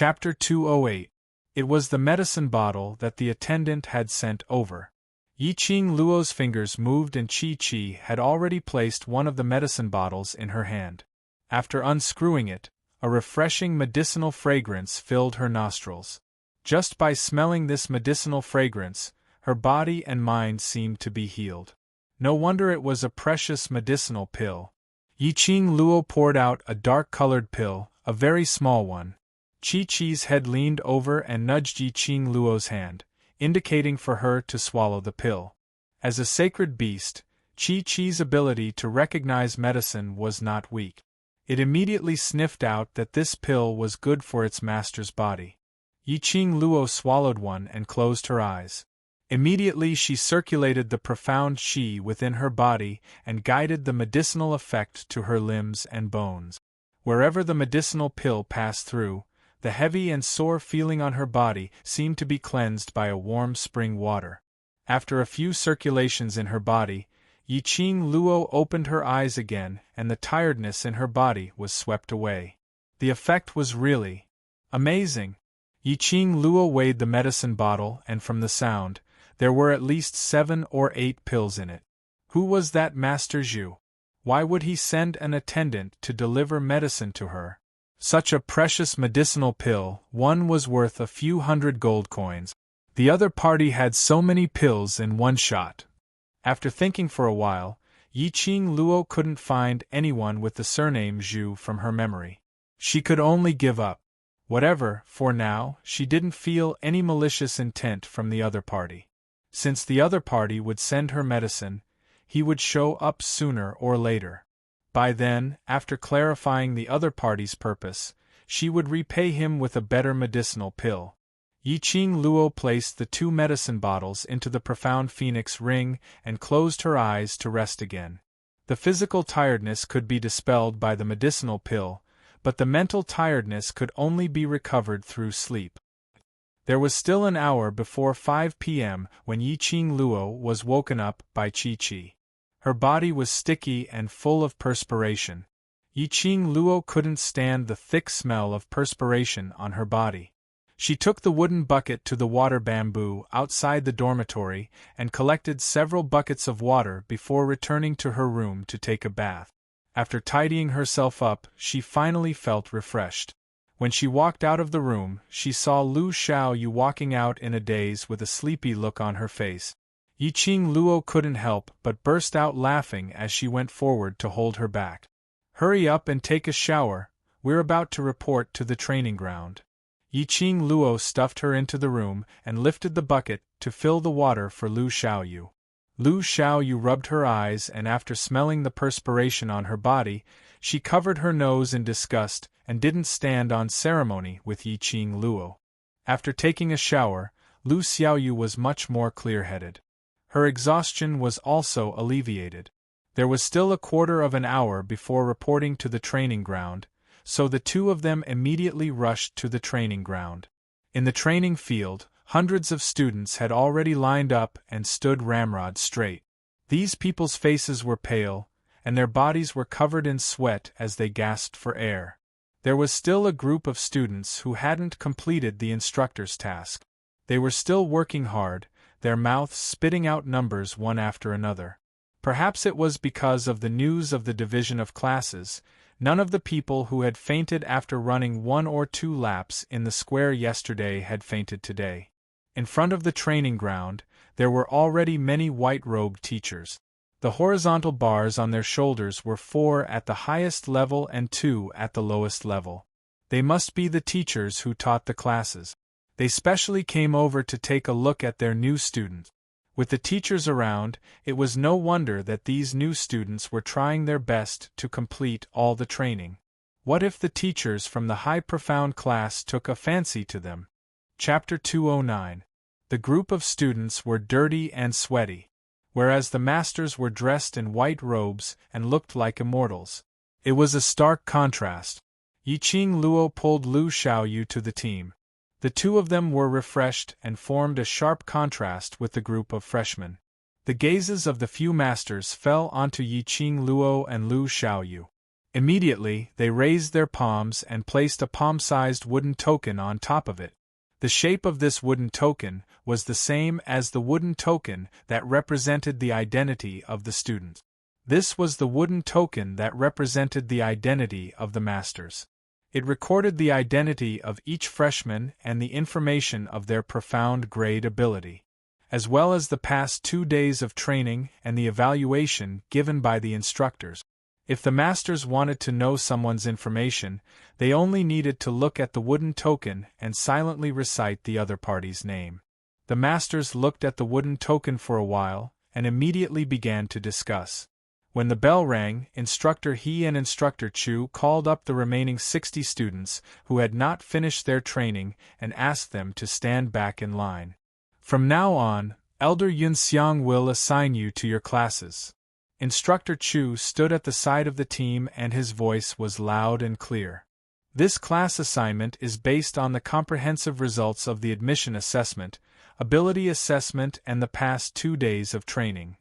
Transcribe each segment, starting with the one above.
Chapter 208. It was the medicine bottle that the attendant had sent over. Yiqing Luo's fingers moved and Qi had already placed one of the medicine bottles in her hand. After unscrewing it, a refreshing medicinal fragrance filled her nostrils. Just by smelling this medicinal fragrance, her body and mind seemed to be healed. No wonder it was a precious medicinal pill. Yiqing Luo poured out a dark-colored pill, a very small one. Qi-Qi's head leaned over and nudged Yiqing Luo's hand, indicating for her to swallow the pill. As a sacred beast, Qi-Qi's ability to recognize medicine was not weak. It immediately sniffed out that this pill was good for its master's body. Yiqing Luo swallowed one and closed her eyes. Immediately she circulated the profound qi within her body and guided the medicinal effect to her limbs and bones. Wherever the medicinal pill passed through, the heavy and sore feeling on her body seemed to be cleansed by a warm spring water. After a few circulations in her body, Yiqing Luo opened her eyes again and the tiredness in her body was swept away. The effect was really amazing. Yiqing Luo weighed the medicine bottle and from the sound, there were at least 7 or 8 pills in it. Who was that Master Zhu? Why would he send an attendant to deliver medicine to her? Such a precious medicinal pill, one was worth a few hundred gold coins. The other party had so many pills in one shot. After thinking for a while, Yiqing Luo couldn't find anyone with the surname Zhu from her memory. She could only give up. Whatever, for now, she didn't feel any malicious intent from the other party. Since the other party would send her medicine, he would show up sooner or later. By then, after clarifying the other party's purpose, she would repay him with a better medicinal pill. Yiqing Luo placed the 2 medicine bottles into the profound phoenix ring and closed her eyes to rest again. The physical tiredness could be dispelled by the medicinal pill, but the mental tiredness could only be recovered through sleep. There was still an hour before 5 p.m. when Yiqing Luo was woken up by Qi. Her body was sticky and full of perspiration. Yiqing Luo couldn't stand the thick smell of perspiration on her body. She took the wooden bucket to the water bamboo outside the dormitory and collected several buckets of water before returning to her room to take a bath. After tidying herself up, she finally felt refreshed. When she walked out of the room, she saw Lu Xiaoyu walking out in a daze with a sleepy look on her face. Yiqing Luo couldn't help but burst out laughing as she went forward to hold her back. "Hurry up and take a shower, we're about to report to the training ground." Yiqing Luo stuffed her into the room and lifted the bucket to fill the water for Lu Xiaoyu. Lu Xiaoyu rubbed her eyes and after smelling the perspiration on her body, she covered her nose in disgust and didn't stand on ceremony with Yiqing Luo. After taking a shower, Lu Xiaoyu was much more clear-headed. Her exhaustion was also alleviated. There was still a quarter of an hour before reporting to the training ground, so the two of them immediately rushed to the training ground. In the training field, hundreds of students had already lined up and stood ramrod straight. These people's faces were pale, and their bodies were covered in sweat as they gasped for air. There was still a group of students who hadn't completed the instructor's task. They were still working hard, their mouths spitting out numbers one after another. Perhaps it was because of the news of the division of classes. None of the people who had fainted after running 1 or 2 laps in the square yesterday had fainted today. In front of the training ground, there were already many white-robed teachers. The horizontal bars on their shoulders were 4 at the highest level and 2 at the lowest level. They must be the teachers who taught the classes. They specially came over to take a look at their new students. With the teachers around, it was no wonder that these new students were trying their best to complete all the training. What if the teachers from the high profound class took a fancy to them? Chapter 209. The group of students were dirty and sweaty, whereas the masters were dressed in white robes and looked like immortals. It was a stark contrast. Yiqing Luo pulled Lu Xiaoyu to the team. The two of them were refreshed and formed a sharp contrast with the group of freshmen. The gazes of the few masters fell onto Yiqing Luo and Lu Xiaoyu. Immediately, they raised their palms and placed a palm-sized wooden token on top of it. The shape of this wooden token was the same as the wooden token that represented the identity of the student. This was the wooden token that represented the identity of the masters. It recorded the identity of each freshman and the information of their profound grade ability, as well as the past 2 days of training and the evaluation given by the instructors. If the masters wanted to know someone's information, they only needed to look at the wooden token and silently recite the other party's name. The masters looked at the wooden token for a while and immediately began to discuss. When the bell rang, Instructor He and Instructor Chu called up the remaining 60 students who had not finished their training and asked them to stand back in line. From now on, Elder Yunxiang will assign you to your classes. Instructor Chu stood at the side of the team and his voice was loud and clear. This class assignment is based on the comprehensive results of the admission assessment, ability assessment, and the past 2 days of training.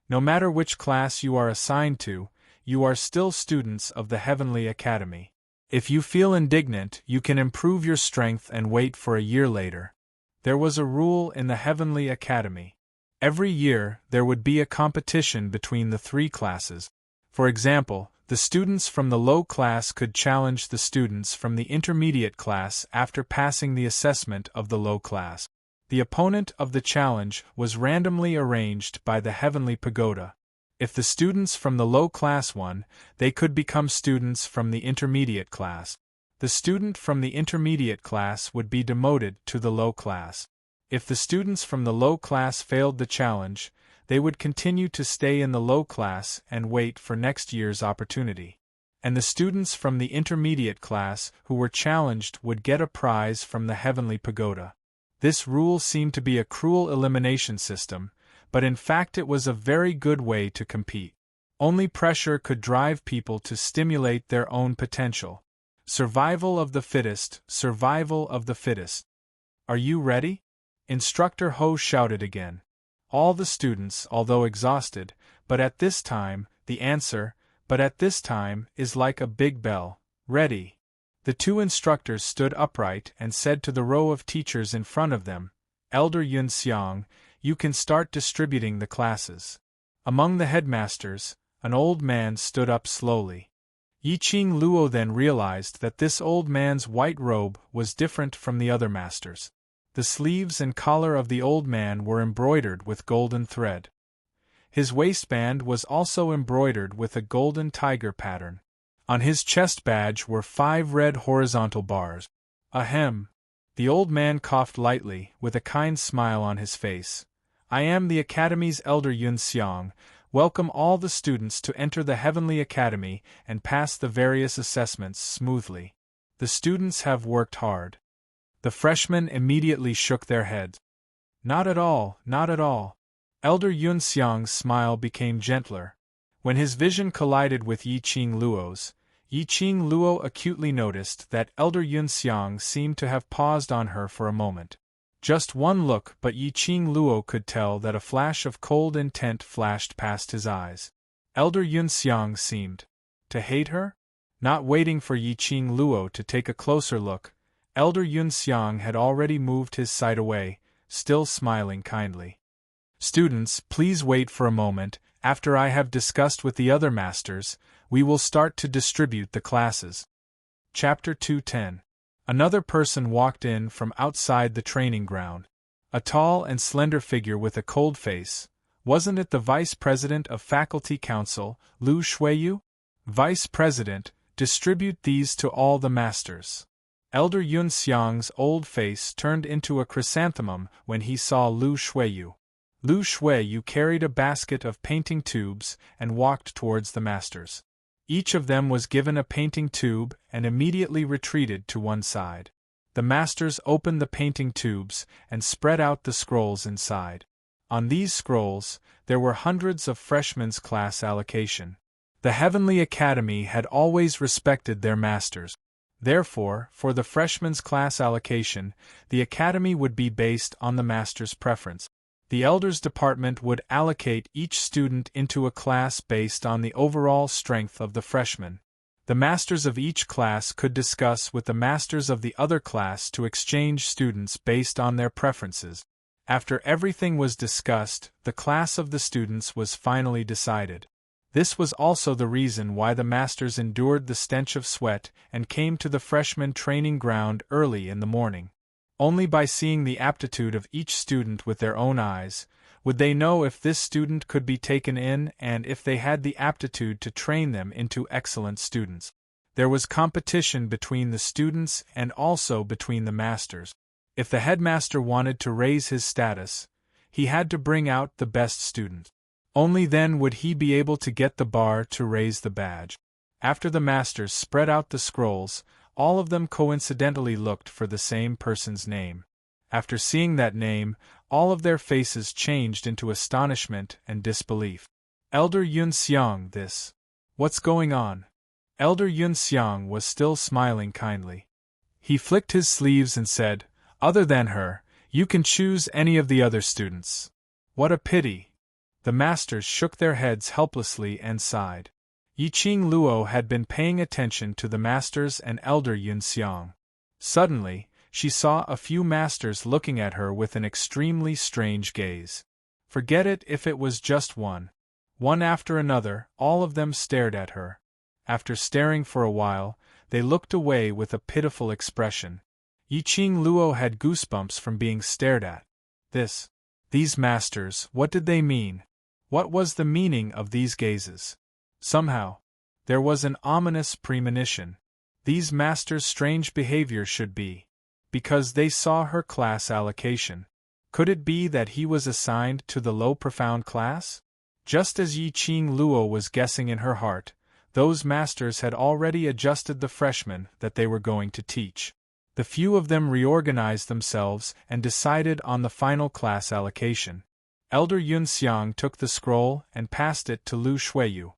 No matter which class you are assigned to, you are still students of the Heavenly Academy. If you feel indignant, you can improve your strength and wait for a year later. There was a rule in the Heavenly Academy. Every year, there would be a competition between the 3 classes. For example, the students from the low class could challenge the students from the intermediate class after passing the assessment of the low class. The opponent of the challenge was randomly arranged by the Heavenly Pagoda. If the students from the low class won, they could become students from the intermediate class. The student from the intermediate class would be demoted to the low class. If the students from the low class failed the challenge, they would continue to stay in the low class and wait for next year's opportunity. And the students from the intermediate class who were challenged would get a prize from the Heavenly Pagoda. This rule seemed to be a cruel elimination system, but in fact it was a very good way to compete. Only pressure could drive people to stimulate their own potential. Survival of the fittest, survival of the fittest. Are you ready? Instructor Ho shouted again. All the students, although exhausted, but at this time is like a big bell. Ready. The 2 instructors stood upright and said to the row of teachers in front of them, Elder Yunxiang, you can start distributing the classes. Among the headmasters, an old man stood up slowly. Yiqing Luo then realized that this old man's white robe was different from the other masters. The sleeves and collar of the old man were embroidered with golden thread. His waistband was also embroidered with a golden tiger pattern. On his chest badge were 5 red horizontal bars. Ahem. The old man coughed lightly, with a kind smile on his face. I am the Academy's Elder Yunxiang. Welcome all the students to enter the Heavenly Academy and pass the various assessments smoothly. The students have worked hard. The freshmen immediately shook their heads. Not at all, not at all. Elder Yunxiang's smile became gentler. When his vision collided with Yiqing Luo's, Yiqing Luo acutely noticed that Elder Yunxiang seemed to have paused on her for a moment. Just one look, but Yiqing Luo could tell that a flash of cold intent flashed past his eyes. Elder Yunxiang seemed to hate her? Not waiting for Yiqing Luo to take a closer look, Elder Yunxiang had already moved his sight away, still smiling kindly. Students, please wait for a moment. After I have discussed with the other masters, we will start to distribute the classes. Chapter 210. Another person walked in from outside the training ground. A tall and slender figure with a cold face. Wasn't it the Vice President of Faculty Council, Lu Shuiyu? Vice President, distribute these to all the masters. Elder Yunxiang's old face turned into a chrysanthemum when he saw Lu Shuiyu. Lu Shuiyu carried a basket of painting tubes and walked towards the masters. Each of them was given a painting tube and immediately retreated to one side. The masters opened the painting tubes and spread out the scrolls inside. On these scrolls, there were hundreds of freshmen's class allocation. The Heavenly Academy had always respected their masters. Therefore, for the freshmen's class allocation, the academy would be based on the master's preference. The Elders Department would allocate each student into a class based on the overall strength of the freshman. The masters of each class could discuss with the masters of the other class to exchange students based on their preferences. After everything was discussed, the class of the students was finally decided. This was also the reason why the masters endured the stench of sweat and came to the freshman training ground early in the morning. Only by seeing the aptitude of each student with their own eyes would they know if this student could be taken in and if they had the aptitude to train them into excellent students. There was competition between the students and also between the masters. If the headmaster wanted to raise his status, he had to bring out the best student. Only then would he be able to get the bar to raise the badge. After the masters spread out the scrolls, all of them coincidentally looked for the same person's name. After seeing that name, all of their faces changed into astonishment and disbelief. Elder Yun Xiang, this. What's going on? Elder Yun Xiang was still smiling kindly. He flicked his sleeves and said, "Other than her, you can choose any of the other students." What a pity! The masters shook their heads helplessly and sighed. Yiqing Luo had been paying attention to the masters and Elder Yun Xiang. Suddenly, she saw a few masters looking at her with an extremely strange gaze. Forget it if it was just one. One after another, all of them stared at her. After staring for a while, they looked away with a pitiful expression. Yiqing Luo had goosebumps from being stared at. These masters, what did they mean? What was the meaning of these gazes? Somehow, there was an ominous premonition. These masters' strange behavior should be because they saw her class allocation. Could it be that he was assigned to the low profound class? Just as Yiqing Luo was guessing in her heart, those masters had already adjusted the freshmen that they were going to teach. The few of them reorganized themselves and decided on the final class allocation. Elder Yun Xiang took the scroll and passed it to Lu Shuiyu.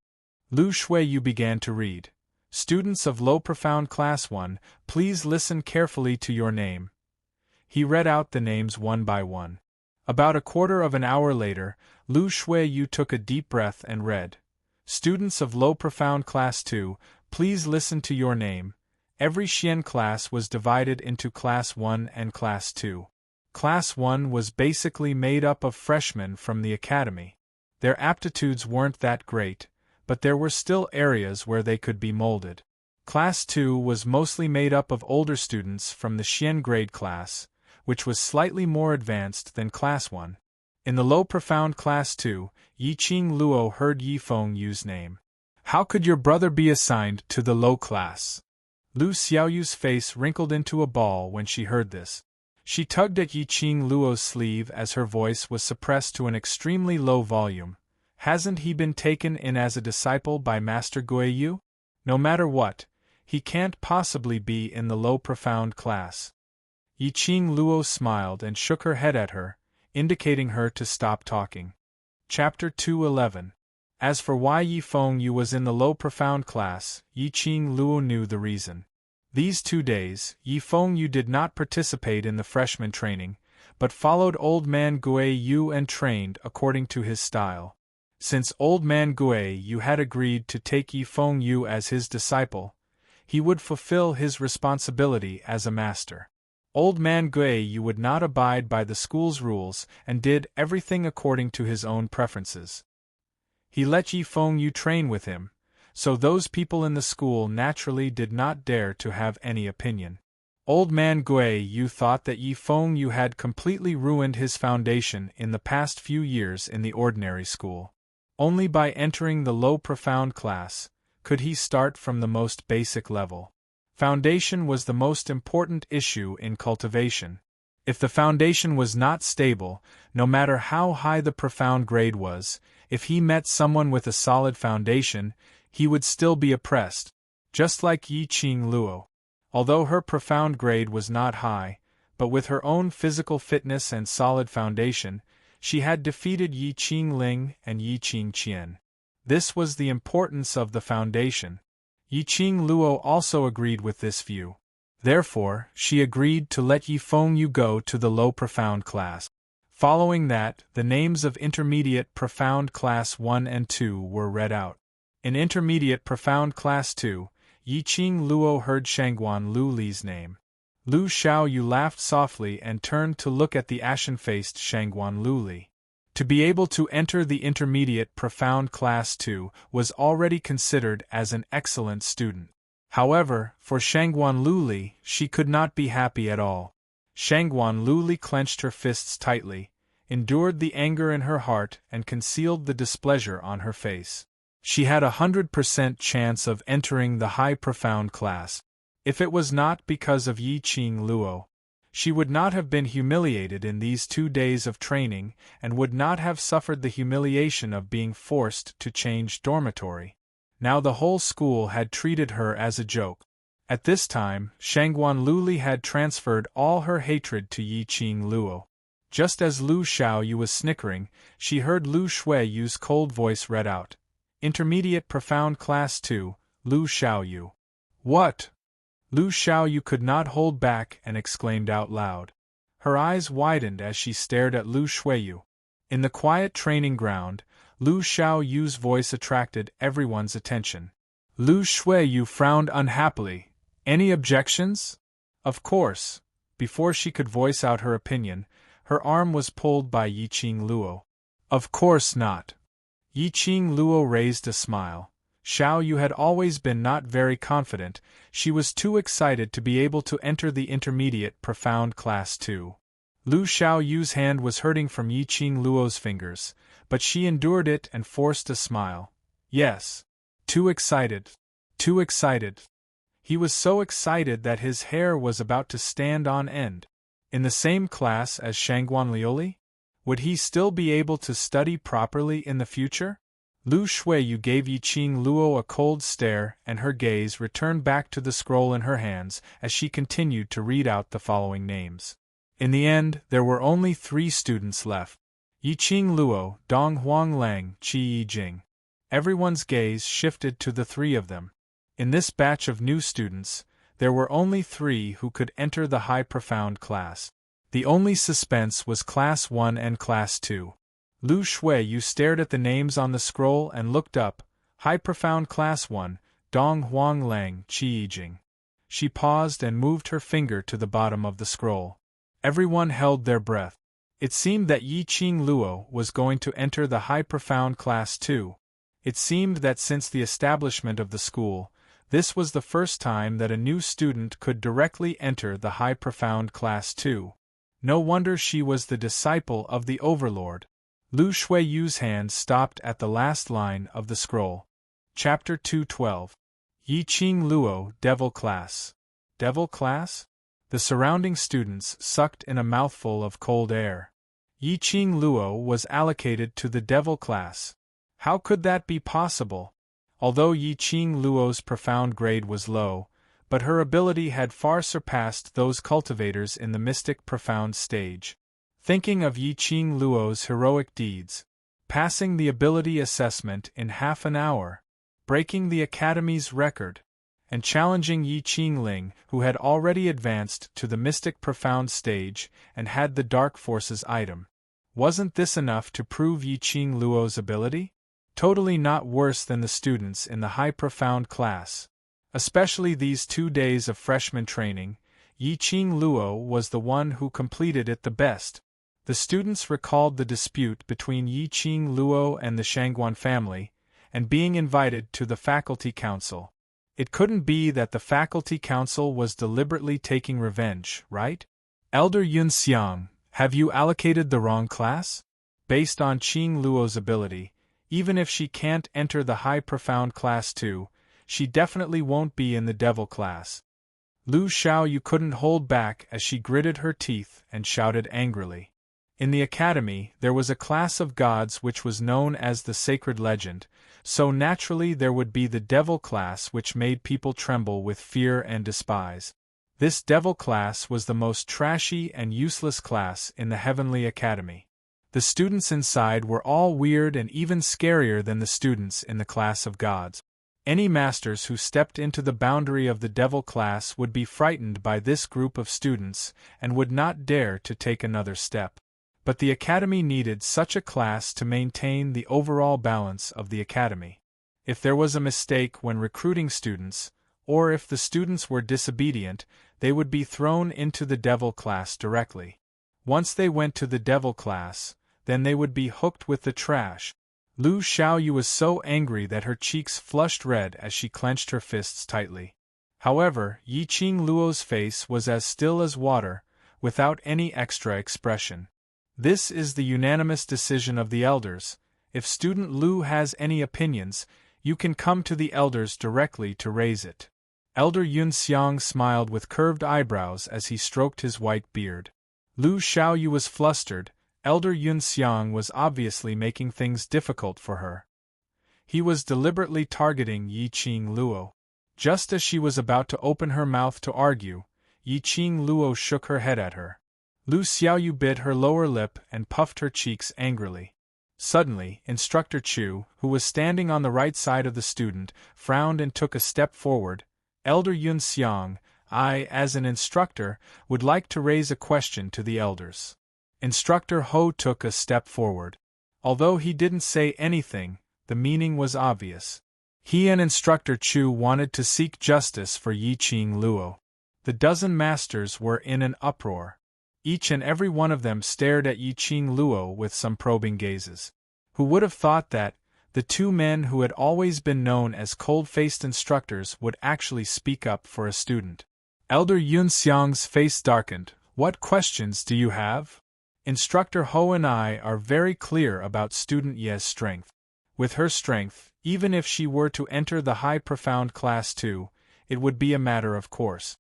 Lu Shuiyu began to read. "Students of Low Profound Class 1, please listen carefully to your name." He read out the names one by one. About a quarter of an hour later, Lu Shuiyu took a deep breath and read. "Students of Low Profound Class 2, please listen to your name." Every Xian class was divided into Class 1 and Class 2. Class 1 was basically made up of freshmen from the academy. Their aptitudes weren't that great, but there were still areas where they could be molded. Class 2 was mostly made up of older students from the Xian grade class, which was slightly more advanced than Class 1. In the low profound Class 2, Yiqing Luo heard Yifeng Yu's name. "How could your brother be assigned to the low class?" Lu Xiaoyu's face wrinkled into a ball when she heard this. She tugged at Yiqing Luo's sleeve as her voice was suppressed to an extremely low volume. "Hasn't he been taken in as a disciple by Master Guiyu? No matter what, he can't possibly be in the low profound class." Yiqing Luo smiled and shook her head at her, indicating her to stop talking. Chapter 211. As for why Yifeng Yu was in the low profound class, Yiqing Luo knew the reason. These 2 days, Yifeng Yu did not participate in the freshman training, but followed Old Man Guiyu and trained according to his style. Since Old Man Guiyu had agreed to take Yifeng Yu as his disciple, he would fulfill his responsibility as a master. Old Man Guiyu would not abide by the school's rules and did everything according to his own preferences. He let Yifeng Yu train with him, so those people in the school naturally did not dare to have any opinion. Old Man Guiyu thought that Yifeng Yu had completely ruined his foundation in the past few years in the ordinary school. Only by entering the low profound class could he start from the most basic level. Foundation was the most important issue in cultivation. If the foundation was not stable, no matter how high the profound grade was, if he met someone with a solid foundation, he would still be oppressed, just like Yiqing Luo. Although her profound grade was not high, but with her own physical fitness and solid foundation, she had defeated Yiqing Ling and Yiqing Qian. This was the importance of the foundation. Yiqing Luo also agreed with this view. Therefore, she agreed to let Yifeng Yu go to the low profound class. Following that, the names of intermediate profound class 1 and 2 were read out. In intermediate profound class 2, Yiqing Luo heard Shangguan Lu Li's name. Lu Xiaoyu laughed softly and turned to look at the ashen-faced Shangguan Lu Li. To be able to enter the intermediate profound class 2 was already considered as an excellent student. However, for Shangguan Lu Li, she could not be happy at all. Shangguan Lu Li clenched her fists tightly, endured the anger in her heart and concealed the displeasure on her face. She had 100% chance of entering the high profound class. If it was not because of Yiqing Luo, she would not have been humiliated in these 2 days of training and would not have suffered the humiliation of being forced to change dormitory. Now the whole school had treated her as a joke. At this time, Shangguan Lu Li had transferred all her hatred to Yiqing Luo. Just as Lu Xiaoyu was snickering, she heard Lu Shuiyu's cold voice read out. Intermediate Profound Class 2, Lu Xiaoyu. What? Lu Xiaoyu could not hold back and exclaimed out loud. Her eyes widened as she stared at Lu Shuiyu. In the quiet training ground, Lu Xiaoyu's voice attracted everyone's attention. Lu Shuiyu frowned unhappily. Any objections? Of course. Before she could voice out her opinion, her arm was pulled by Yiqing Luo. Of course not. Yiqing Luo raised a smile. Xiaoyu had always been not very confident, she was too excited to be able to enter the intermediate profound class 2. Lu Xiaoyu's hand was hurting from Yiqing Luo's fingers, but she endured it and forced a smile. Yes. Too excited. Too excited. He was so excited that his hair was about to stand on end. In the same class as Shangguan Liuli? Would he still be able to study properly in the future? Lu Shuiyu gave Yiqing Luo a cold stare and her gaze returned back to the scroll in her hands as she continued to read out the following names. In the end, there were only 3 students left. Yiqing Luo, Dong Huang Lang, Qi Yijing. Everyone's gaze shifted to the 3 of them. In this batch of new students, there were only 3 who could enter the high profound class. The only suspense was Class 1 and Class 2. Lu Shuiyu stared at the names on the scroll and looked up. High profound Class 1, Dong Huang Lang, Qi Yijing. She paused and moved her finger to the bottom of the scroll. Everyone held their breath. It seemed that Yiqing Luo was going to enter the high profound Class 2. It seemed that since the establishment of the school, this was the first time that a new student could directly enter the high profound Class 2. No wonder she was the disciple of the Overlord. Lu Shuiyu's hand stopped at the last line of the scroll. Chapter 212. Yiqing Luo, Devil Class. Devil Class? The surrounding students sucked in a mouthful of cold air. Yiqing Luo was allocated to the Devil Class. How could that be possible? Although Yiqing Luo's profound grade was low, but her ability had far surpassed those cultivators in the mystic profound stage. Thinking of Yiqing Luo's heroic deeds, passing the ability assessment in half an hour, breaking the Academy's record, and challenging Yiqing Ling, who had already advanced to the mystic profound stage and had the Dark Forces item. Wasn't this enough to prove Yiqing Luo's ability? Totally not worse than the students in the high profound class. Especially these 2 days of freshman training, Yiqing Luo was the one who completed it the best. The students recalled the dispute between Yiqing Luo and the Shangguan family, and being invited to the faculty council. It couldn't be that the faculty council was deliberately taking revenge, right? Elder Yun Xiang, have you allocated the wrong class? Based on Qing Luo's ability, even if she can't enter the high profound class 2, she definitely won't be in the devil class. Lu Xiaoyu couldn't hold back as she gritted her teeth and shouted angrily. In the academy, there was a class of gods which was known as the Sacred Legend, so naturally there would be the devil class which made people tremble with fear and despise. This devil class was the most trashy and useless class in the Heavenly Academy. The students inside were all weird and even scarier than the students in the class of gods. Any masters who stepped into the boundary of the devil class would be frightened by this group of students and would not dare to take another step. But the academy needed such a class to maintain the overall balance of the academy. If there was a mistake when recruiting students, or if the students were disobedient, they would be thrown into the devil class directly. Once they went to the devil class, then they would be hooked with the trash. Lu Xiaoyu was so angry that her cheeks flushed red as she clenched her fists tightly. However, Yiqing Luo's face was as still as water, without any extra expression. This is the unanimous decision of the elders. If student Lu has any opinions, you can come to the elders directly to raise it. Elder Yun Xiang smiled with curved eyebrows as he stroked his white beard. Lu Xiaoyu was flustered. Elder Yun Xiang was obviously making things difficult for her. He was deliberately targeting Yiqing Luo. Just as she was about to open her mouth to argue, Yiqing Luo shook her head at her. Lu Xiaoyu bit her lower lip and puffed her cheeks angrily. Suddenly, Instructor Chu, who was standing on the right side of the student, frowned and took a step forward. Elder Yun Xiang, I, as an instructor, would like to raise a question to the elders. Instructor Ho took a step forward. Although he didn't say anything, the meaning was obvious. He and Instructor Chu wanted to seek justice for Yiqing Luo. The dozen masters were in an uproar. Each and every one of them stared at Yiqing Luo with some probing gazes. Who would have thought that the two men who had always been known as cold-faced instructors would actually speak up for a student? Elder Yun Xiang's face darkened. What questions do you have? Instructor Ho and I are very clear about student Ye's strength. With her strength, even if she were to enter the high profound class too, it would be a matter of course.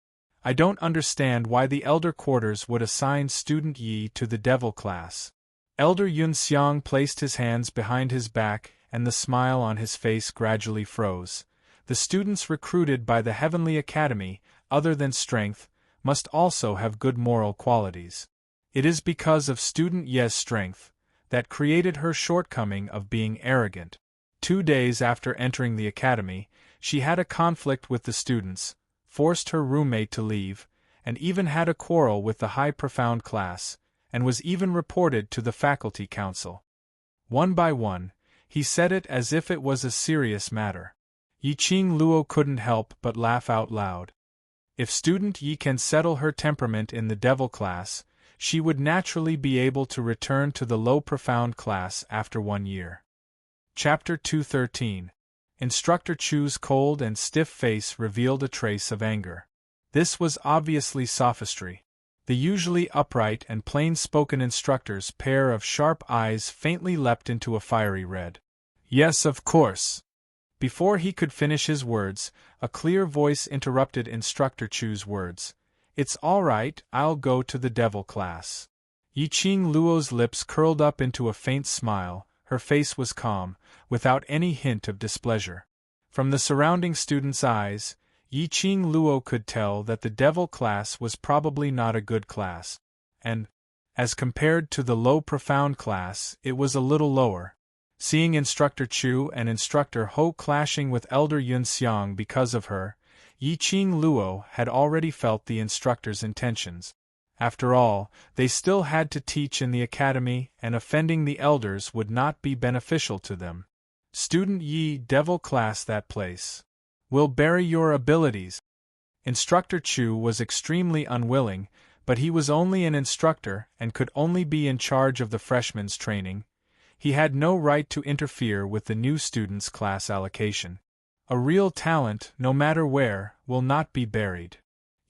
I don't understand why the elder quarters would assign student Yi to the devil class. Elder Yun Xiang placed his hands behind his back and the smile on his face gradually froze. The students recruited by the Heavenly Academy, other than strength, must also have good moral qualities. It is because of student Ye's strength that created her shortcoming of being arrogant. 2 days after entering the academy, she had a conflict with the students, forced her roommate to leave, and even had a quarrel with the high profound class, and was even reported to the faculty council. One by one, he said it as if it was a serious matter. Yiqing Luo couldn't help but laugh out loud. If student Yi can settle her temperament in the devil class, she would naturally be able to return to the low profound class after 1 year. Chapter 213. Instructor Chu's cold and stiff face revealed a trace of anger. This was obviously sophistry. The usually upright and plain-spoken instructor's pair of sharp eyes faintly leapt into a fiery red. Yes, of course. Before he could finish his words, a clear voice interrupted Instructor Chu's words. It's all right, I'll go to the devil class. Yiqing Luo's lips curled up into a faint smile. Her face was calm, without any hint of displeasure. From the surrounding students' eyes, Yiqing Luo could tell that the devil class was probably not a good class, and, as compared to the low profound class, it was a little lower. Seeing Instructor Chu and Instructor Ho clashing with Elder Yun Xiang because of her, Yiqing Luo had already felt the instructor's intentions. After all, they still had to teach in the academy, and offending the elders would not be beneficial to them. Student Yi, devil class that place. Will bury your abilities. Instructor Chu was extremely unwilling, but he was only an instructor and could only be in charge of the freshmen's training. He had no right to interfere with the new students' class allocation. A real talent, no matter where, will not be buried.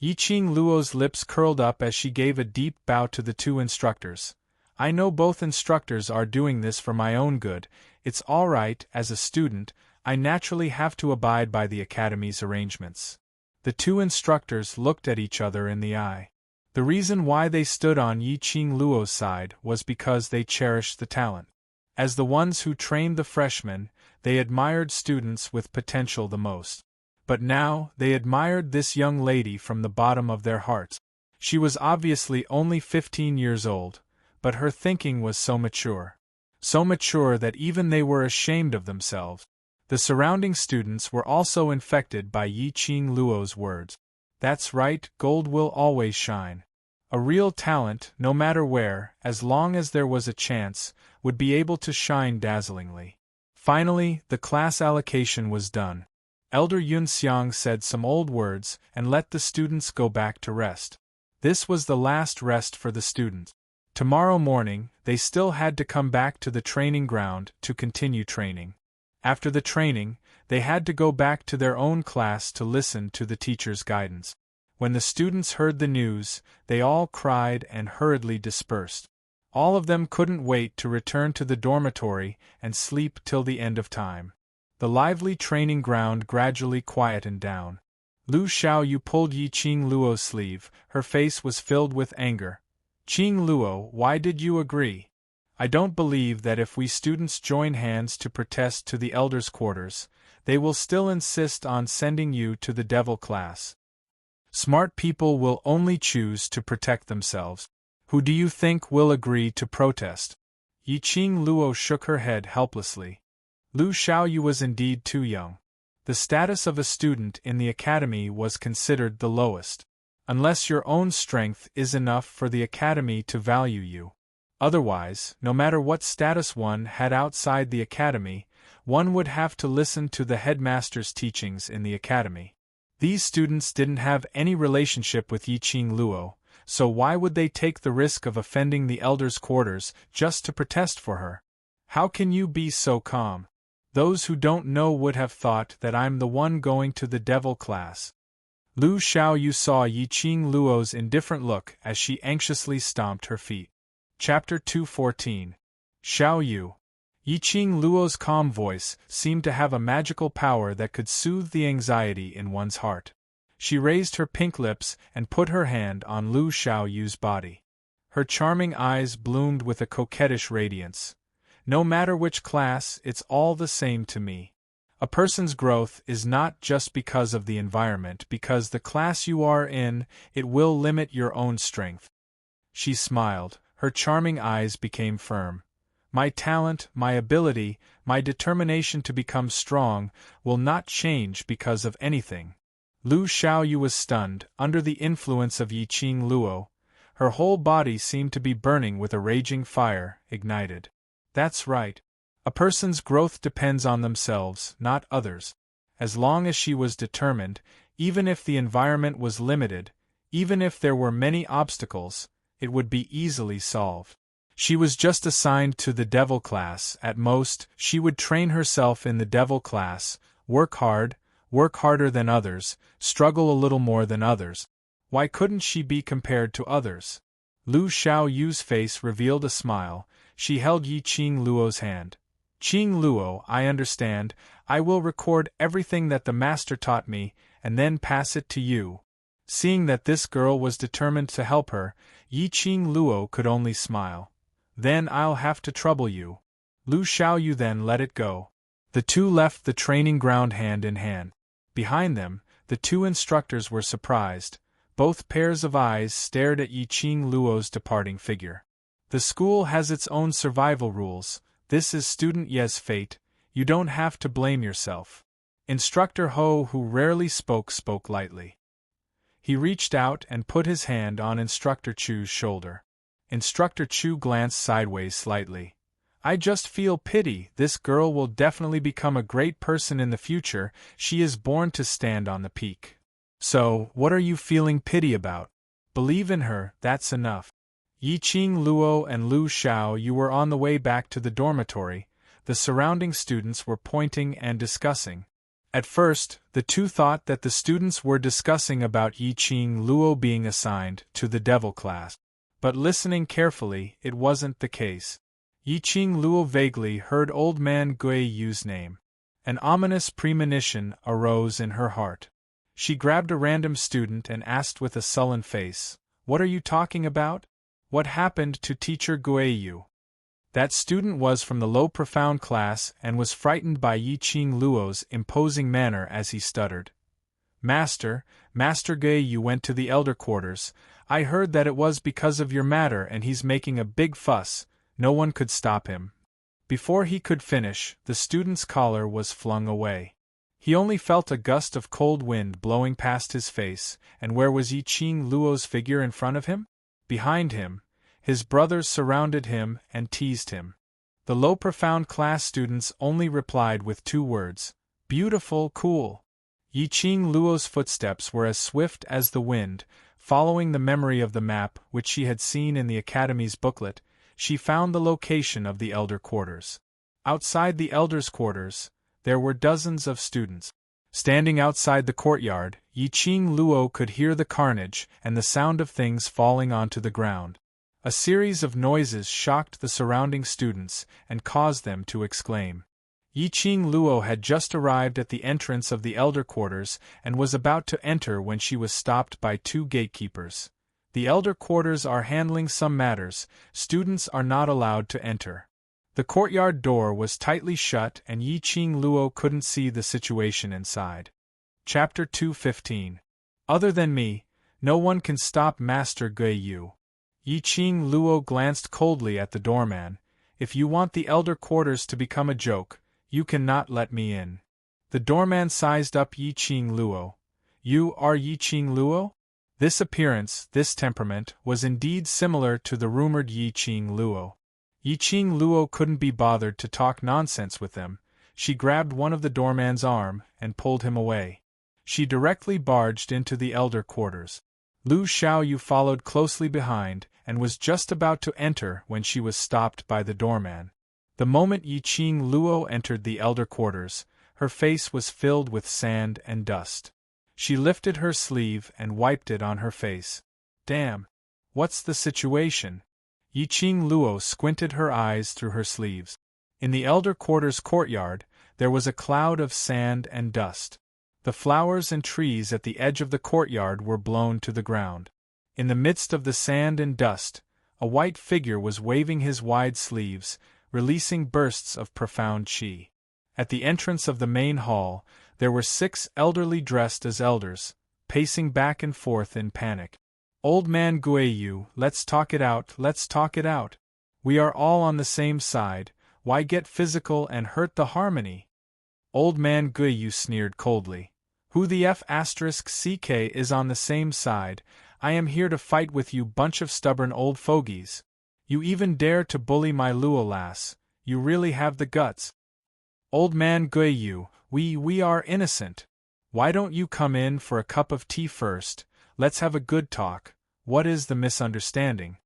Yiqing Luo's lips curled up as she gave a deep bow to the two instructors. I know both instructors are doing this for my own good. It's all right, as a student, I naturally have to abide by the academy's arrangements. The two instructors looked at each other in the eye. The reason why they stood on Yiqing Luo's side was because they cherished the talent. As the ones who trained the freshmen, they admired students with potential the most. But now, they admired this young lady from the bottom of their hearts. She was obviously only 15 years old, but her thinking was so mature. So mature that even they were ashamed of themselves. The surrounding students were also infected by Yiqing Luo's words. That's right, gold will always shine. A real talent, no matter where, as long as there was a chance, would be able to shine dazzlingly. Finally, the class allocation was done. Elder Yunxiang said some old words and let the students go back to rest. This was the last rest for the students. Tomorrow morning, they still had to come back to the training ground to continue training. After the training, they had to go back to their own class to listen to the teacher's guidance. When the students heard the news, they all cried and hurriedly dispersed. All of them couldn't wait to return to the dormitory and sleep till the end of time. The lively training ground gradually quietened down. Lu Xiaoyu pulled Yi Qing Luo's sleeve. Her face was filled with anger. "Qing Luo, why did you agree? I don't believe that if we students join hands to protest to the elders' quarters, they will still insist on sending you to the devil class. Smart people will only choose to protect themselves. Who do you think will agree to protest?" Yi Qing Luo shook her head helplessly. Lu Xiaoyu was indeed too young. The status of a student in the academy was considered the lowest. Unless your own strength is enough for the academy to value you. Otherwise, no matter what status one had outside the academy, one would have to listen to the headmaster's teachings in the academy. These students didn't have any relationship with Yi Qing Luo, so why would they take the risk of offending the elders' quarters just to protest for her? How can you be so calm? Those who don't know would have thought that I'm the one going to the devil class. Lu Xiaoyu saw Yi Qing Luo's indifferent look as she anxiously stomped her feet. Chapter 214. Xiaoyu. Yi Qing Luo's calm voice seemed to have a magical power that could soothe the anxiety in one's heart. She raised her pink lips and put her hand on Lu Xiaoyu's body. Her charming eyes bloomed with a coquettish radiance. "No matter which class, it's all the same to me. A person's growth is not just because of the environment, because the class you are in, it will limit your own strength." She smiled, her charming eyes became firm. "My talent, my ability, my determination to become strong, will not change because of anything." Lu Xiaoyu was stunned, under the influence of Yi Qing Luo. Her whole body seemed to be burning with a raging fire, ignited. That's right. A person's growth depends on themselves, not others. As long as she was determined, even if the environment was limited, even if there were many obstacles, it would be easily solved. She was just assigned to the devil class. At most, she would train herself in the devil class, work hard, work harder than others, struggle a little more than others. Why couldn't she be compared to others? Lu Xiaoyu's face revealed a smile. She held Yi Qing Luo's hand. "Qing Luo, I understand. I will record everything that the master taught me, and then pass it to you." Seeing that this girl was determined to help her, Yi Qing Luo could only smile. "Then I'll have to trouble you." Lu Xiaoyu then let it go. The two left the training ground hand in hand. Behind them, the two instructors were surprised. Both pairs of eyes stared at Yi Qing Luo's departing figure. The school has its own survival rules. This is student Ye's fate. You don't have to blame yourself. Instructor Ho, who rarely spoke lightly. He reached out and put his hand on Instructor Chu's shoulder. Instructor Chu glanced sideways slightly. "I just feel pity. This girl will definitely become a great person in the future. She is born to stand on the peak." "So, what are you feeling pity about? Believe in her, that's enough." Yi Qing Luo and Lu Xiaoyu were on the way back to the dormitory. The surrounding students were pointing and discussing. At first, the two thought that the students were discussing about Yi Qing Luo being assigned to the devil class. But listening carefully, it wasn't the case. Yi Qing Luo vaguely heard Old Man Guiyu's name. An ominous premonition arose in her heart. She grabbed a random student and asked with a sullen face, "What are you talking about? What happened to Teacher Guiyu?" That student was from the low profound class and was frightened by Yi Qing Luo's imposing manner as he stuttered. Master Guiyu went to the elder quarters. I heard that it was because of your matter and he's making a big fuss. No one could stop him." Before he could finish, the student's collar was flung away. He only felt a gust of cold wind blowing past his face, and where was Yi Qing Luo's figure in front of him? Behind him. His brothers surrounded him and teased him. The low profound class students only replied with two words, "Beautiful, cool." Yi Qing Luo's footsteps were as swift as the wind. Following the memory of the map which she had seen in the Academy's booklet, she found the location of the elder quarters. Outside the elders' quarters, there were dozens of students. Standing outside the courtyard, Yi Qing Luo could hear the carnage and the sound of things falling onto the ground. A series of noises shocked the surrounding students and caused them to exclaim. Yi Qing Luo had just arrived at the entrance of the elder quarters and was about to enter when she was stopped by two gatekeepers. The elder quarters are handling some matters, students are not allowed to enter. The courtyard door was tightly shut and Yi Qing Luo couldn't see the situation inside. Chapter 2:15. Other than me, no one can stop Master Gui Yu. Yi Qing Luo glanced coldly at the doorman. If you want the elder quarters to become a joke, you cannot let me in. The doorman sized up Yi Qing Luo. You are Yi Qing Luo? This appearance, this temperament, was indeed similar to the rumored Yi Qing Luo. Yi Qing Luo couldn't be bothered to talk nonsense with them. She grabbed one of the doorman's arm and pulled him away. She directly barged into the elder quarters. Lu Xiaoyu followed closely behind and was just about to enter when she was stopped by the doorman. The moment Yi Qing Luo entered the elder quarters, her face was filled with sand and dust. She lifted her sleeve and wiped it on her face. Damn! What's the situation? Yi Qing Luo squinted her eyes through her sleeves. In the elder quarters courtyard, there was a cloud of sand and dust. The flowers and trees at the edge of the courtyard were blown to the ground. In the midst of the sand and dust, a white figure was waving his wide sleeves, releasing bursts of profound qi. At the entrance of the main hall, there were 6 elderly dressed as elders, pacing back and forth in panic. Old man Guiyu, let's talk it out, let's talk it out. We are all on the same side, why get physical and hurt the harmony? Old man Guiyu sneered coldly. Who the F***ck is on the same side? I am here to fight with you bunch of stubborn old fogies. You even dare to bully my Luo lass, you really have the guts. Old man Guiyu, we are innocent. Why don't you come in for a cup of tea first? Let's have a good talk. What is the misunderstanding?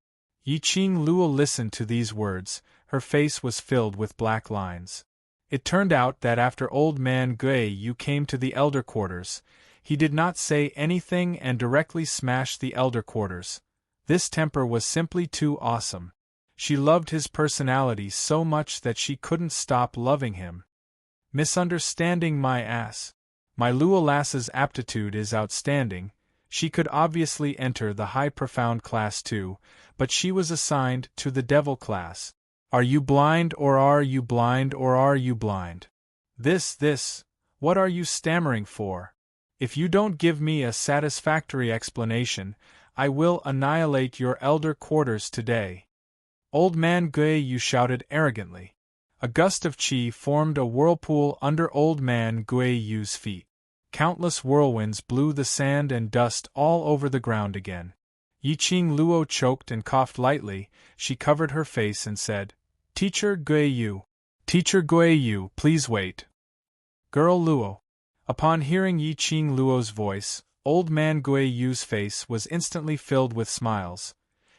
Yi Qing Luo listened to these words, her face was filled with black lines. It turned out that after old man Guiyu came to the elder quarters, he did not say anything and directly smashed the elder quarters. This temper was simply too awesome. She loved his personality so much that she couldn't stop loving him. Misunderstanding my ass. My Luo lass's aptitude is outstanding. She could obviously enter the high profound class too, but she was assigned to the devil class. Are you blind or are you blind or are you blind? This, what are you stammering for? If you don't give me a satisfactory explanation, I will annihilate your elder quarters today. Old man Guiyu shouted arrogantly. A gust of qi formed a whirlpool under old man Guiyu's feet. Countless whirlwinds blew the sand and dust all over the ground again. Yi Qing Luo choked and coughed lightly. She covered her face and said, Teacher Guiyu, please wait. Girl Luo. Upon hearing Yi Qing Luo's voice, old man Guiyu's face was instantly filled with smiles.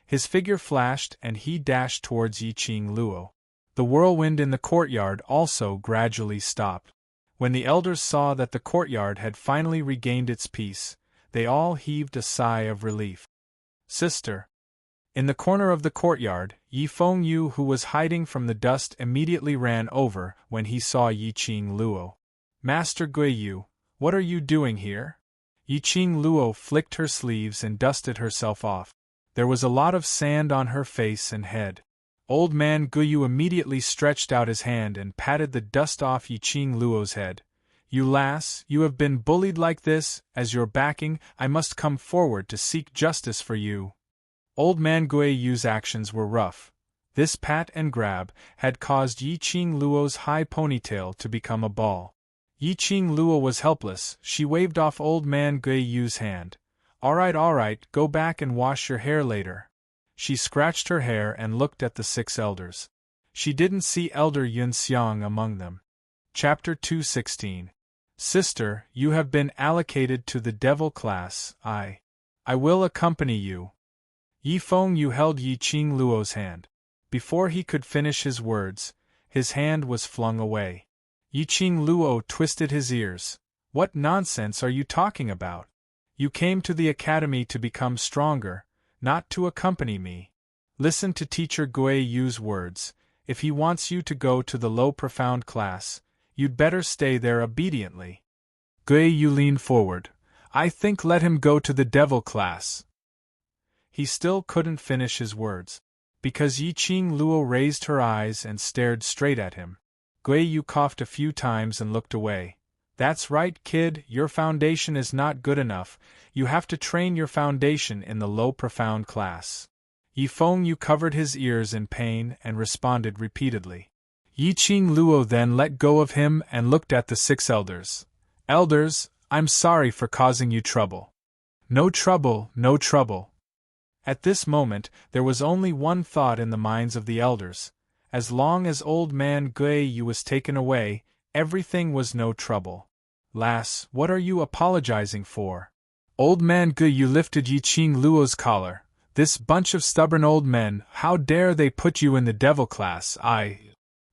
His figure flashed and he dashed towards Yi Qing Luo. The whirlwind in the courtyard also gradually stopped. When the elders saw that the courtyard had finally regained its peace, they all heaved a sigh of relief. Sister. In the corner of the courtyard, Yi Fengyu, who was hiding from the dust, immediately ran over when he saw Yi Qing Luo. Master Guiyu, what are you doing here? Yi Qing Luo flicked her sleeves and dusted herself off. There was a lot of sand on her face and head. Old man Guiyu immediately stretched out his hand and patted the dust off Yi Qing Luo's head. You lass, you have been bullied like this, as your backing, I must come forward to seek justice for you. Old man Guiyu's actions were rough. This pat and grab had caused Yi Qing Luo's high ponytail to become a ball. Yi Qing Luo was helpless. She waved off old man Guiyu's hand. All right, go back and wash your hair later. She scratched her hair and looked at the 6 elders. She didn't see Elder Yun Xiang among them. Chapter 2:16. Sister, you have been allocated to the devil class. I will accompany you. Yi Fengyu held Yi Qing Luo's hand. Before he could finish his words, his hand was flung away. Yi Qing Luo twisted his ears. What nonsense are you talking about? You came to the academy to become stronger, not to accompany me. Listen to Teacher Gui Yu's words. If he wants you to go to the low profound class, you'd better stay there obediently. Gui Yu leaned forward. I think let him go to the devil class. He still couldn't finish his words, because Yi Qing Luo raised her eyes and stared straight at him. Gui Yu coughed a few times and looked away. That's right, kid, your foundation is not good enough. You have to train your foundation in the low profound class. Yi Fengyu covered his ears in pain and responded repeatedly. Yi Qing Luo then let go of him and looked at the 6 elders. Elders, I'm sorry for causing you trouble. No trouble, no trouble. At this moment, there was only one thought in the minds of the elders. As long as old man Gui Yu was taken away, everything was no trouble. Lass, what are you apologizing for? Old man Gui Yu lifted Yi Qing Luo's collar. This bunch of stubborn old men, how dare they put you in the devil class?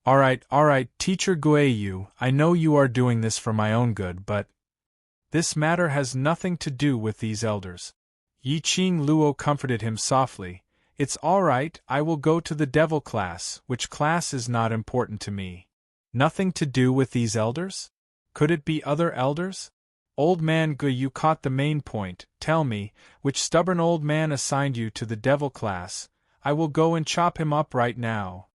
Alright, Teacher Gui Yu, I know you are doing this for my own good, but this matter has nothing to do with these elders. Yi Qing Luo comforted him softly. It's alright, I will go to the devil class, which class is not important to me. Nothing to do with these elders? Could it be other elders? Old man Gui Yu caught the main point. Tell me, which stubborn old man assigned you to the devil class? I will go and chop him up right now.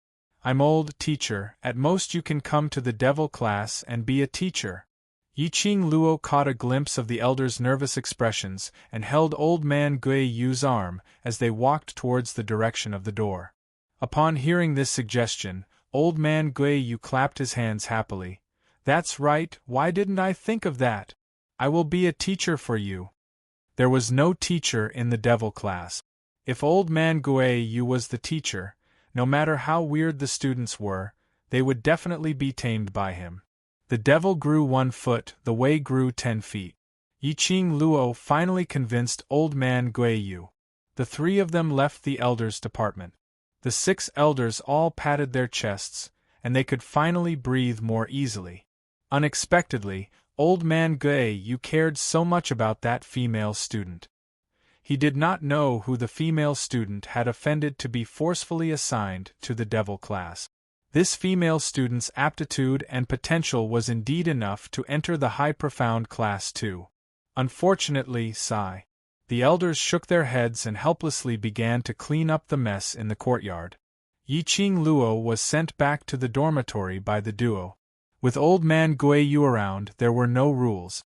I'm old, teacher, at most you can come to the devil class and be a teacher. Yi Qing Luo caught a glimpse of the elder's nervous expressions and held old man Gui Yu's arm as they walked towards the direction of the door. Upon hearing this suggestion, old man Gui Yu clapped his hands happily. That's right, why didn't I think of that? I will be a teacher for you. There was no teacher in the devil class. If old man Gui Yu was the teacher, no matter how weird the students were, they would definitely be tamed by him. The devil grew 1 foot, the way grew 10 feet. Yi Qing Luo finally convinced old man Gui Yu. The 3 of them left the elders' department. The 6 elders all patted their chests, and they could finally breathe more easily. Unexpectedly, old man Gui Yu cared so much about that female student. He did not know who the female student had offended to be forcefully assigned to the devil class. This female student's aptitude and potential was indeed enough to enter the high profound class too. Unfortunately, sigh. The elders shook their heads and helplessly began to clean up the mess in the courtyard. Yi Qing Luo was sent back to the dormitory by the duo. With old man Gui Yu around, there were no rules.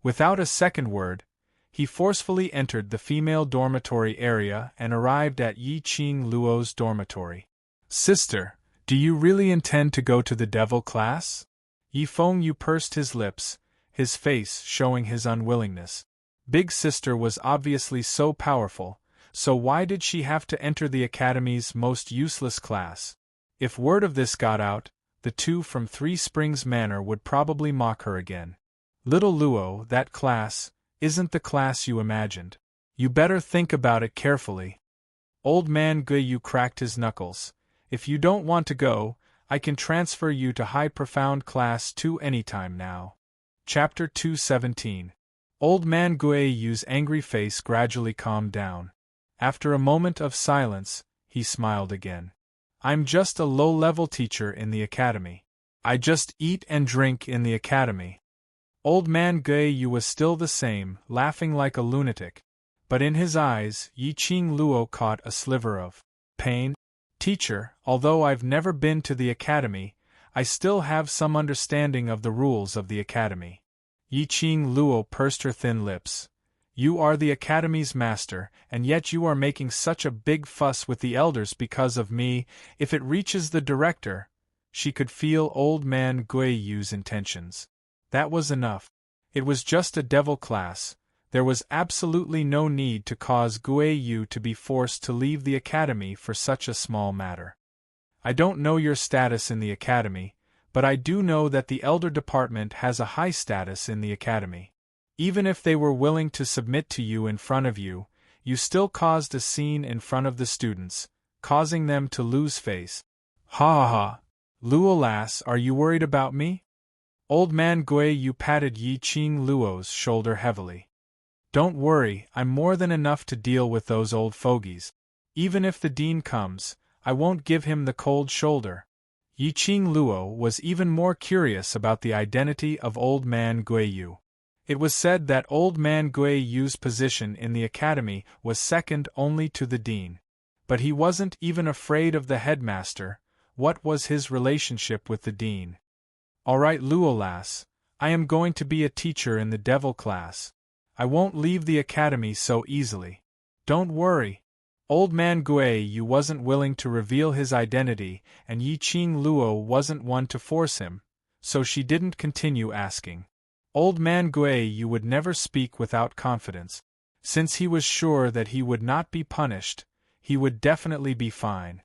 Without a second word, he forcefully entered the female dormitory area and arrived at Yi Qing Luo's dormitory. Sister, do you really intend to go to the devil class? Yi Fengyu pursed his lips, his face showing his unwillingness. Big sister was obviously so powerful, so why did she have to enter the academy's most useless class? If word of this got out, the 2 from 3 Springs Manor would probably mock her again. Little Luo, that class isn't the class you imagined. You better think about it carefully. Old man Gui Yu cracked his knuckles. If you don't want to go, I can transfer you to High Profound Class 2 anytime now. Chapter 217. Old man Gui Yu's angry face gradually calmed down. After a moment of silence, he smiled again. I'm just a low-level teacher in the academy. I just eat and drink in the academy. Old man Gui Yu was still the same, laughing like a lunatic. But in his eyes, Yi Qing Luo caught a sliver of pain. Teacher, although I've never been to the academy, I still have some understanding of the rules of the academy. Yi Qing Luo pursed her thin lips. You are the academy's master, and yet you are making such a big fuss with the elders because of me. If it reaches the director, she could feel old man Gui Yu's intentions. That was enough. It was just a devil class. There was absolutely no need to cause Gui Yu to be forced to leave the academy for such a small matter. I don't know your status in the academy, but I do know that the elder department has a high status in the academy. Even if they were willing to submit to you in front of you, you still caused a scene in front of the students, causing them to lose face. Ha ha ha. Luo lass, are you worried about me? Old man Gui Yu patted Yi Qing Luo's shoulder heavily. Don't worry, I'm more than enough to deal with those old fogies. Even if the dean comes, I won't give him the cold shoulder. Yi Qing Luo was even more curious about the identity of old man Gui Yu. It was said that old man Gui Yu's position in the academy was second only to the dean. But he wasn't even afraid of the headmaster. What was his relationship with the dean? All right, Luo lass, I am going to be a teacher in the devil class. I won't leave the academy so easily. Don't worry. Old man Gui Yu wasn't willing to reveal his identity, and Yi Qing Luo wasn't one to force him, so she didn't continue asking. Old man Gui Yu would never speak without confidence. Since he was sure that he would not be punished, he would definitely be fine.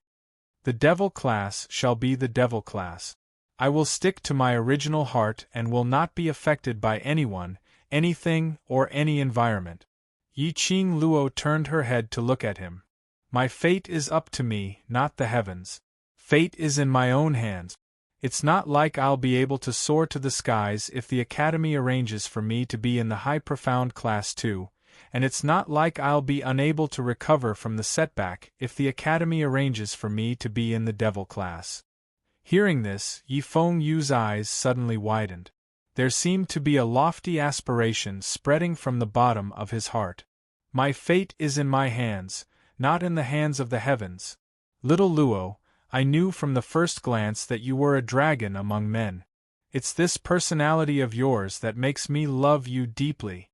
The devil class shall be the devil class. I will stick to my original heart and will not be affected by anyone, anything, or any environment. Yi Qing Luo turned her head to look at him. My fate is up to me, not the heavens. Fate is in my own hands. It's not like I'll be able to soar to the skies if the academy arranges for me to be in the high profound class too, and it's not like I'll be unable to recover from the setback if the academy arranges for me to be in the devil class. Hearing this, Yi Feng Yu's eyes suddenly widened. There seemed to be a lofty aspiration spreading from the bottom of his heart. My fate is in my hands, not in the hands of the heavens. Little Luo, I knew from the first glance that you were a dragon among men. It's this personality of yours that makes me love you deeply.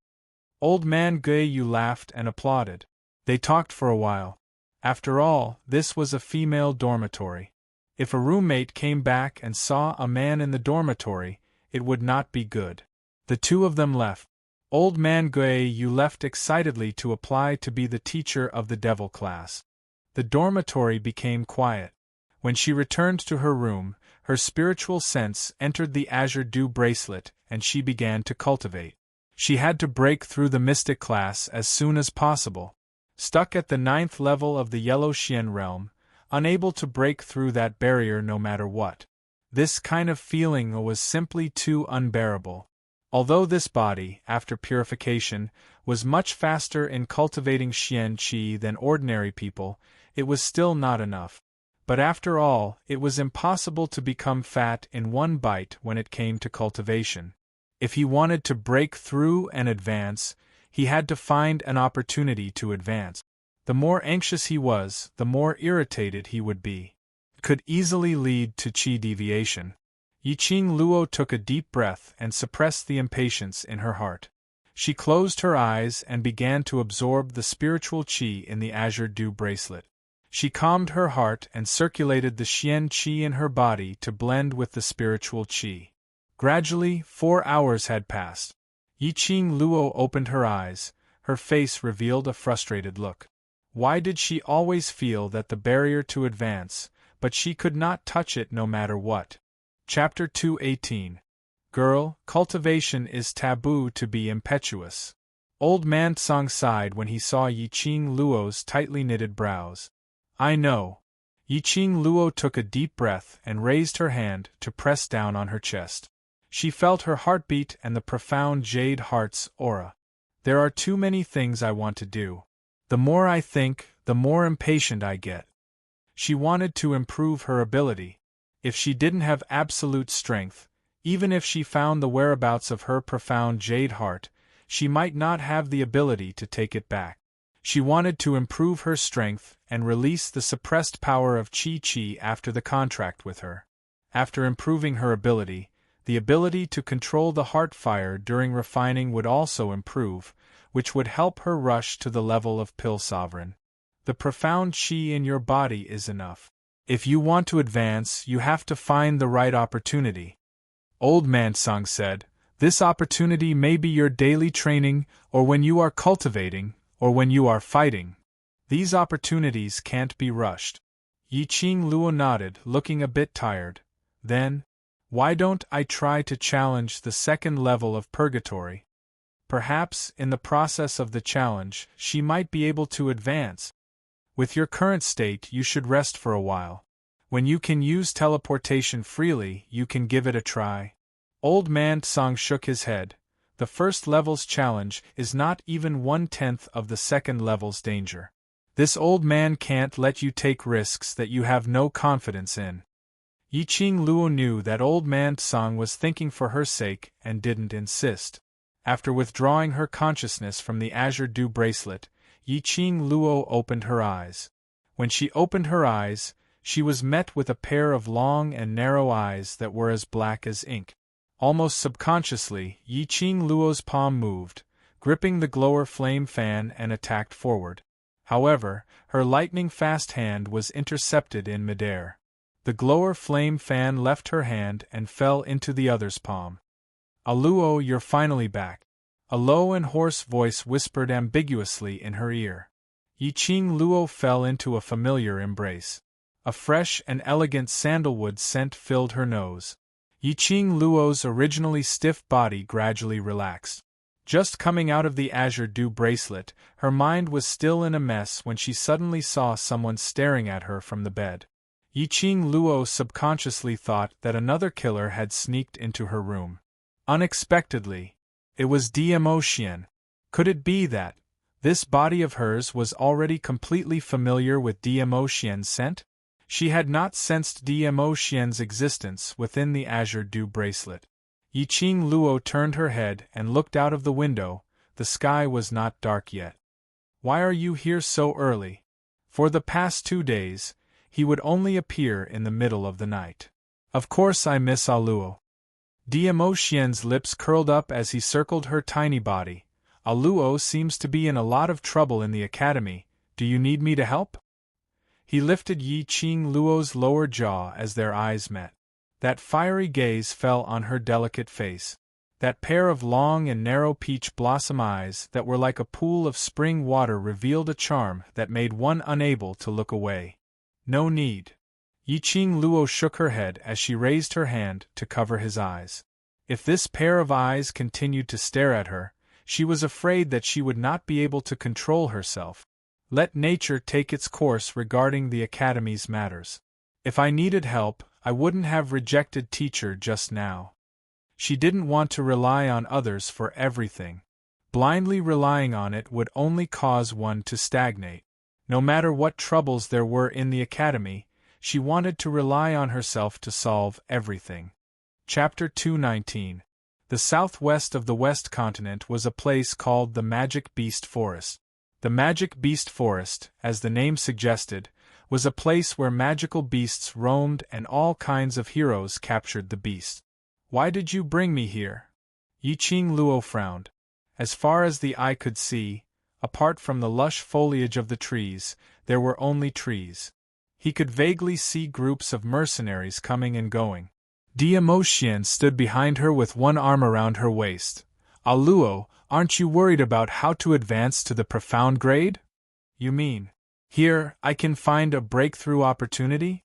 Old man Gui Yu laughed and applauded. They talked for a while. After all, this was a female dormitory. If a roommate came back and saw a man in the dormitory, it would not be good. The two of them left. Old man Gui Yu left excitedly to apply to be the teacher of the devil class. The dormitory became quiet. When she returned to her room, her spiritual sense entered the azure dew bracelet, and she began to cultivate. She had to break through the mystic class as soon as possible. Stuck at the 9th level of the Yellow Xian realm, unable to break through that barrier no matter what. This kind of feeling was simply too unbearable. Although this body, after purification, was much faster in cultivating Xian Qi than ordinary people, it was still not enough. But after all, it was impossible to become fat in one bite when it came to cultivation. If he wanted to break through and advance, he had to find an opportunity to advance. The more anxious he was, the more irritated he would be. It could easily lead to qi deviation. Yi Qing Luo took a deep breath and suppressed the impatience in her heart. She closed her eyes and began to absorb the spiritual qi in the azure dew bracelet. She calmed her heart and circulated the Xian Qi in her body to blend with the spiritual qi. Gradually, 4 hours had passed. Yi Qing Luo opened her eyes. Her face revealed a frustrated look. Why did she always feel that the barrier to advance, but she could not touch it no matter what? Chapter 218. Girl, cultivation is taboo to be impetuous. Old man Tsang sighed when he saw Yi Qing Luo's tightly knitted brows. I know. Yi Qing Luo took a deep breath and raised her hand to press down on her chest. She felt her heartbeat and the profound jade heart's aura. There are too many things I want to do. The more I think, the more impatient I get. She wanted to improve her ability. If she didn't have absolute strength, even if she found the whereabouts of her profound jade heart, she might not have the ability to take it back. She wanted to improve her strength and release the suppressed power of Qi after the contract with her. After improving her ability, the ability to control the heart fire during refining would also improve, which would help her rush to the level of Pill Sovereign. The profound Qi in your body is enough. If you want to advance, you have to find the right opportunity. Old man Tsang said, this opportunity may be your daily training, or when you are cultivating, or when you are fighting. These opportunities can't be rushed. Yi Qing Luo nodded, looking a bit tired. Then, Why don't I try to challenge the second level of purgatory? Perhaps, in the process of the challenge, she might be able to advance. With your current state, you should rest for a while. When you can use teleportation freely, you can give it a try. Old Man Tsang shook his head. The first level's challenge is not even 1/10 of the second level's danger. This old man can't let you take risks that you have no confidence in. Yiqing Luo knew that Old Man Tsang was thinking for her sake and didn't insist. After withdrawing her consciousness from the azure dew bracelet, Yiqing Luo opened her eyes. When she opened her eyes, she was met with a pair of long and narrow eyes that were as black as ink. Almost subconsciously, Yiqing Luo's palm moved, gripping the glower flame fan and attacked forward. However, her lightning-fast hand was intercepted in midair. The glower flame fan left her hand and fell into the other's palm. "Luo, you're finally back," a low and hoarse voice whispered ambiguously in her ear. Yiqing Luo fell into a familiar embrace. A fresh and elegant sandalwood scent filled her nose. Yiqing Luo's originally stiff body gradually relaxed. Just coming out of the azure dew bracelet, her mind was still in a mess when she suddenly saw someone staring at her from the bed. Yiqing Luo subconsciously thought that another killer had sneaked into her room. Unexpectedly, it was Dmo Xian. Could it be that this body of hers was already completely familiar with Dmo Xian's scent? She had not sensed Dmo Xian's existence within the azure dew bracelet. Yiqing Luo turned her head and looked out of the window. The sky was not dark yet. "Why are you here so early?" For the past 2 days, he would only appear in the middle of the night. "Of course I miss Luo." Dmo Xian's lips curled up as he circled her tiny body. "Luo seems to be in a lot of trouble in the academy. Do you need me to help?" He lifted Yiqing Luo's lower jaw as their eyes met. That fiery gaze fell on her delicate face. That pair of long and narrow peach blossom eyes that were like a pool of spring water revealed a charm that made one unable to look away. "No need." Yiqing Luo shook her head as she raised her hand to cover his eyes. If this pair of eyes continued to stare at her, she was afraid that she would not be able to control herself. Let nature take its course regarding the academy's matters. If I needed help, I wouldn't have rejected teacher just now. She didn't want to rely on others for everything. Blindly relying on it would only cause one to stagnate. No matter what troubles there were in the academy, she wanted to rely on herself to solve everything. Chapter 219. The southwest of the West Continent was a place called the Magic Beast Forest. The Magic Beast Forest, as the name suggested, was a place where magical beasts roamed and all kinds of heroes captured the beasts. "Why did you bring me here?" Yiqing Luo frowned. As far as the eye could see, apart from the lush foliage of the trees, there were only trees. He could vaguely see groups of mercenaries coming and going. Dmo Xian stood behind her with one arm around her waist. "Luo, aren't you worried about how to advance to the profound grade?" "You mean, here I can find a breakthrough opportunity?"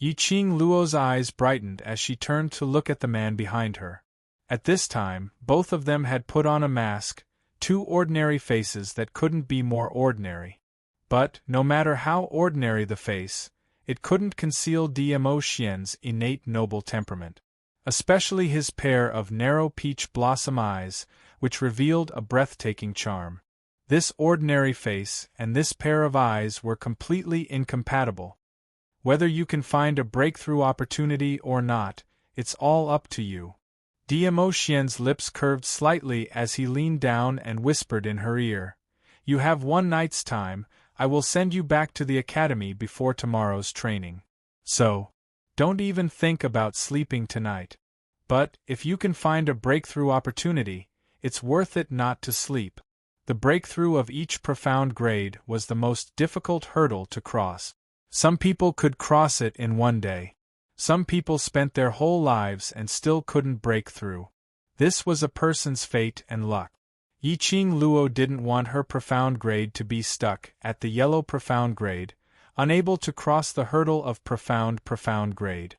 Yiqing Luo's eyes brightened as she turned to look at the man behind her. At this time, both of them had put on a mask, 2 ordinary faces that couldn't be more ordinary. But, no matter how ordinary the face, it couldn't conceal Dmo Xian's innate noble temperament. Especially his pair of narrow peach blossom eyes, which revealed a breathtaking charm. This ordinary face and this pair of eyes were completely incompatible. Whether you can find a breakthrough opportunity or not, it's all up to you. Dmo Xian's lips curved slightly as he leaned down and whispered in her ear. "You have 1 night's time. I will send you back to the academy before tomorrow's training. So, don't even think about sleeping tonight. But, if you can find a breakthrough opportunity, it's worth it not to sleep." The breakthrough of each profound grade was the most difficult hurdle to cross. Some people could cross it in 1 day. Some people spent their whole lives and still couldn't break through. This was a person's fate and luck. Yiqing Luo didn't want her profound grade to be stuck at the yellow profound grade, unable to cross the hurdle of profound grade.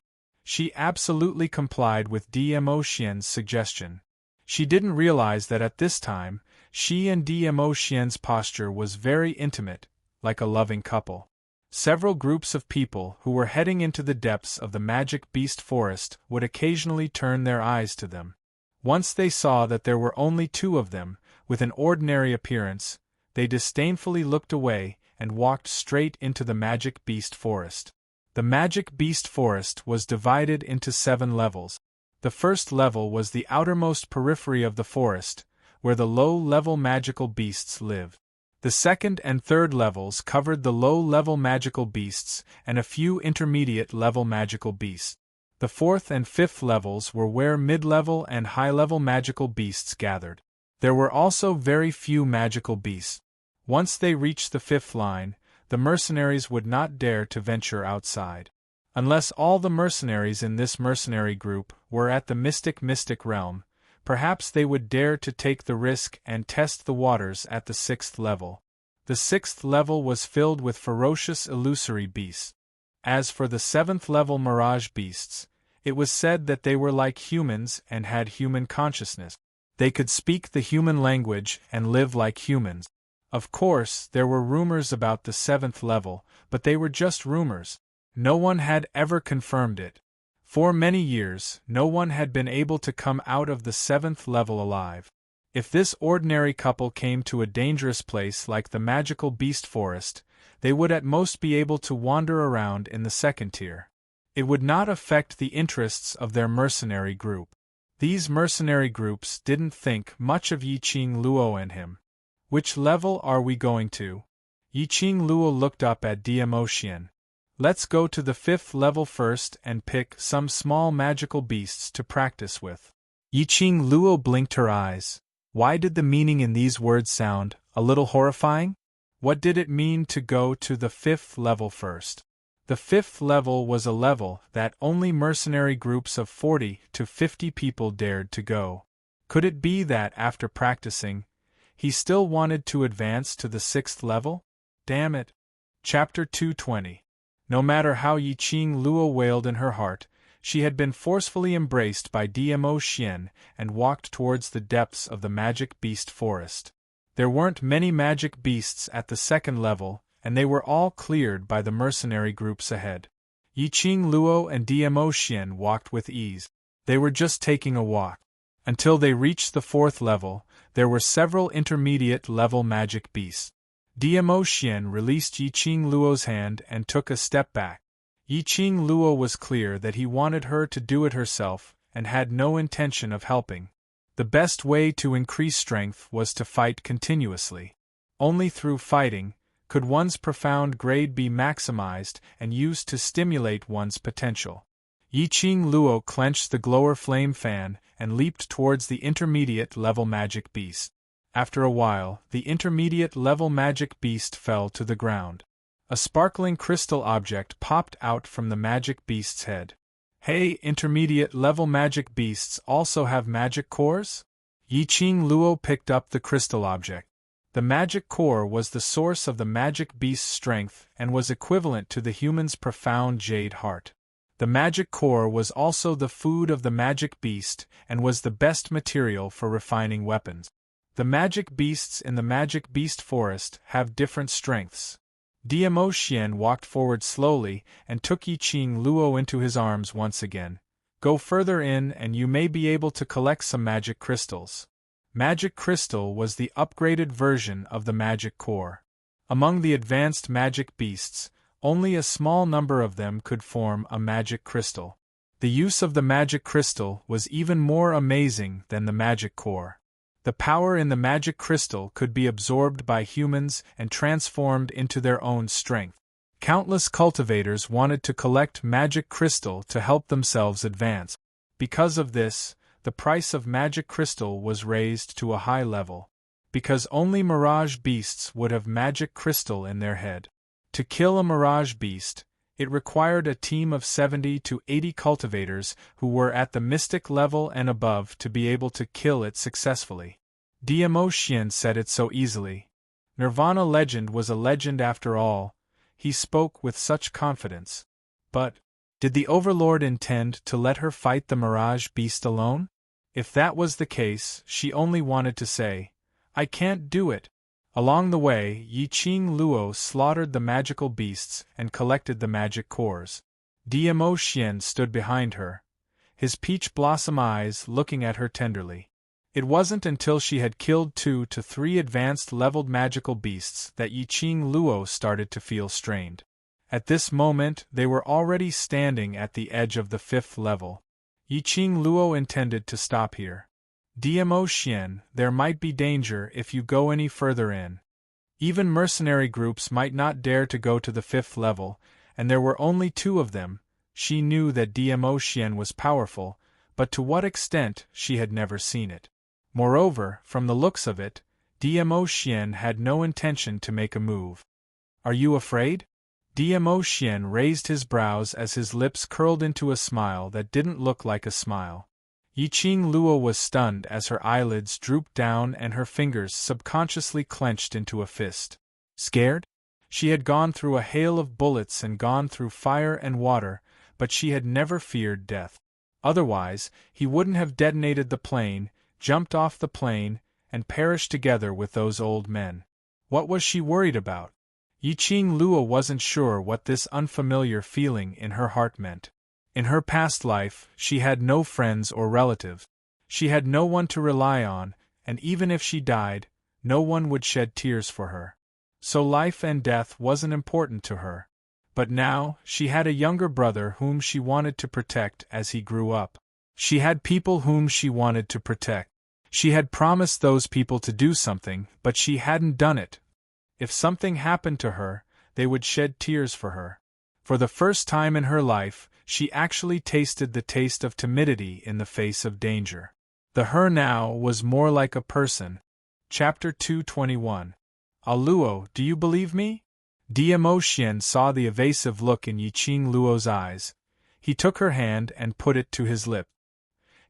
She absolutely complied with Dmo Xian's suggestion. She didn't realize that at this time, she and Dmo Xian's posture was very intimate, like a loving couple. Several groups of people who were heading into the depths of the magic beast forest would occasionally turn their eyes to them. Once they saw that there were only two of them, with an ordinary appearance, they disdainfully looked away and walked straight into the magic beast forest. The magic beast forest was divided into 7 levels. The first level was the outermost periphery of the forest, where the low-level magical beasts lived. The second and third levels covered the low-level magical beasts and a few intermediate-level magical beasts. The fourth and fifth levels were where mid-level and high-level magical beasts gathered. There were also very few magical beasts. Once they reached the fifth line, the mercenaries would not dare to venture outside. Unless all the mercenaries in this mercenary group were at the mystic realm, perhaps they would dare to take the risk and test the waters at the 6th level. The 6th level was filled with ferocious illusory beasts. As for the 7th level mirage beasts, it was said that they were like humans and had human consciousness. They could speak the human language and live like humans. Of course, there were rumors about the 7th level, but they were just rumors. No one had ever confirmed it. For many years, no one had been able to come out of the 7th level alive. If this ordinary couple came to a dangerous place like the magical beast forest, they would at most be able to wander around in the 2nd tier. It would not affect the interests of their mercenary group. These mercenary groups didn't think much of Yiqing Luo and him. Which level are we going to? Yiqing Luo looked up at Dmo Xian. Let's go to the 5th level first and pick some small magical beasts to practice with. Yiqing Luo blinked her eyes. Why did the meaning in these words sound a little horrifying? What did it mean to go to the 5th level first? The 5th level was a level that only mercenary groups of 40 to 50 people dared to go. Could it be that after practicing, he still wanted to advance to the 6th level? Damn it. Chapter 220. No matter how Yiqing Luo wailed in her heart, she had been forcefully embraced by Dmo Xian and walked towards the depths of the magic beast forest. There weren't many magic beasts at the 2nd level, and they were all cleared by the mercenary groups ahead. Yiqing Luo and Dmo Xian walked with ease. They were just taking a walk. Until they reached the 4th level, there were several intermediate-level magic beasts. Dmo Xian released Yiqing Luo's hand and took a step back. Yiqing Luo was clear that he wanted her to do it herself and had no intention of helping. The best way to increase strength was to fight continuously. Only through fighting could one's profound grade be maximized and used to stimulate one's potential. Yiqing Luo clenched the glower flame fan and leaped towards the intermediate-level magic beast. After a while, the intermediate-level magic beast fell to the ground. A sparkling crystal object popped out from the magic beast's head. Hey, intermediate-level magic beasts also have magic cores? Yiqing Luo picked up the crystal object. The magic core was the source of the magic beast's strength and was equivalent to the human's profound jade heart. The magic core was also the food of the magic beast and was the best material for refining weapons. The magic beasts in the magic beast forest have different strengths. Dmo Xian walked forward slowly and took Yiqing Luo into his arms once again. Go further in and you may be able to collect some magic crystals. Magic crystal was the upgraded version of the magic core. Among the advanced magic beasts, only a small number of them could form a magic crystal. The use of the magic crystal was even more amazing than the magic core. The power in the magic crystal could be absorbed by humans and transformed into their own strength. Countless cultivators wanted to collect magic crystal to help themselves advance. Because of this, the price of magic crystal was raised to a high level. Because only mirage beasts would have magic crystal in their head. To kill a mirage beast, it required a team of 70 to 80 cultivators who were at the mystic level and above to be able to kill it successfully. Dmo Xian said it so easily. Nirvana legend was a legend after all, he spoke with such confidence. But Did the Overlord intend to let her fight the Mirage Beast alone? If that was the case, she only wanted to say, "I can't do it." Along the way, Yiqing Luo slaughtered the magical beasts and collected the magic cores. Dmo Xian stood behind her, his peach blossom eyes looking at her tenderly. It wasn't until she had killed 2 to 3 advanced leveled magical beasts that Yiqing Luo started to feel strained. At this moment, they were already standing at the edge of the 5th level. Yiqing Luo intended to stop here. Dmo Xian, there might be danger if you go any further in. Even mercenary groups might not dare to go to the 5th level, and there were only 2 of them. She knew that Dmo Xian was powerful, but to what extent she had never seen it. Moreover, from the looks of it, Dmo Xian had no intention to make a move. "Are you afraid?" Dmo Xian raised his brows as his lips curled into a smile that didn't look like a smile. Yiqing Luo was stunned as her eyelids drooped down and her fingers subconsciously clenched into a fist. Scared? She had gone through a hail of bullets and gone through fire and water, but she had never feared death. Otherwise, he wouldn't have detonated the plane, jumped off the plane, and perished together with those old men. What was she worried about? Yiqing Luo wasn't sure what this unfamiliar feeling in her heart meant. In her past life, she had no friends or relatives. She had no one to rely on, and even if she died, no one would shed tears for her. So life and death wasn't important to her. But now, she had a younger brother whom she wanted to protect as he grew up. She had people whom she wanted to protect. She had promised those people to do something, but she hadn't done it. If something happened to her, they would shed tears for her. For the first time in her life, she actually tasted the taste of timidity in the face of danger. The her now was more like a person. Chapter 221. Luo, do you believe me? Dmo Xian saw the evasive look in Yiqing Luo's eyes. He took her hand and put it to his lip.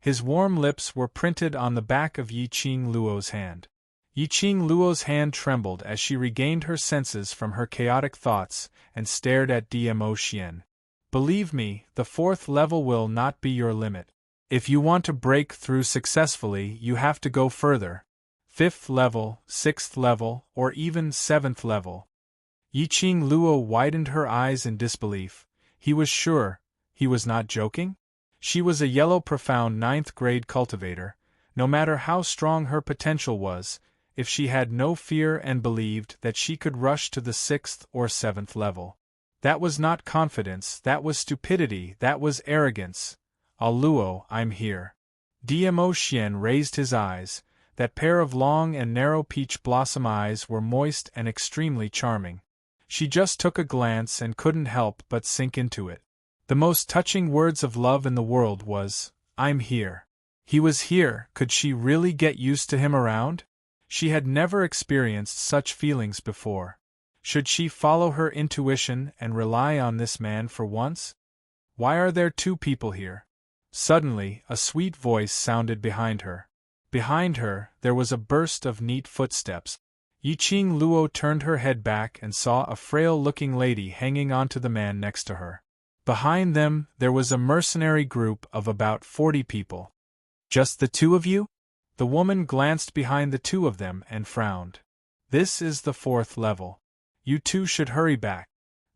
His warm lips were printed on the back of Yiqing Luo's hand. Yiqing Luo's hand trembled as she regained her senses from her chaotic thoughts and stared at Dmo Xian. Believe me, the 4th level will not be your limit. If you want to break through successfully, you have to go further. 5th level, 6th level, or even 7th level. Yiqing Luo widened her eyes in disbelief. He was sure. He was not joking? She was a yellow profound 9th grade cultivator. No matter how strong her potential was, if she had no fear and believed that she could rush to the 6th or 7th level. That was not confidence, that was stupidity, that was arrogance. Luo, I'm here. Dmo Xian raised his eyes. That pair of long and narrow peach blossom eyes were moist and extremely charming. She just took a glance and couldn't help but sink into it. The most touching words of love in the world was, "I'm here." He was here. Could she really get used to him around? She had never experienced such feelings before. Should she follow her intuition and rely on this man for once? Why are there 2 people here? Suddenly, a sweet voice sounded behind her. Behind her, there was a burst of neat footsteps. Yiqing Luo turned her head back and saw a frail-looking lady hanging onto the man next to her. Behind them, there was a mercenary group of about 40 people. "Just the 2 of you?" The woman glanced behind the 2 of them and frowned. "This is the 4th level. You 2 should hurry back."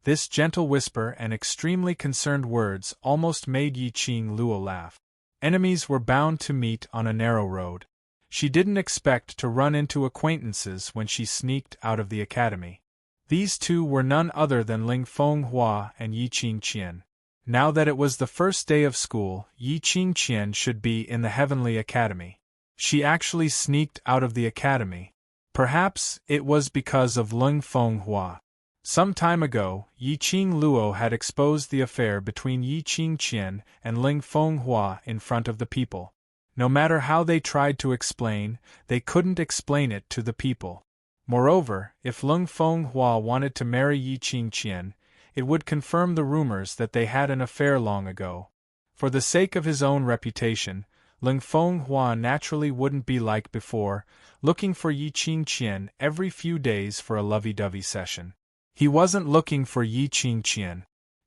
This gentle whisper and extremely concerned words almost made Yiqing Luo laugh. Enemies were bound to meet on a narrow road. She didn't expect to run into acquaintances when she sneaked out of the academy. These 2 were none other than Ling Fenghua and Yiqing Qian. Now that it was the first day of school, Yiqing Qian should be in the Heavenly Academy. She actually sneaked out of the academy. Perhaps it was because of Ling Fenghua. Some time ago, Yiqing Luo had exposed the affair between Yiqing Qian and Ling Fenghua in front of the people. No matter how they tried to explain, they couldn't explain it to the people. Moreover, if Ling Fenghua wanted to marry Yiqing Qian, it would confirm the rumors that they had an affair long ago. For the sake of his own reputation, Ling Fenghua naturally wouldn't be like before, looking for Yiqing Qian every few days for a lovey-dovey session. He wasn't looking for Yiqing Qian.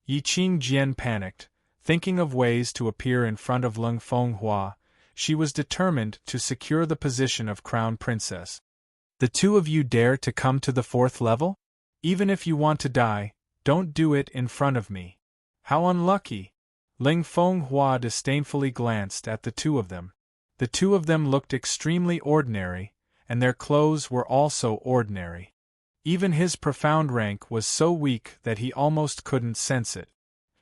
Yiqing Jian panicked. Thinking of ways to appear in front of Lung Fenghua, she was determined to secure the position of crown princess. The two of you dare to come to the 4th level? Even if you want to die, don't do it in front of me. How unlucky! Ling Fenghua disdainfully glanced at the two of them. The two of them looked extremely ordinary, and their clothes were also ordinary. Even his profound rank was so weak that he almost couldn't sense it.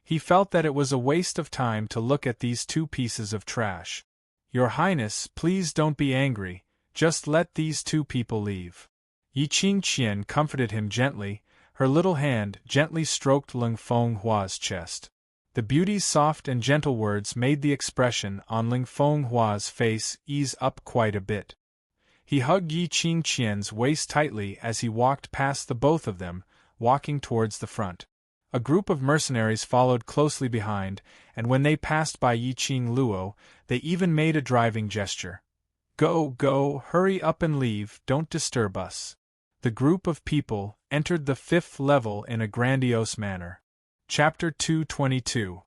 He felt that it was a waste of time to look at these two pieces of trash. Your Highness, please don't be angry, just let these two people leave. Yi Qingqian comforted him gently, her little hand gently stroked Ling Fenghua's chest. The beauty's soft and gentle words made the expression on Ling Fenghua's face ease up quite a bit. He hugged Yi Qingqian's waist tightly as he walked past the both of them, walking towards the front. A group of mercenaries followed closely behind, and when they passed by Yi Qingluo, they even made a driving gesture. Go, go, hurry up and leave, don't disturb us. The group of people entered the 5th level in a grandiose manner. Chapter 222.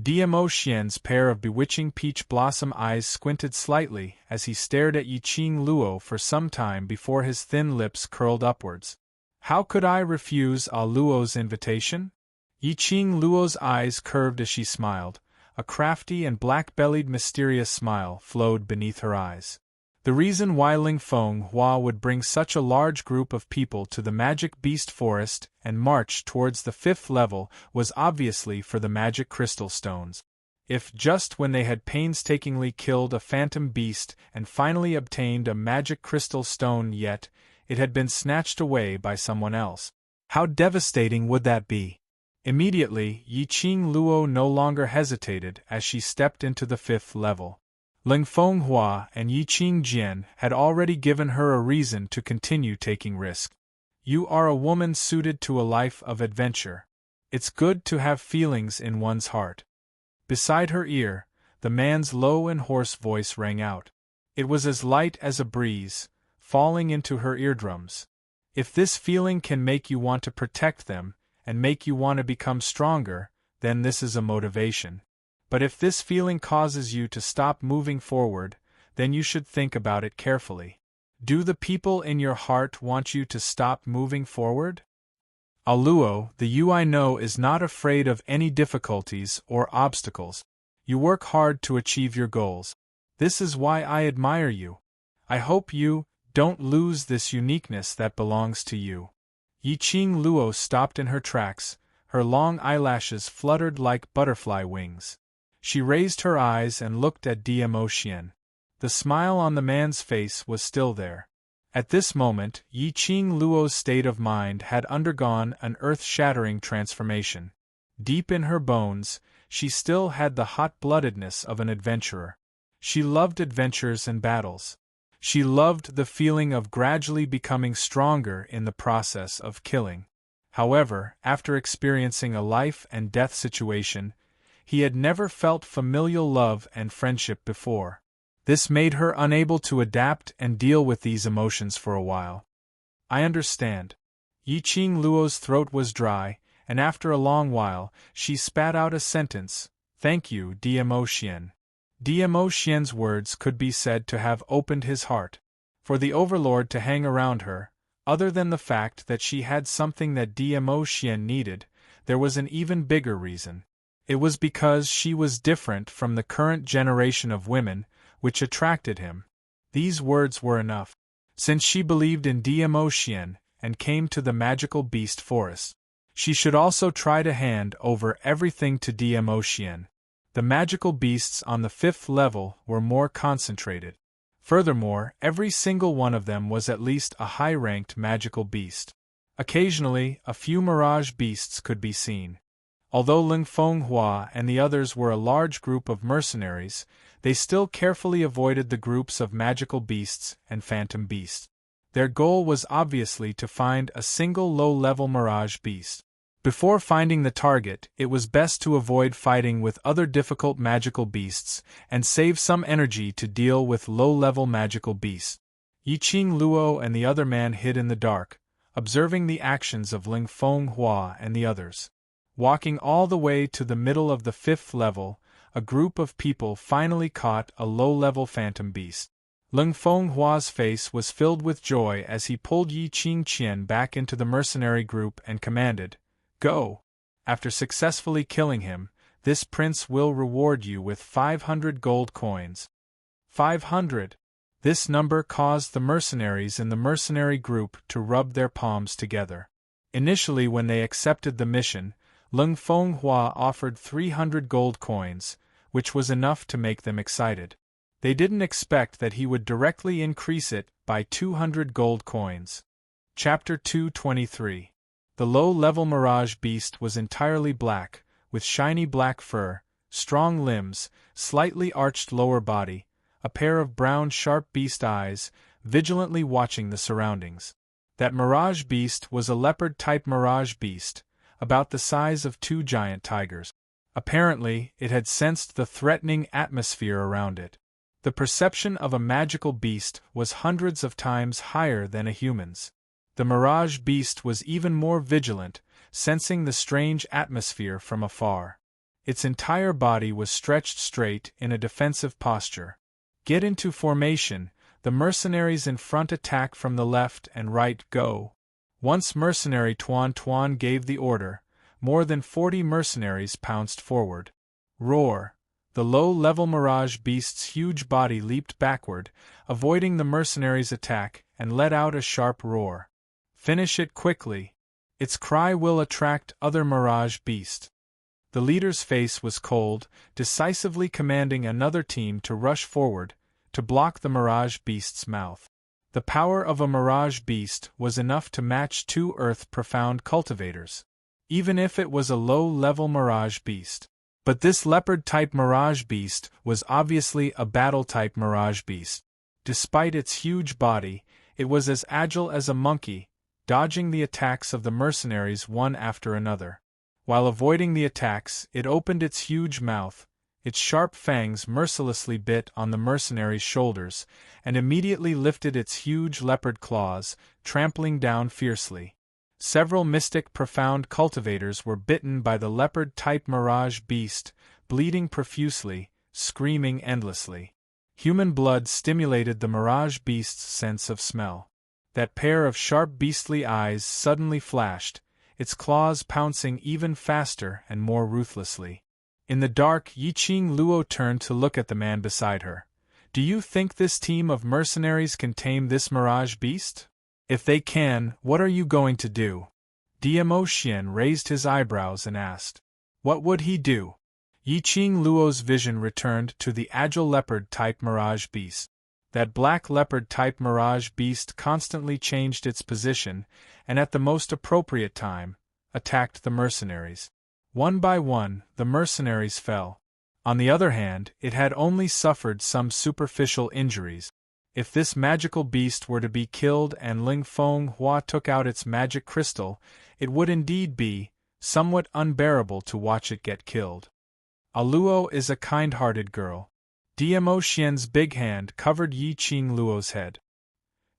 Dmo Xian's pair of bewitching peach blossom eyes squinted slightly as he stared at Yi Qingluo for some time before his thin lips curled upwards. How could I refuse Ah Luo's invitation? Yi Qingluo's eyes curved as she smiled. A crafty and black-bellied mysterious smile flowed beneath her eyes. The reason why Ling Fenghua would bring such a large group of people to the magic beast forest and march towards the 5th level was obviously for the magic crystal stones. If just when they had painstakingly killed a phantom beast and finally obtained a magic crystal stone yet, it had been snatched away by someone else. How devastating would that be? Immediately, Yi Qingluo no longer hesitated as she stepped into the 5th level. Ling Fenghua and Yi Qingjian had already given her a reason to continue taking risks. You are a woman suited to a life of adventure. It's good to have feelings in one's heart. Beside her ear, the man's low and hoarse voice rang out. It was as light as a breeze, falling into her eardrums. If this feeling can make you want to protect them, and make you want to become stronger, then this is a motivation. But if this feeling causes you to stop moving forward, then you should think about it carefully. Do the people in your heart want you to stop moving forward? Ah Luo, the you I know is not afraid of any difficulties or obstacles. You work hard to achieve your goals. This is why I admire you. I hope you don't lose this uniqueness that belongs to you. Yi Qingluo stopped in her tracks, her long eyelashes fluttered like butterfly wings. She raised her eyes and looked at Dmo Xian. The smile on the man's face was still there. At this moment, Yi Qingluo's state of mind had undergone an earth-shattering transformation. Deep in her bones, she still had the hot-bloodedness of an adventurer. She loved adventures and battles. She loved the feeling of gradually becoming stronger in the process of killing. However, after experiencing a life-and-death situation, he had never felt familial love and friendship before. This made her unable to adapt and deal with these emotions for a while. I understand. Yi Qingluo's throat was dry, and after a long while, she spat out a sentence. Thank you, Dmo Xian. Dmo Xian's words could be said to have opened his heart. For the Overlord to hang around her, other than the fact that she had something that Dmo Xian needed, there was an even bigger reason. It was because she was different from the current generation of women, which attracted him. These words were enough. Since she believed in Dmo Xian and came to the magical beast forest, she should also try to hand over everything to Dmo Xian. The magical beasts on the 5th level were more concentrated. Furthermore, every single one of them was at least a high-ranked magical beast. Occasionally, a few mirage beasts could be seen. Although Ling Fenghua and the others were a large group of mercenaries, they still carefully avoided the groups of magical beasts and phantom beasts. Their goal was obviously to find a single low-level mirage beast. Before finding the target, it was best to avoid fighting with other difficult magical beasts and save some energy to deal with low-level magical beasts. Yi Qingluo and the other man hid in the dark, observing the actions of Ling Fenghua and the others. Walking all the way to the middle of the 5th level, a group of people finally caught a low-level phantom beast. Leng Fenghua's face was filled with joy as he pulled Yi Qingqian back into the mercenary group and commanded, "Go! After successfully killing him, this prince will reward you with 500 gold coins." 500! This number caused the mercenaries in the mercenary group to rub their palms together. Initially, when they accepted the mission, Leng Fenghua offered 300 gold coins, which was enough to make them excited. They didn't expect that he would directly increase it by 200 gold coins. Chapter 223. The low-level mirage beast was entirely black, with shiny black fur, strong limbs, slightly arched lower body, a pair of brown sharp beast eyes, vigilantly watching the surroundings. That mirage beast was a leopard-type mirage beast, about the size of 2 giant tigers. Apparently, it had sensed the threatening atmosphere around it. The perception of a magical beast was hundreds of times higher than a human's. The mirage beast was even more vigilant, sensing the strange atmosphere from afar. Its entire body was stretched straight in a defensive posture. "Get into formation," the mercenaries in front attack from the left and right. "Go!" Once mercenary Tuan Tuan gave the order, more than 40 mercenaries pounced forward. Roar! The low-level mirage beast's huge body leaped backward, avoiding the mercenaries' attack, and let out a sharp roar. "Finish it quickly! Its cry will attract other mirage beasts." The leader's face was cold, decisively commanding another team to rush forward, to block the mirage beast's mouth. The power of a mirage beast was enough to match 2 earth-profound cultivators, even if it was a low-level mirage beast. But this leopard-type mirage beast was obviously a battle-type mirage beast. Despite its huge body, it was as agile as a monkey, dodging the attacks of the mercenaries one after another. While avoiding the attacks, it opened its huge mouth, its sharp fangs mercilessly bit on the mercenaries' shoulders, and immediately lifted its huge leopard claws, trampling down fiercely. Several mystic profound cultivators were bitten by the leopard-type mirage beast, bleeding profusely, screaming endlessly. Human blood stimulated the mirage beast's sense of smell. That pair of sharp beastly eyes suddenly flashed, its claws pouncing even faster and more ruthlessly. In the dark, Yiqing Luo turned to look at the man beside her. "Do you think this team of mercenaries can tame this mirage beast? If they can, what are you going to do?" Diemo Xian raised his eyebrows and asked. What would he do? Yiqing Luo's vision returned to the agile leopard-type mirage beast. That black leopard-type mirage beast constantly changed its position, and at the most appropriate time, attacked the mercenaries. One by one, the mercenaries fell. On the other hand, it had only suffered some superficial injuries. If this magical beast were to be killed and Ling Fenghua took out its magic crystal, it would indeed be somewhat unbearable to watch it get killed. Luo is a kind-hearted girl. Diemo Xian's big hand covered Yiqing Luo's head.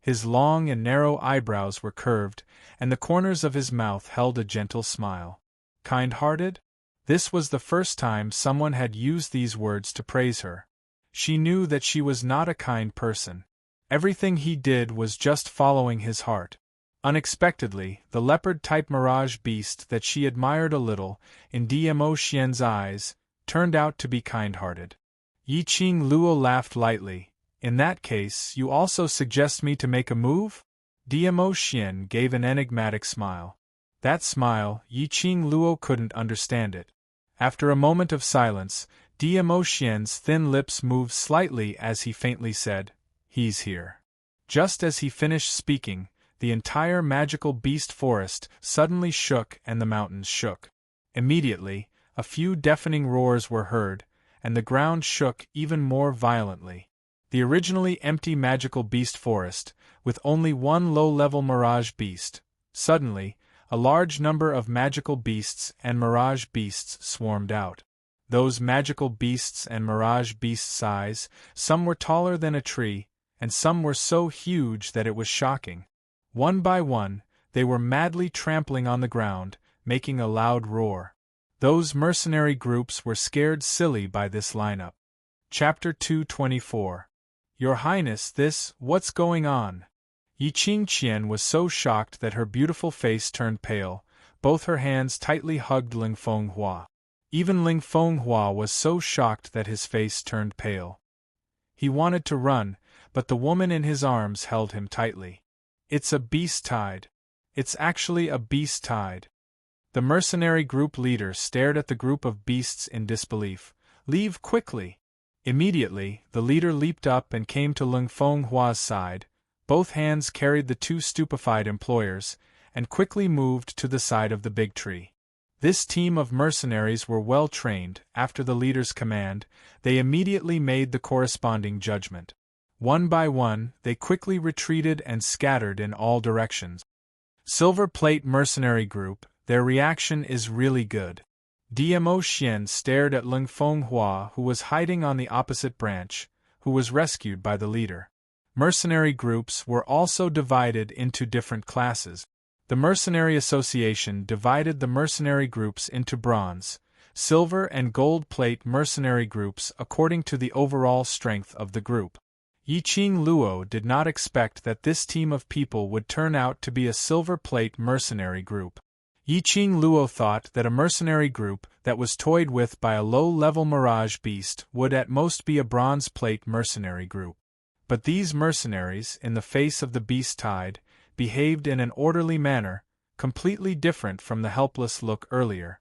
His long and narrow eyebrows were curved, and the corners of his mouth held a gentle smile. Kind-hearted? This was the first time someone had used these words to praise her. She knew that she was not a kind person. Everything he did was just following his heart. Unexpectedly, the leopard-type mirage beast that she admired a little, in Diemo Xian's eyes, turned out to be kind-hearted. Yiqing Luo laughed lightly. In that case, you also suggest me to make a move? Diemo Xian gave an enigmatic smile. That smile, Yiqing Luo couldn't understand it. After a moment of silence, Diemo Xian's thin lips moved slightly as he faintly said, "He's here." Just as he finished speaking, the entire magical beast forest suddenly shook and the mountains shook. Immediately, a few deafening roars were heard, and the ground shook even more violently. The originally empty magical beast forest, with only one low-level mirage beast, suddenly, a large number of magical beasts and mirage beasts swarmed out. Those magical beasts and mirage beasts' size, some were taller than a tree, and some were so huge that it was shocking. One by one, they were madly trampling on the ground, making a loud roar. Those mercenary groups were scared silly by this lineup. Chapter 224. Your Highness, what's going on? Yi Qingqian was so shocked that her beautiful face turned pale, both her hands tightly hugged Ling Fenghua. Even Ling Fenghua was so shocked that his face turned pale. He wanted to run, but the woman in his arms held him tightly. It's a beast tide. It's actually a beast tide. The mercenary group leader stared at the group of beasts in disbelief. Leave quickly! Immediately, the leader leaped up and came to Ling Fenghua's side. Both hands carried the two stupefied employers, and quickly moved to the side of the big tree. This team of mercenaries were well trained. After the leader's command, they immediately made the corresponding judgment. One by one, they quickly retreated and scattered in all directions. Silver Plate Mercenary Group, their reaction is really good. DMO Xian stared at Ling Fenghua, who was hiding on the opposite branch, who was rescued by the leader. Mercenary groups were also divided into different classes. The Mercenary Association divided the mercenary groups into bronze, silver and gold plate mercenary groups according to the overall strength of the group. Yiqing Luo did not expect that this team of people would turn out to be a silver plate mercenary group. Yiqing Luo thought that a mercenary group that was toyed with by a low-level mirage beast would at most be a bronze plate mercenary group. But these mercenaries, in the face of the beast tide, behaved in an orderly manner, completely different from the helpless look earlier.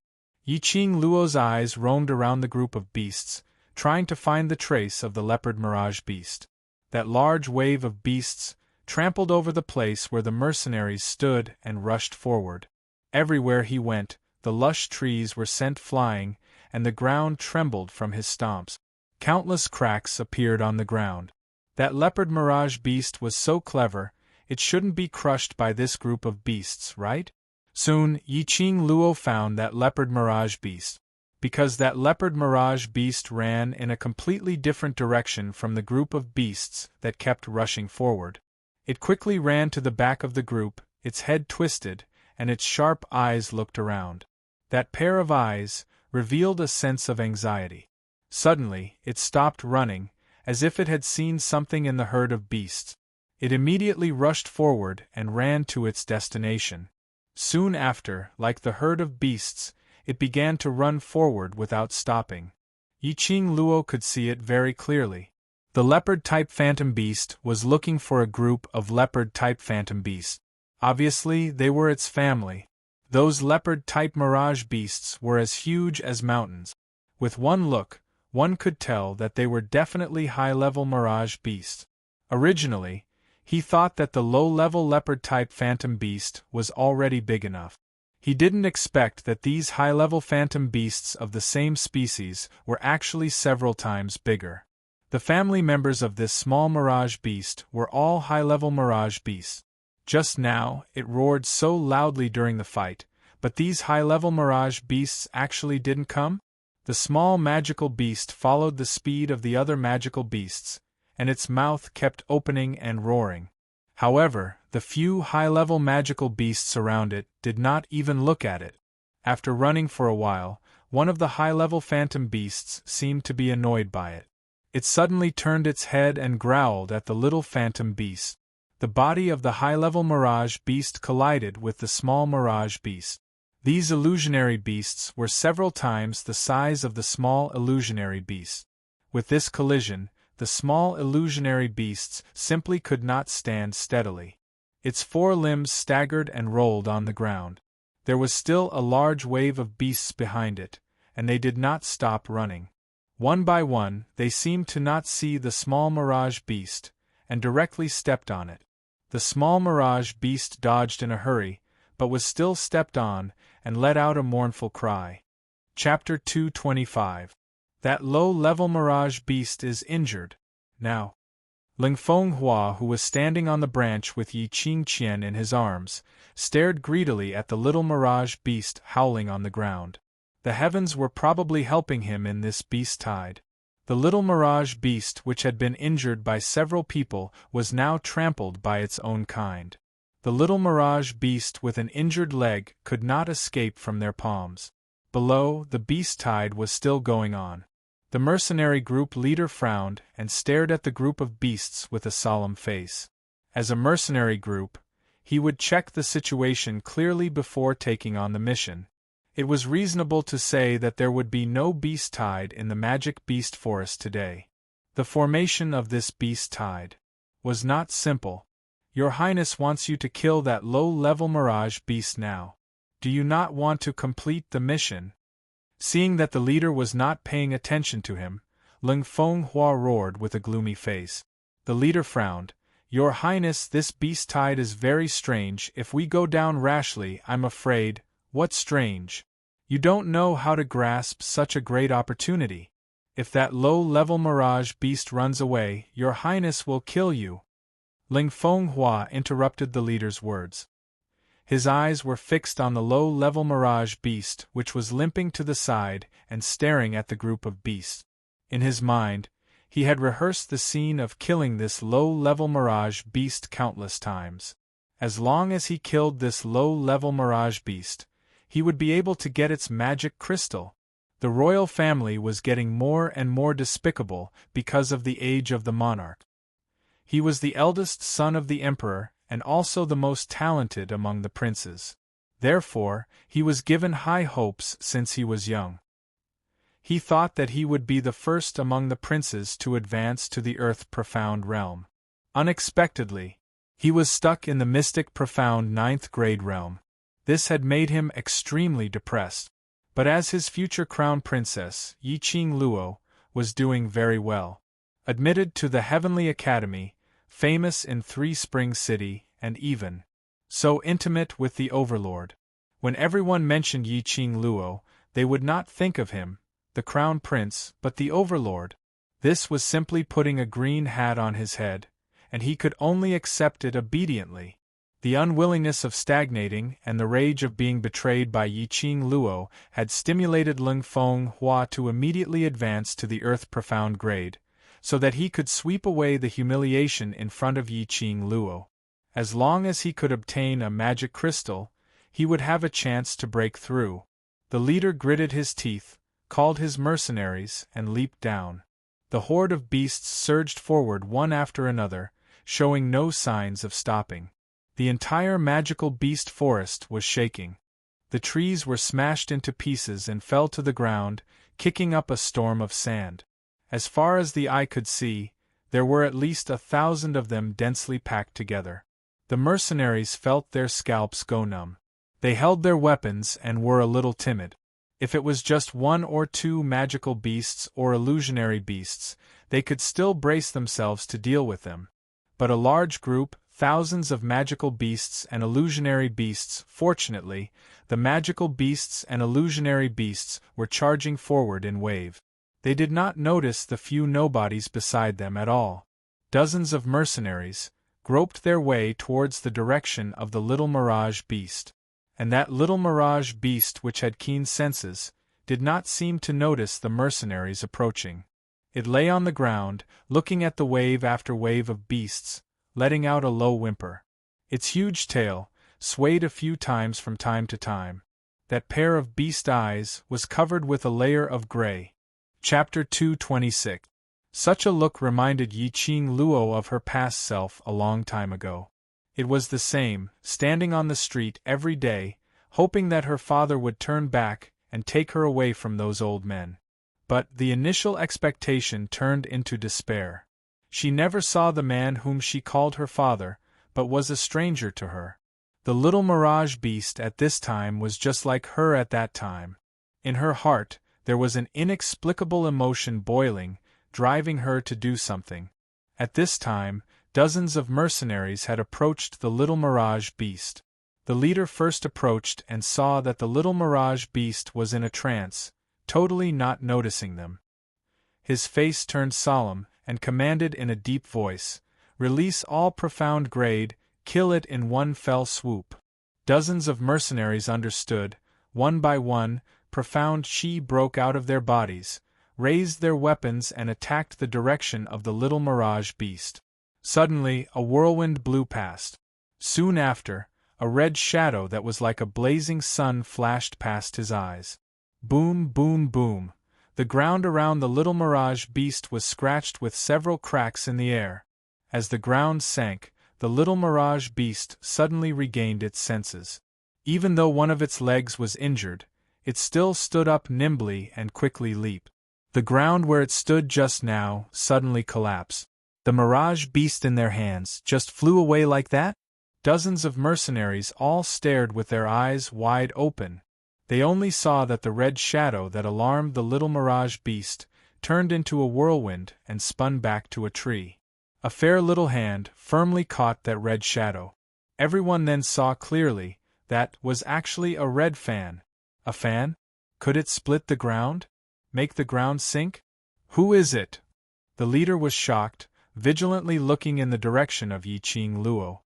Yiqing Luo's eyes roamed around the group of beasts, trying to find the trace of the leopard mirage beast. That large wave of beasts trampled over the place where the mercenaries stood and rushed forward. Everywhere he went, the lush trees were sent flying, and the ground trembled from his stomps. Countless cracks appeared on the ground. That leopard mirage beast was so clever, it shouldn't be crushed by this group of beasts, right? Soon, Yiqing Luo found that leopard mirage beast. Because that leopard mirage beast ran in a completely different direction from the group of beasts that kept rushing forward. It quickly ran to the back of the group, its head twisted, and its sharp eyes looked around. That pair of eyes revealed a sense of anxiety. Suddenly, it stopped running, as if it had seen something in the herd of beasts. It immediately rushed forward and ran to its destination. Soon after, like the herd of beasts, it began to run forward without stopping. Yiqing Luo could see it very clearly. The leopard-type phantom beast was looking for a group of leopard-type phantom beasts. Obviously, they were its family. Those leopard-type mirage beasts were as huge as mountains. With one look, one could tell that they were definitely high-level mirage beasts. Originally, he thought that the low-level leopard-type phantom beast was already big enough. He didn't expect that these high-level phantom beasts of the same species were actually several times bigger. The family members of this small mirage beast were all high-level mirage beasts. Just now, it roared so loudly during the fight, but these high-level mirage beasts actually didn't come? The small magical beast followed the speed of the other magical beasts, and its mouth kept opening and roaring. However, the few high-level magical beasts around it did not even look at it. After running for a while, one of the high-level phantom beasts seemed to be annoyed by it. It suddenly turned its head and growled at the little phantom beast. The body of the high-level mirage beast collided with the small mirage beast. These illusionary beasts were several times the size of the small illusionary beast. With this collision, the small illusionary beasts simply could not stand steadily. Its four limbs staggered and rolled on the ground. There was still a large wave of beasts behind it, and they did not stop running. One by one, they seemed to not see the small mirage beast, and directly stepped on it. The small mirage beast dodged in a hurry, but was still stepped on, and let out a mournful cry. Chapter 225. That low-level mirage beast is injured. Now. Ling Fenghua, who was standing on the branch with Yi Qingqian in his arms, stared greedily at the little mirage beast howling on the ground. The heavens were probably helping him in this beast tide. The little mirage beast, which had been injured by several people, was now trampled by its own kind. The little mirage beast with an injured leg could not escape from their palms. Below, the beast tide was still going on. The mercenary group leader frowned and stared at the group of beasts with a solemn face. As a mercenary group, he would check the situation clearly before taking on the mission. It was reasonable to say that there would be no beast tide in the magic beast forest today. The formation of this beast tide was not simple. Your Highness wants you to kill that low-level mirage beast now. Do you not want to complete the mission? Seeing that the leader was not paying attention to him, Ling Fenghua roared with a gloomy face. The leader frowned. Your Highness, this beast tide is very strange. If we go down rashly, I'm afraid. What strange? You don't know how to grasp such a great opportunity. If that low-level mirage beast runs away, Your Highness will kill you. Ling Fenghua interrupted the leader's words. His eyes were fixed on the low-level mirage beast, which was limping to the side and staring at the group of beasts. In his mind, he had rehearsed the scene of killing this low-level mirage beast countless times. As long as he killed this low-level mirage beast, he would be able to get its magic crystal. The royal family was getting more and more despicable because of the age of the monarch. He was the eldest son of the emperor, and also the most talented among the princes. Therefore, he was given high hopes since he was young. He thought that he would be the first among the princes to advance to the earth-profound realm. Unexpectedly, he was stuck in the mystic profound 9th grade realm. This had made him extremely depressed. But as his future crown princess, Yiqing Luo, was doing very well. Admitted to the Heavenly Academy, famous in Three Springs City, and even so intimate with the Overlord. When everyone mentioned Yiqing Luo, they would not think of him, the crown prince, but the Overlord. This was simply putting a green hat on his head, and he could only accept it obediently. The unwillingness of stagnating and the rage of being betrayed by Yiqing Luo had stimulated Ling Fenghua to immediately advance to the earth-profound grade, so that he could sweep away the humiliation in front of Yiqing Luo. As long as he could obtain a magic crystal, he would have a chance to break through. The leader gritted his teeth, called his mercenaries, and leaped down. The horde of beasts surged forward one after another, showing no signs of stopping. The entire magical beast forest was shaking. The trees were smashed into pieces and fell to the ground, kicking up a storm of sand. As far as the eye could see, there were at least 1,000 of them densely packed together. The mercenaries felt their scalps go numb. They held their weapons and were a little timid. If it was just 1 or 2 magical beasts or illusionary beasts, they could still brace themselves to deal with them. But a large group, thousands of magical beasts and illusionary beasts, fortunately, the magical beasts and illusionary beasts were charging forward in wave. They did not notice the few nobodies beside them at all. Dozens of mercenaries groped their way towards the direction of the little mirage beast. And that little mirage beast, which had keen senses, did not seem to notice the mercenaries approaching. It lay on the ground, looking at the wave after wave of beasts, letting out a low whimper. Its huge tail swayed a few times from time to time. That pair of beast eyes was covered with a layer of gray. Chapter 226. Such a look reminded Yiqing Luo of her past self a long time ago. It was the same, standing on the street every day, hoping that her father would turn back and take her away from those old men. But the initial expectation turned into despair. She never saw the man whom she called her father, but was a stranger to her. The little mirage beast at this time was just like her at that time. In her heart, there was an inexplicable emotion boiling, driving her to do something. At this time, dozens of mercenaries had approached the little mirage beast. The leader first approached and saw that the little mirage beast was in a trance, totally not noticing them. His face turned solemn, and commanded in a deep voice, "Release all profound grade, kill it in one fell swoop." Dozens of mercenaries understood. One by one, profound chi broke out of their bodies, raised their weapons and attacked the direction of the little mirage beast. Suddenly, a whirlwind blew past. Soon after, a red shadow that was like a blazing sun flashed past his eyes. Boom, boom, boom. The ground around the little mirage beast was scratched with several cracks in the air. As the ground sank, the little mirage beast suddenly regained its senses. Even though one of its legs was injured, it still stood up nimbly and quickly leaped. The ground where it stood just now suddenly collapsed. The mirage beast in their hands just flew away like that? Dozens of mercenaries all stared with their eyes wide open. They only saw that the red shadow that alarmed the little mirage beast turned into a whirlwind and spun back to a tree. A fair little hand firmly caught that red shadow. Everyone then saw clearly that was actually a red fan. A fan? Could it split the ground? Make the ground sink? Who is it? The leader was shocked, vigilantly looking in the direction of Yiqing Luo.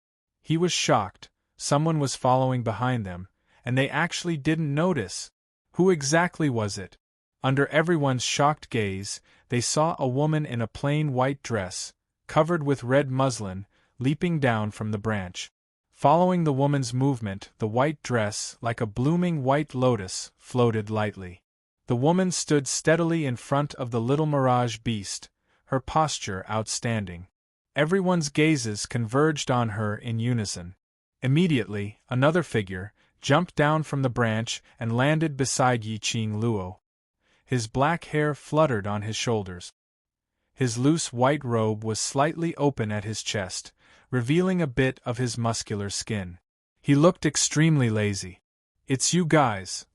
He was shocked. Someone was following behind them, and they actually didn't notice. Who exactly was it? Under everyone's shocked gaze, they saw a woman in a plain white dress, covered with red muslin, leaping down from the branch. Following the woman's movement, the white dress, like a blooming white lotus, floated lightly. The woman stood steadily in front of the little mirage beast, her posture outstanding. Everyone's gazes converged on her in unison. Immediately, another figure jumped down from the branch and landed beside Yiqing Luo. His black hair fluttered on his shoulders. His loose white robe was slightly open at his chest, revealing a bit of his muscular skin. He looked extremely lazy. "It's you guys."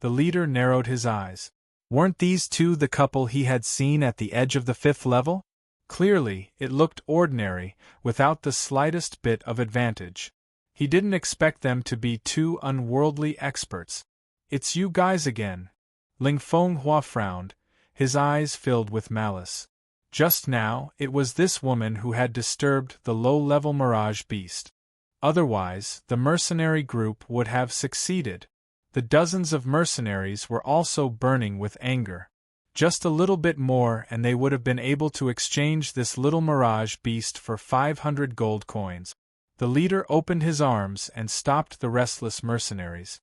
The leader narrowed his eyes. Weren't these two the couple he had seen at the edge of the 5th level? Clearly, it looked ordinary, without the slightest bit of advantage. He didn't expect them to be two unworldly experts. "It's you guys again." Ling Fenghua frowned, his eyes filled with malice. Just now, it was this woman who had disturbed the low-level mirage beast. Otherwise, the mercenary group would have succeeded. The dozens of mercenaries were also burning with anger. Just a little bit more and they would have been able to exchange this little mirage beast for 500 gold coins. The leader opened his arms and stopped the restless mercenaries.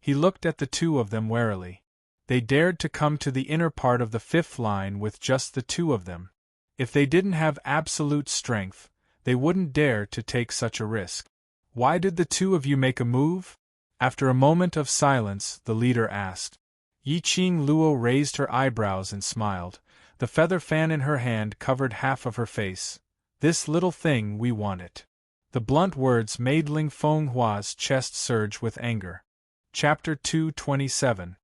He looked at the two of them warily. They dared to come to the inner part of the 5th line with just the two of them. If they didn't have absolute strength, they wouldn't dare to take such a risk. "Why did the two of you make a move?" After a moment of silence, the leader asked. Yiqing Luo raised her eyebrows and smiled. The feather fan in her hand covered half of her face. "This little thing, we want it." The blunt words made Ling Fenghua's chest surge with anger. Chapter 227.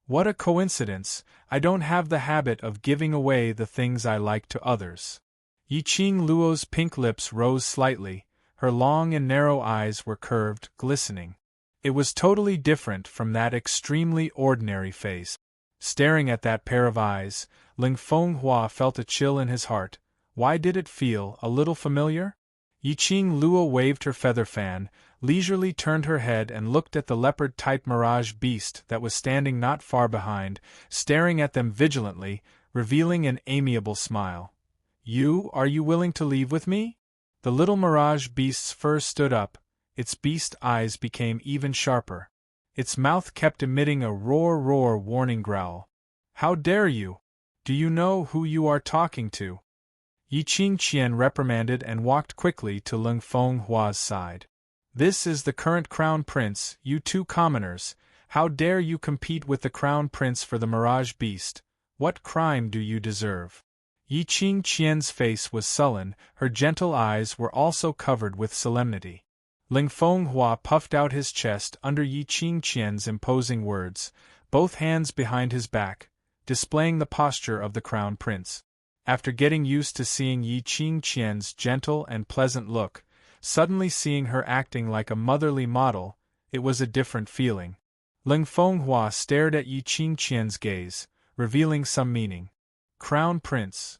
What a coincidence, I don't have the habit of giving away the things I like to others. Yiqing Luo's pink lips rose slightly, her long and narrow eyes were curved, glistening. It was totally different from that extremely ordinary face. Staring at that pair of eyes, Ling Fenghua felt a chill in his heart. Why did it feel a little familiar? Yiqing Luo waved her feather fan, leisurely turned her head and looked at the leopard-type mirage beast that was standing not far behind, staring at them vigilantly, revealing an amiable smile. Are you willing to leave with me?" The little mirage beast's fur stood up, its beast eyes became even sharper. Its mouth kept emitting a roar warning growl. "How dare you? Do you know who you are talking to?" Yiqing Qian reprimanded and walked quickly to Ling Fenghua's side. "This is the current crown prince, you two commoners. How dare you compete with the crown prince for the mirage beast? What crime do you deserve?" Yiqing Qian's face was sullen, her gentle eyes were also covered with solemnity. Ling Fenghua puffed out his chest under Yiqing Qian's imposing words, both hands behind his back, displaying the posture of the crown prince. After getting used to seeing Yiqing Qian's gentle and pleasant look, suddenly seeing her acting like a motherly model, it was a different feeling. Ling Fenghua stared at Yiqing Qian's gaze, revealing some meaning. "Crown Prince."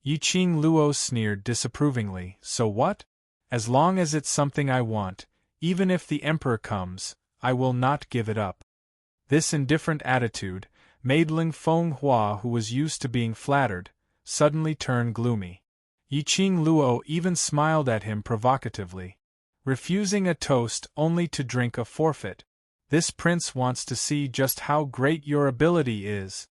Yiqing Luo sneered disapprovingly. "So what? As long as it's something I want, even if the emperor comes, I will not give it up." This indifferent attitude made Ling Fenghua, who was used to being flattered, suddenly turn gloomy. Yiqing Luo even smiled at him provocatively. "Refusing a toast only to drink a forfeit. This prince wants to see just how great your ability is.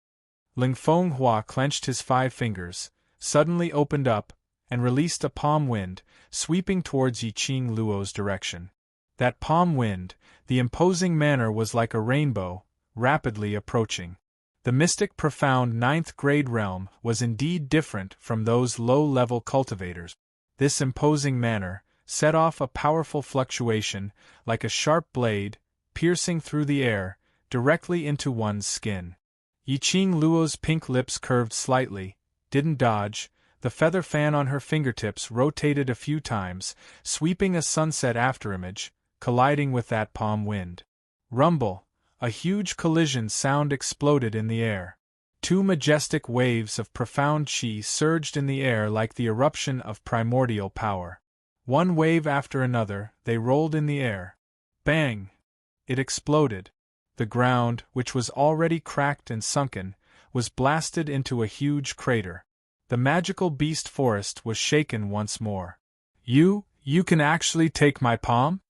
Ling Fenghua clenched his 5 fingers, suddenly opened up, and released a palm wind, sweeping towards Yiqing Luo's direction. That palm wind, the imposing manner was like a rainbow, rapidly approaching. The mystic profound 9th grade realm was indeed different from those low-level cultivators. This imposing manner set off a powerful fluctuation, like a sharp blade, piercing through the air, directly into one's skin. Yiqing Luo's pink lips curved slightly, didn't dodge. The feather fan on her fingertips rotated a few times, sweeping a sunset afterimage, colliding with that palm wind. Rumble! A huge collision sound exploded in the air. 2 majestic waves of profound qi surged in the air like the eruption of primordial power. One wave after another, they rolled in the air. Bang! It exploded. The ground, which was already cracked and sunken, was blasted into a huge crater. The magical beast forest was shaken once more. You can actually take my palm?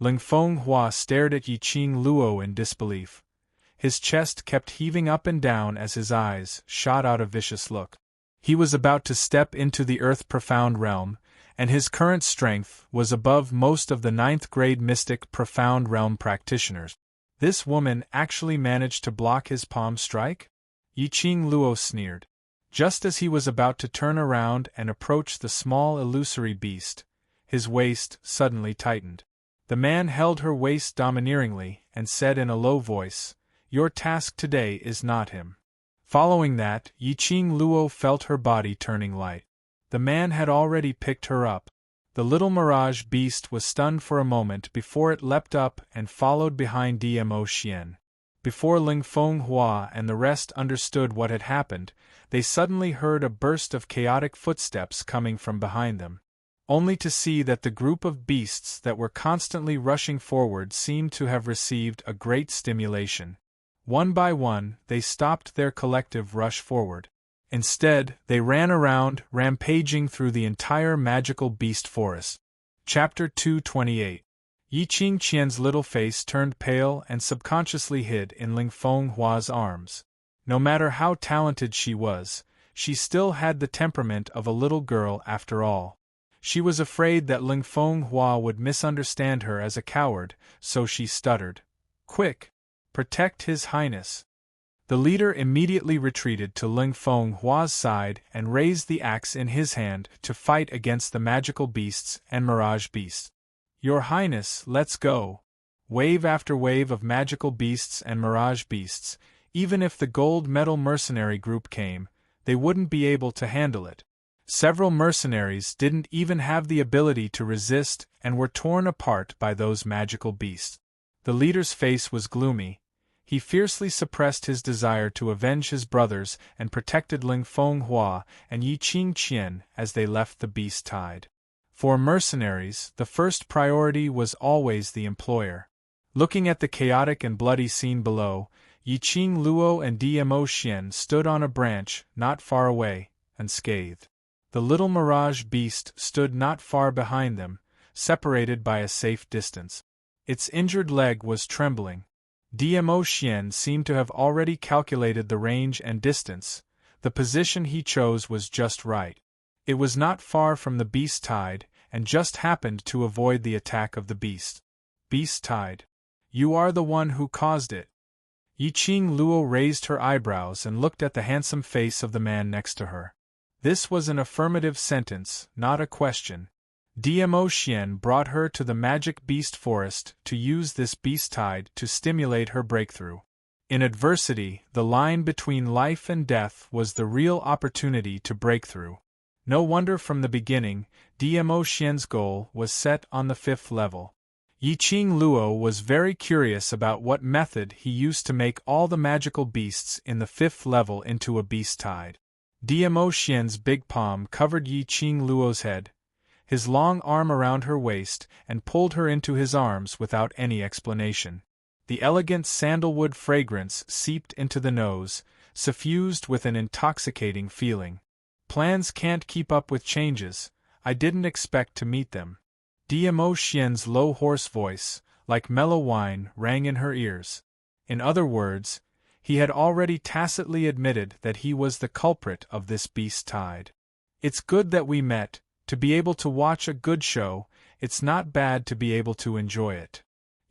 Ling Fenghua stared at Yiqing Luo in disbelief. His chest kept heaving up and down as his eyes shot out a vicious look. He was about to step into the earth-profound realm, and his current strength was above most of the 9th grade mystic profound realm practitioners. This woman actually managed to block his palm strike? Yiqing Luo sneered. Just as he was about to turn around and approach the small illusory beast, his waist suddenly tightened. The man held her waist domineeringly and said in a low voice, "Your task today is not him." Following that, Yiqing Luo felt her body turning light. The man had already picked her up. The little mirage beast was stunned for a moment before it leapt up and followed behind Dmo Xian. Before Ling Fenghua and the rest understood what had happened, they suddenly heard a burst of chaotic footsteps coming from behind them. Only to see that the group of beasts that were constantly rushing forward seemed to have received a great stimulation. One by one, they stopped their collective rush forward. Instead, they ran around, rampaging through the entire magical beast forest. Chapter 228. Yiqing Qian's little face turned pale and subconsciously hid in Ling Fenghua's arms. No matter how talented she was, she still had the temperament of a little girl after all. She was afraid that Ling Fenghua would misunderstand her as a coward, so she stuttered, "Quick! Protect His Highness!" The leader immediately retreated to Ling Fenghua's side and raised the axe in his hand to fight against the magical beasts and mirage beasts. "Your Highness, let's go!" Wave after wave of magical beasts and mirage beasts. Even if the gold medal mercenary group came, they wouldn't be able to handle it. Several mercenaries didn't even have the ability to resist and were torn apart by those magical beasts. The leader's face was gloomy. He fiercely suppressed his desire to avenge his brothers and protected Ling Fenghua and Yiqing Qian as they left the beast tide. For mercenaries, the first priority was always the employer. Looking at the chaotic and bloody scene below, Yiqing Luo and Dmo Xian stood on a branch not far away, unscathed. The little mirage beast stood not far behind them, separated by a safe distance. Its injured leg was trembling. Dmo Xian seemed to have already calculated the range and distance. The position he chose was just right. It was not far from the beast tide, and just happened to avoid the attack of the beast. "Beast tide. You are the one who caused it." Yiqing Luo raised her eyebrows and looked at the handsome face of the man next to her. This was an affirmative sentence, not a question. Dmo Xian brought her to the magic beast forest to use this beast tide to stimulate her breakthrough. In adversity, the line between life and death was the real opportunity to break through. No wonder from the beginning, Dmo Xian's goal was set on the 5th level. Yiqing Luo was very curious about what method he used to make all the magical beasts in the 5th level into a beast tide. Dmo Xian's big palm covered Yiqing Luo's head, his long arm around her waist, and pulled her into his arms without any explanation. The elegant sandalwood fragrance seeped into the nose, suffused with an intoxicating feeling. "Plans can't keep up with changes. I didn't expect to meet them." Dmo Xian's low hoarse voice, like mellow wine, rang in her ears. In other words, he had already tacitly admitted that he was the culprit of this beast tide. It's good that we met, to be able to watch a good show. It's not bad to be able to enjoy it.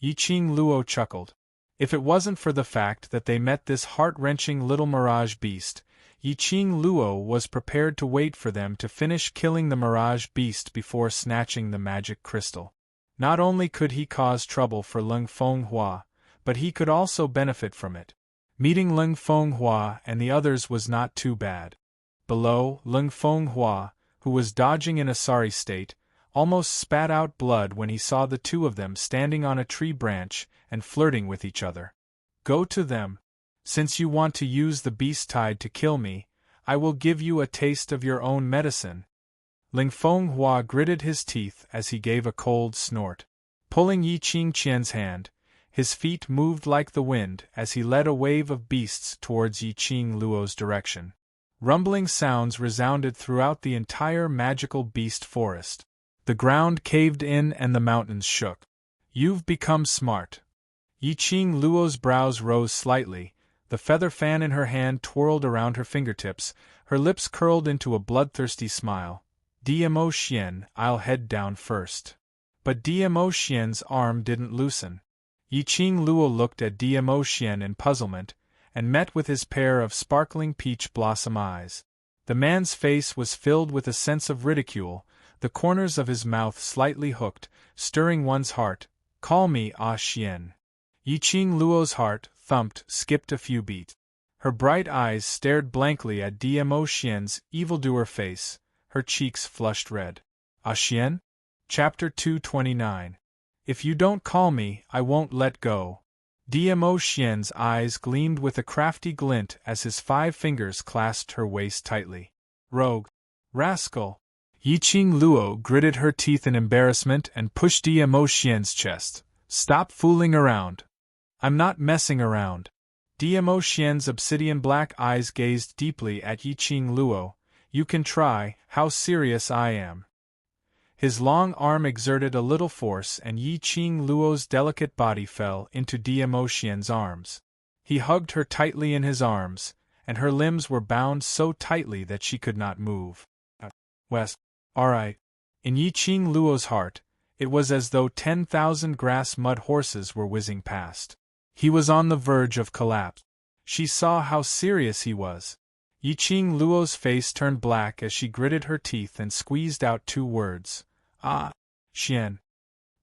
Yiqing Luo chuckled. If it wasn't for the fact that they met this heart-wrenching little mirage beast, Yiqing Luo was prepared to wait for them to finish killing the mirage beast before snatching the magic crystal. Not only could he cause trouble for Leng Fenghua, but he could also benefit from it. Meeting Leng Fenghua and the others was not too bad. Below, Leng Fenghua, who was dodging in a sorry state, almost spat out blood when he saw the two of them standing on a tree branch and flirting with each other. Go to them. Since you want to use the beast tide to kill me, I will give you a taste of your own medicine. Leng Fenghua gritted his teeth as he gave a cold snort. Pulling Yiqing Qian's hand, his feet moved like the wind as he led a wave of beasts towards Yiqing Luo's direction. Rumbling sounds resounded throughout the entire magical beast forest. The ground caved in and the mountains shook. You've become smart. Yiqing Luo's brows rose slightly, the feather fan in her hand twirled around her fingertips, her lips curled into a bloodthirsty smile. DMO Xian, I'll head down first. But DMO Xian's arm didn't loosen. Yiqing Luo looked at DMO Xian in puzzlement, and met with his pair of sparkling peach blossom eyes. The man's face was filled with a sense of ridicule, the corners of his mouth slightly hooked, stirring one's heart. Call me Ah Xian. Yiqing Luo's heart thumped, skipped a few beats. Her bright eyes stared blankly at DMO Xian's evildoer face, her cheeks flushed red. Ah Xian? Chapter 229. If you don't call me, I won't let go. DMO Xian's eyes gleamed with a crafty glint as his 5 fingers clasped her waist tightly. Rogue! Rascal! Yiqing Luo gritted her teeth in embarrassment and pushed DMO Xian's chest. Stop fooling around. I'm not messing around. DMO Xian's obsidian black eyes gazed deeply at Yiqing Luo. You can try, how serious I am. His long arm exerted a little force and Yiqing Luo's delicate body fell into DMO Xian's arms. He hugged her tightly in his arms, and her limbs were bound so tightly that she could not move. West. Alright. In Yiqing Luo's heart, it was as though 10,000 grass mud horses were whizzing past. He was on the verge of collapse. She saw how serious he was. Yiqing Luo's face turned black as she gritted her teeth and squeezed out 2 words. Ah, Xian.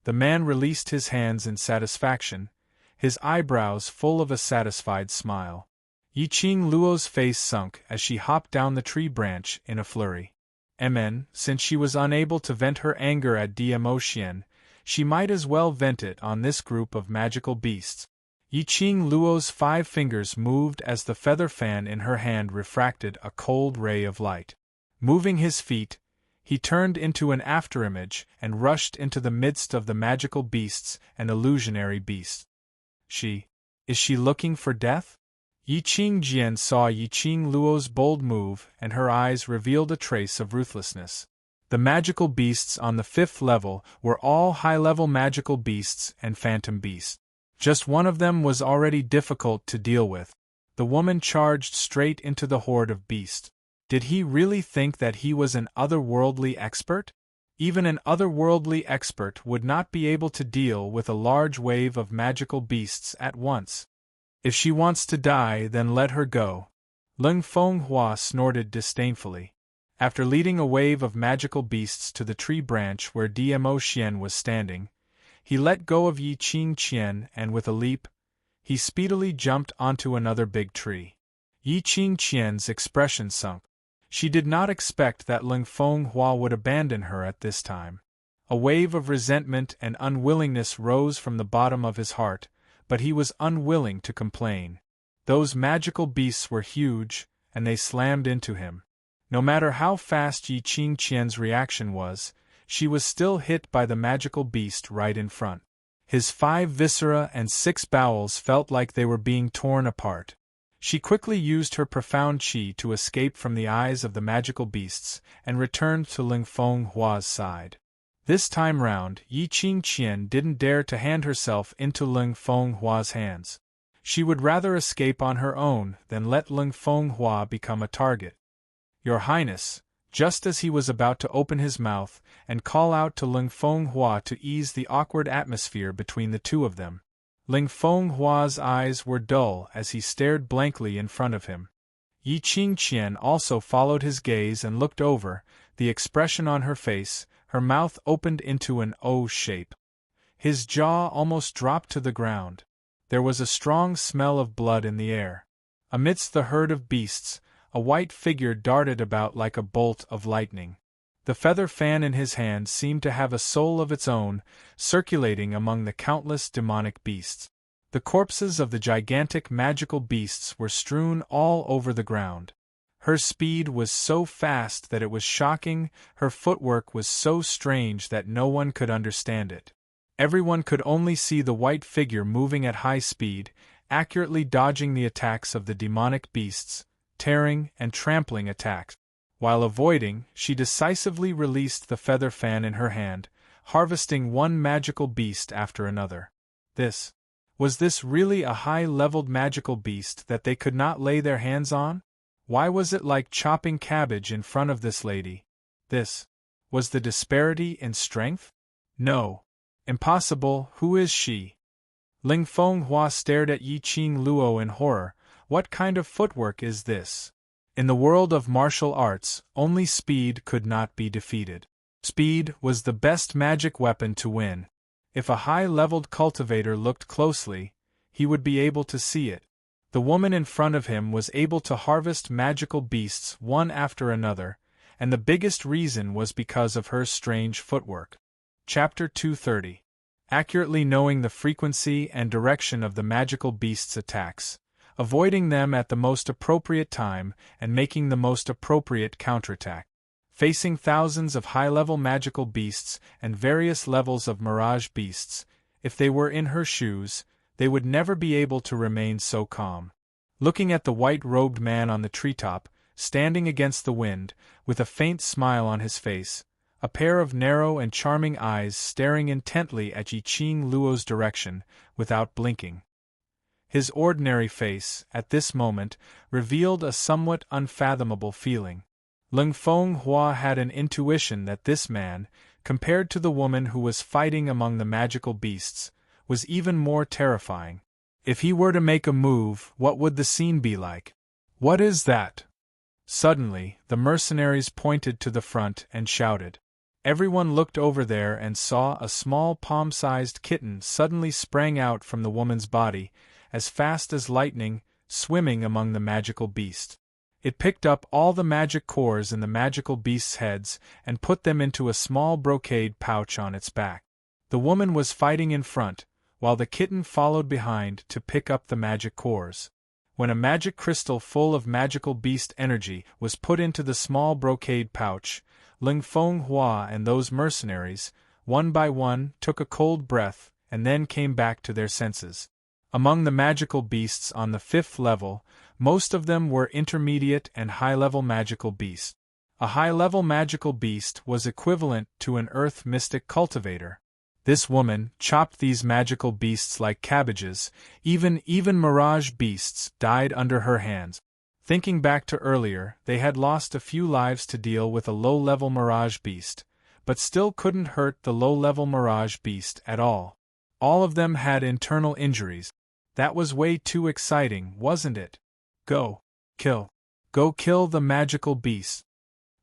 The man released his hands in satisfaction, his eyebrows full of a satisfied smile. Yiqing Luo's face sunk as she hopped down the tree branch in a flurry. Since she was unable to vent her anger at DMO Xian, she might as well vent it on this group of magical beasts. Yiqing Luo's 5 fingers moved as the feather fan in her hand refracted a cold ray of light. Moving his feet, he turned into an afterimage and rushed into the midst of the magical beasts and illusionary beasts. Is she looking for death? Yiqing Jian saw Yiqing Luo's bold move and her eyes revealed a trace of ruthlessness. The magical beasts on the 5th level were all high-level magical beasts and phantom beasts. Just one of them was already difficult to deal with. The woman charged straight into the horde of beasts. Did he really think that he was an otherworldly expert? Even an otherworldly expert would not be able to deal with a large wave of magical beasts at once. If she wants to die, then let her go. Leng Fenghua snorted disdainfully. After leading a wave of magical beasts to the tree branch where DMO Xian was standing, he let go of Yiqing Qian and with a leap, he speedily jumped onto another big tree. Yiqing Qian's expression sunk. She did not expect that Leng Fenghua would abandon her at this time. A wave of resentment and unwillingness rose from the bottom of his heart, but he was unwilling to complain. Those magical beasts were huge, and they slammed into him. No matter how fast Yiqing Qian's reaction was, she was still hit by the magical beast right in front. His 5 viscera and 6 bowels felt like they were being torn apart. She quickly used her profound qi to escape from the eyes of the magical beasts and returned to Leng Fenghua's side. This time round, Yi Qingqian didn't dare to hand herself into Ling Fenghua's hands. She would rather escape on her own than let Ling Fenghua become a target. Your Highness, just as he was about to open his mouth and call out to Ling Fenghua to ease the awkward atmosphere between the two of them, Ling Fenghua's eyes were dull as he stared blankly in front of him. Yi Qingqian also followed his gaze and looked over, the expression on her face, her mouth opened into an O shape. His jaw almost dropped to the ground. There was a strong smell of blood in the air. Amidst the herd of beasts, a white figure darted about like a bolt of lightning. The feather fan in his hand seemed to have a soul of its own, circulating among the countless demonic beasts. The corpses of the gigantic magical beasts were strewn all over the ground. Her speed was so fast that it was shocking, her footwork was so strange that no one could understand it. Everyone could only see the white figure moving at high speed, accurately dodging the attacks of the demonic beasts, tearing and trampling attacks. While avoiding, she decisively released the feather fan in her hand, harvesting one magical beast after another. Was this really a high-leveled magical beast that they could not lay their hands on? Why was it like chopping cabbage in front of this lady? Was the disparity in strength? No. Impossible, who is she? Ling Fenghua stared at Yi Qing Luo in horror. What kind of footwork is this? In the world of martial arts, only speed could not be defeated. Speed was the best magic weapon to win. If a high-leveled cultivator looked closely, he would be able to see it. The woman in front of him was able to harvest magical beasts one after another, and the biggest reason was because of her strange footwork. Chapter 230. Accurately knowing the frequency and direction of the magical beasts' attacks, avoiding them at the most appropriate time and making the most appropriate counterattack. Facing thousands of high-level magical beasts and various levels of mirage beasts, if they were in her shoes, they would never be able to remain so calm. Looking at the white-robed man on the treetop, standing against the wind, with a faint smile on his face, a pair of narrow and charming eyes staring intently at Yi Qing Luo's direction, without blinking. His ordinary face, at this moment, revealed a somewhat unfathomable feeling. Ling Fenghua had an intuition that this man, compared to the woman who was fighting among the magical beasts, was even more terrifying. If he were to make a move, what would the scene be like? What is that? Suddenly, the mercenaries pointed to the front and shouted. Everyone looked over there and saw a small palm-sized kitten suddenly sprang out from the woman's body, as fast as lightning, swimming among the magical beasts. It picked up all the magic cores in the magical beasts' heads and put them into a small brocade pouch on its back. The woman was fighting in front, while the kitten followed behind to pick up the magic cores. When a magic crystal full of magical beast energy was put into the small brocade pouch, Ling Fenghua and those mercenaries, one by one, took a cold breath and then came back to their senses. Among the magical beasts on the 5th level, most of them were intermediate and high-level magical beasts. A high-level magical beast was equivalent to an earth mystic cultivator. This woman chopped these magical beasts like cabbages, even mirage beasts died under her hands. Thinking back to earlier, they had lost a few lives to deal with a low-level mirage beast, but still couldn't hurt the low-level mirage beast at all. All of them had internal injuries. That was way too exciting, wasn't it? Go kill the magical beast.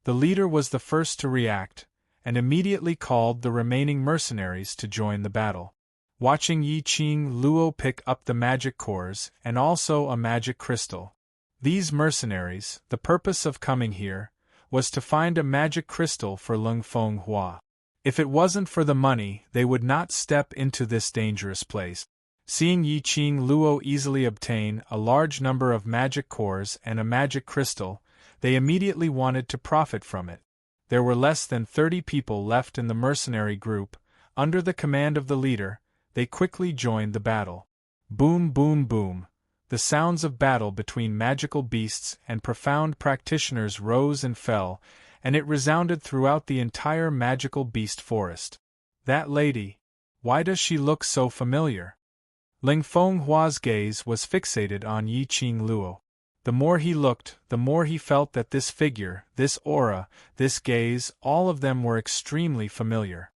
The leader was the first to react, and immediately called the remaining mercenaries to join the battle. Watching Yi Qing Luo pick up the magic cores and also a magic crystal. These mercenaries, the purpose of coming here, was to find a magic crystal for Ling Fenghua. If it wasn't for the money, they would not step into this dangerous place. Seeing Yi Qing Luo easily obtain a large number of magic cores and a magic crystal, they immediately wanted to profit from it. There were less than 30 people left in the mercenary group. Under the command of the leader, they quickly joined the battle. Boom, boom, boom. The sounds of battle between magical beasts and profound practitioners rose and fell, and it resounded throughout the entire magical beast forest. That lady. Why does she look so familiar? Ling Fenghua's gaze was fixated on Yi Qing Luo. The more he looked, the more he felt that this figure, this aura, this gaze, all of them were extremely familiar.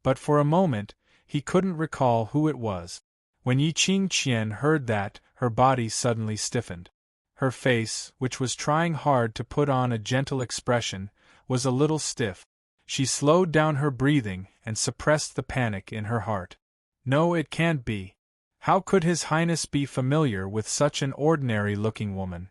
But for a moment, he couldn't recall who it was. When Yi Qing Qian heard that, her body suddenly stiffened. Her face, which was trying hard to put on a gentle expression, was a little stiff. She slowed down her breathing and suppressed the panic in her heart. No, it can't be. How could His Highness be familiar with such an ordinary-looking woman?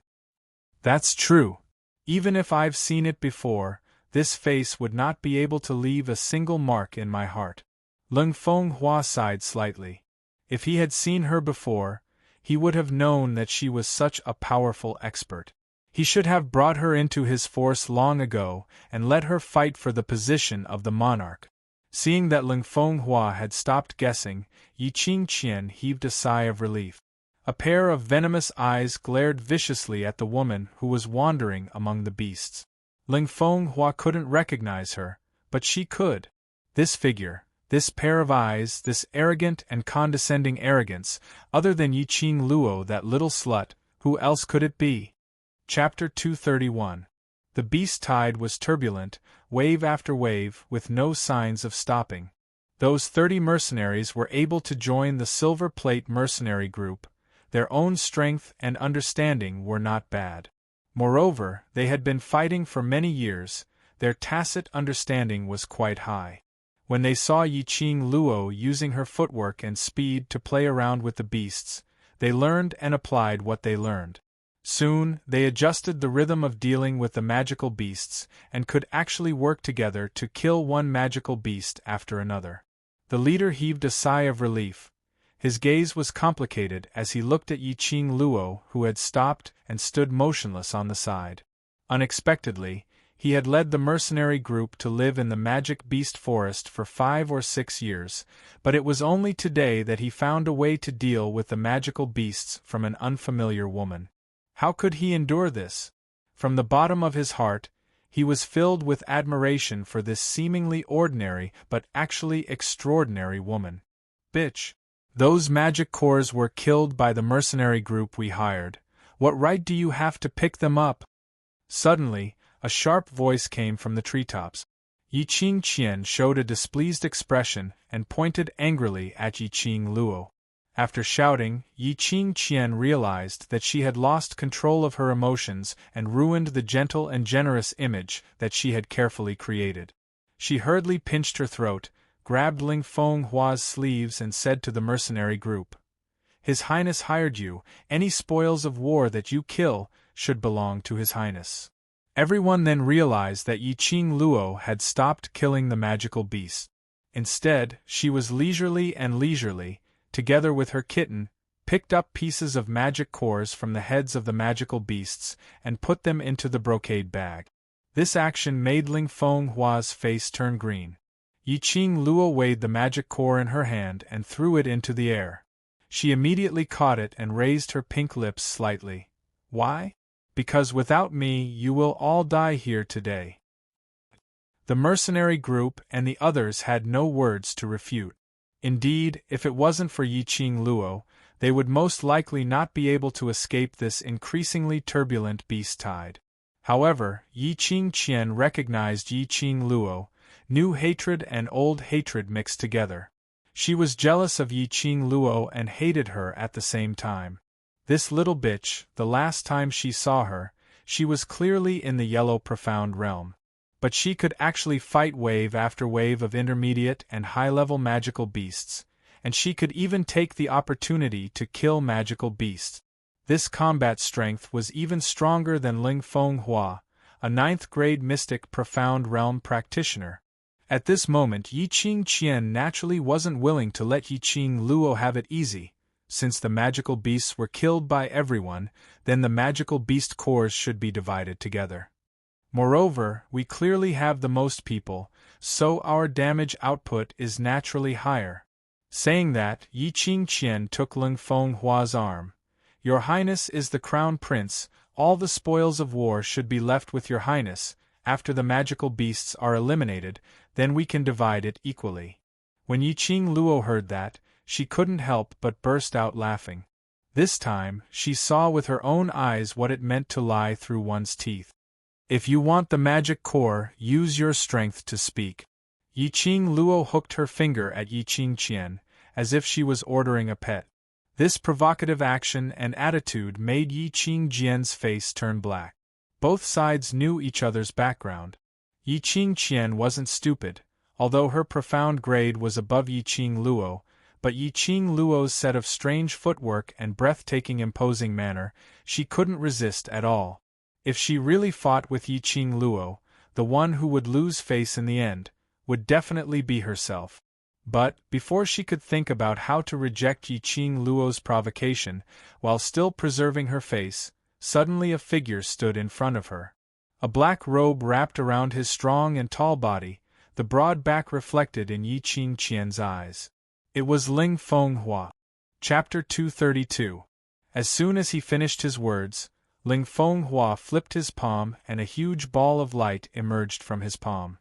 That's true. Even if I've seen it before, this face would not be able to leave a single mark in my heart. Ling Fenghua sighed slightly. If he had seen her before, he would have known that she was such a powerful expert. He should have brought her into his force long ago and let her fight for the position of the monarch. Seeing that Ling Fenghua had stopped guessing, Yi Qing Qian heaved a sigh of relief. A pair of venomous eyes glared viciously at the woman who was wandering among the beasts. Ling Fenghua couldn't recognize her, but she could. This figure, this pair of eyes, this arrogant and condescending arrogance, other than Yi Qing Luo, that little slut, who else could it be? Chapter 231. The beast tide was turbulent, wave after wave, with no signs of stopping. Those 30 mercenaries were able to join the Silver Plate mercenary group. Their own strength and understanding were not bad. Moreover, they had been fighting for many years. Their tacit understanding was quite high. When they saw Yi Qing Luo using her footwork and speed to play around with the beasts, they learned and applied what they learned. Soon, they adjusted the rhythm of dealing with the magical beasts, and could actually work together to kill one magical beast after another. The leader heaved a sigh of relief. His gaze was complicated as he looked at Yi Qing Luo, who had stopped and stood motionless on the side. Unexpectedly, he had led the mercenary group to live in the magic beast forest for 5 or 6 years, but it was only today that he found a way to deal with the magical beasts from an unfamiliar woman. How could he endure this? From the bottom of his heart, he was filled with admiration for this seemingly ordinary but actually extraordinary woman. Bitch! Those magic cores were killed by the mercenary group we hired. What right do you have to pick them up? Suddenly, a sharp voice came from the treetops. Yi Qing Qian showed a displeased expression and pointed angrily at Yi Qing Luo. After shouting, Yi Qing Qian realized that she had lost control of her emotions and ruined the gentle and generous image that she had carefully created. She hurriedly pinched her throat, grabbed Ling Fenghua's sleeves and said to the mercenary group, "His Highness hired you. Any spoils of war that you kill should belong to His Highness." Everyone then realized that Yi Qing Luo had stopped killing the magical beast. Instead, she was leisurely, together with her kitten, picked up pieces of magic cores from the heads of the magical beasts and put them into the brocade bag. This action made Ling Fenghua's face turn green. Yi Qing Luo weighed the magic core in her hand and threw it into the air. She immediately caught it and raised her pink lips slightly. Why? Because without me you will all die here today. The mercenary group and the others had no words to refute. Indeed, if it wasn't for Yi Qing Luo, they would most likely not be able to escape this increasingly turbulent beast tide. However, Yi Qing Qian recognized Yi Qing Luo, new hatred and old hatred mixed together. She was jealous of Yi Qing Luo and hated her at the same time. This little bitch, the last time she saw her, she was clearly in the yellow profound realm. But she could actually fight wave after wave of intermediate and high-level magical beasts, and she could even take the opportunity to kill magical beasts. This combat strength was even stronger than Ling Fenghua, a 9th-grade mystic profound realm practitioner. At this moment Yi Qing Qian naturally wasn't willing to let Yi Qing Luo have it easy. Since the magical beasts were killed by everyone, then the magical beast cores should be divided together. Moreover, we clearly have the most people, so our damage output is naturally higher. Saying that, Yi Qing Qian took Ling Fenghua's arm. Your Highness is the crown prince, all the spoils of war should be left with your Highness, after the magical beasts are eliminated, then we can divide it equally. When Yiqing Luo heard that, she couldn't help but burst out laughing. This time, she saw with her own eyes what it meant to lie through one's teeth. If you want the magic core, use your strength to speak. Yiqing Luo hooked her finger at Yiqing Qian, as if she was ordering a pet. This provocative action and attitude made Yiqing Jian's face turn black. Both sides knew each other's background. Yiqing Qian wasn't stupid, although her profound grade was above Yiqing Luo, but Yiqing Luo's set of strange footwork and breathtaking imposing manner, she couldn't resist at all. If she really fought with Yiqing Luo, the one who would lose face in the end would definitely be herself. But, before she could think about how to reject Yiqing Luo's provocation, while still preserving her face, suddenly a figure stood in front of her. A black robe wrapped around his strong and tall body, the broad back reflected in Yiqing Qian's eyes. It was Ling Fenghua. Chapter 232. As soon as he finished his words, Ling Fenghua flipped his palm and a huge ball of light emerged from his palm.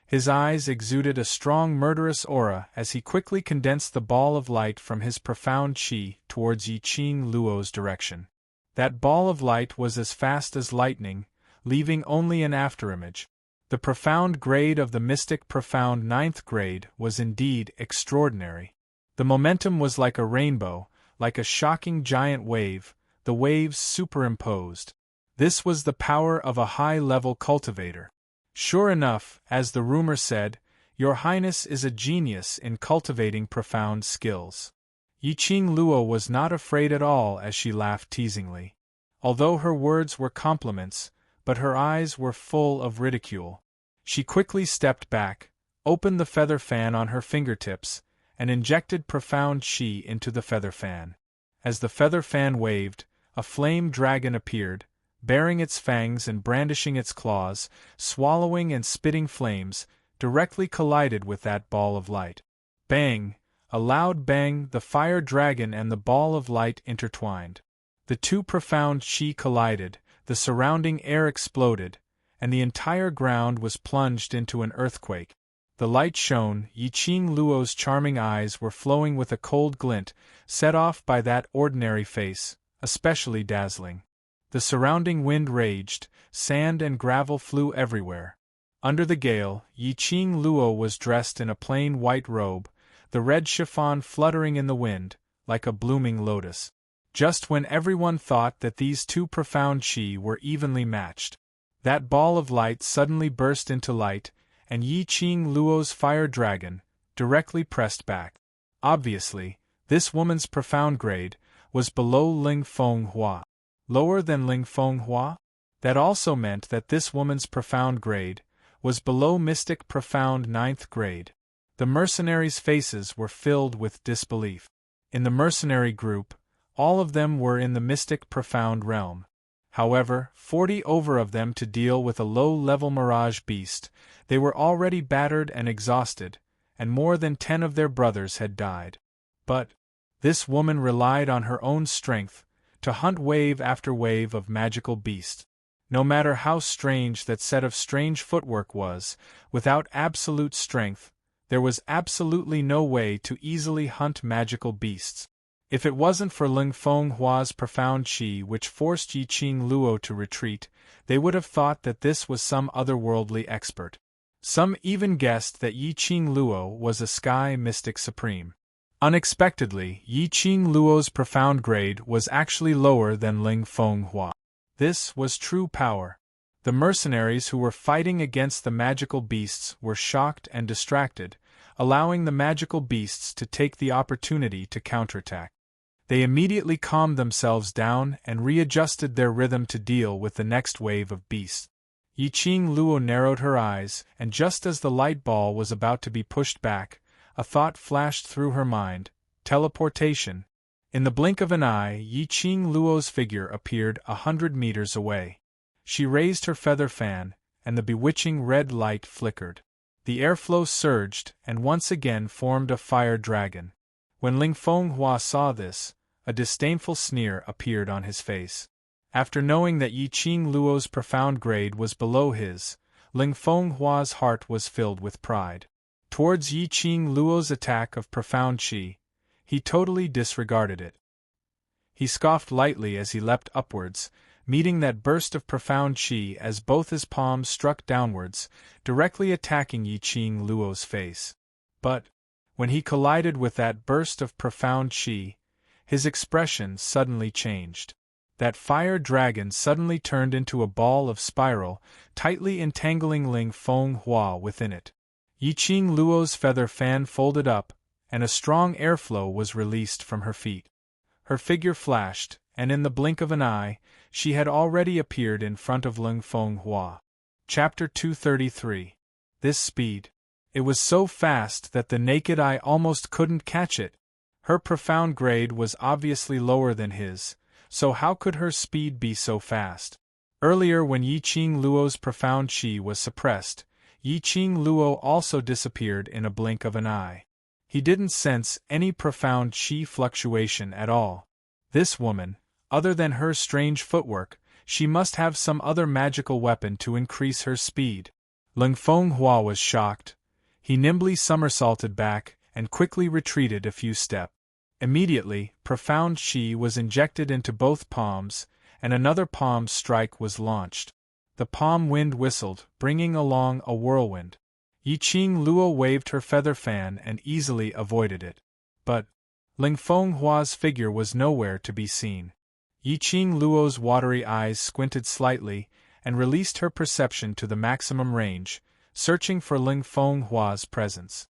His eyes exuded a strong murderous aura as he quickly condensed the ball of light from his profound qi towards Yiqing Luo's direction. That ball of light was as fast as lightning, leaving only an afterimage. The profound grade of the mystic profound 9th grade was indeed extraordinary. The momentum was like a rainbow, like a shocking giant wave, the waves superimposed. This was the power of a high-level cultivator. Sure enough, as the rumor said, Your Highness is a genius in cultivating profound skills. Yiqing Luo was not afraid at all as she laughed teasingly. Although her words were compliments, but her eyes were full of ridicule. She quickly stepped back, opened the feather fan on her fingertips, and injected profound qi into the feather fan. As the feather fan waved, a flame dragon appeared, bearing its fangs and brandishing its claws, swallowing and spitting flames, directly collided with that ball of light. Bang! A loud bang, the fire dragon and the ball of light intertwined. The two profound qi collided, the surrounding air exploded, and the entire ground was plunged into an earthquake. The light shone, Yiqing Luo's charming eyes were flowing with a cold glint, set off by that ordinary face, especially dazzling. The surrounding wind raged, sand and gravel flew everywhere. Under the gale, Yiqing Luo was dressed in a plain white robe, the red chiffon fluttering in the wind, like a blooming lotus. Just when everyone thought that these two profound qi were evenly matched, that ball of light suddenly burst into light, and Yiqing Luo's fire dragon directly pressed back. Obviously, this woman's profound grade was below Ling Fenghua. Lower than Ling Fenghua? That also meant that this woman's profound grade was below mystic profound 9th grade. The mercenaries' faces were filled with disbelief. In the mercenary group, all of them were in the mystic profound realm. However, 40 over of them to deal with a low-level mirage beast, they were already battered and exhausted, and more than 10 of their brothers had died. But this woman relied on her own strength to hunt wave after wave of magical beasts. No matter how strange that set of strange footwork was, without absolute strength, there was absolutely no way to easily hunt magical beasts. If it wasn't for Ling Fenghua's profound qi which forced Yiqing Luo to retreat, they would have thought that this was some otherworldly expert. Some even guessed that Yiqing Luo was a sky mystic supreme. Unexpectedly, Yiqing Luo's profound grade was actually lower than Ling Fenghua. This was true power. The mercenaries who were fighting against the magical beasts were shocked and distracted, allowing the magical beasts to take the opportunity to counterattack. They immediately calmed themselves down and readjusted their rhythm to deal with the next wave of beasts. Yiqing Luo narrowed her eyes, and just as the light ball was about to be pushed back, a thought flashed through her mind: teleportation. In the blink of an eye, Yiqing Luo's figure appeared 100 meters away. She raised her feather fan, and the bewitching red light flickered. The airflow surged and once again formed a fire dragon. When Ling Fenghua saw this, a disdainful sneer appeared on his face. After knowing that Yi Qing Luo's profound grade was below his, Ling Fenghua's heart was filled with pride. Towards Yi Qing Luo's attack of profound qi, he totally disregarded it. He scoffed lightly as he leapt upwards, meeting that burst of profound qi as both his palms struck downwards, directly attacking Yi Qing Luo's face. But, when he collided with that burst of profound qi, his expression suddenly changed. That fire dragon suddenly turned into a ball of spiral, tightly entangling Ling Fenghua within it. Yi Qing Luo's feather fan folded up, and a strong airflow was released from her feet. Her figure flashed, and in the blink of an eye, she had already appeared in front of Ling Fenghua. Chapter 233. This speed. It was so fast that the naked eye almost couldn't catch it. Her profound grade was obviously lower than his, so how could her speed be so fast? Earlier, when Yi Qing Luo's profound qi was suppressed, Yi Qing Luo also disappeared in a blink of an eye. He didn't sense any profound qi fluctuation at all. This woman, other than her strange footwork, she must have some other magical weapon to increase her speed. Ling Fenghua was shocked. He nimbly somersaulted back and quickly retreated a few steps. Immediately, profound qi was injected into both palms, and another palm strike was launched. The palm wind whistled, bringing along a whirlwind. Yi Qing Luo waved her feather fan and easily avoided it. But Ling Fenghua's figure was nowhere to be seen. Yi Qing Luo's watery eyes squinted slightly and released her perception to the maximum range, searching for Ling Fenghua's presence.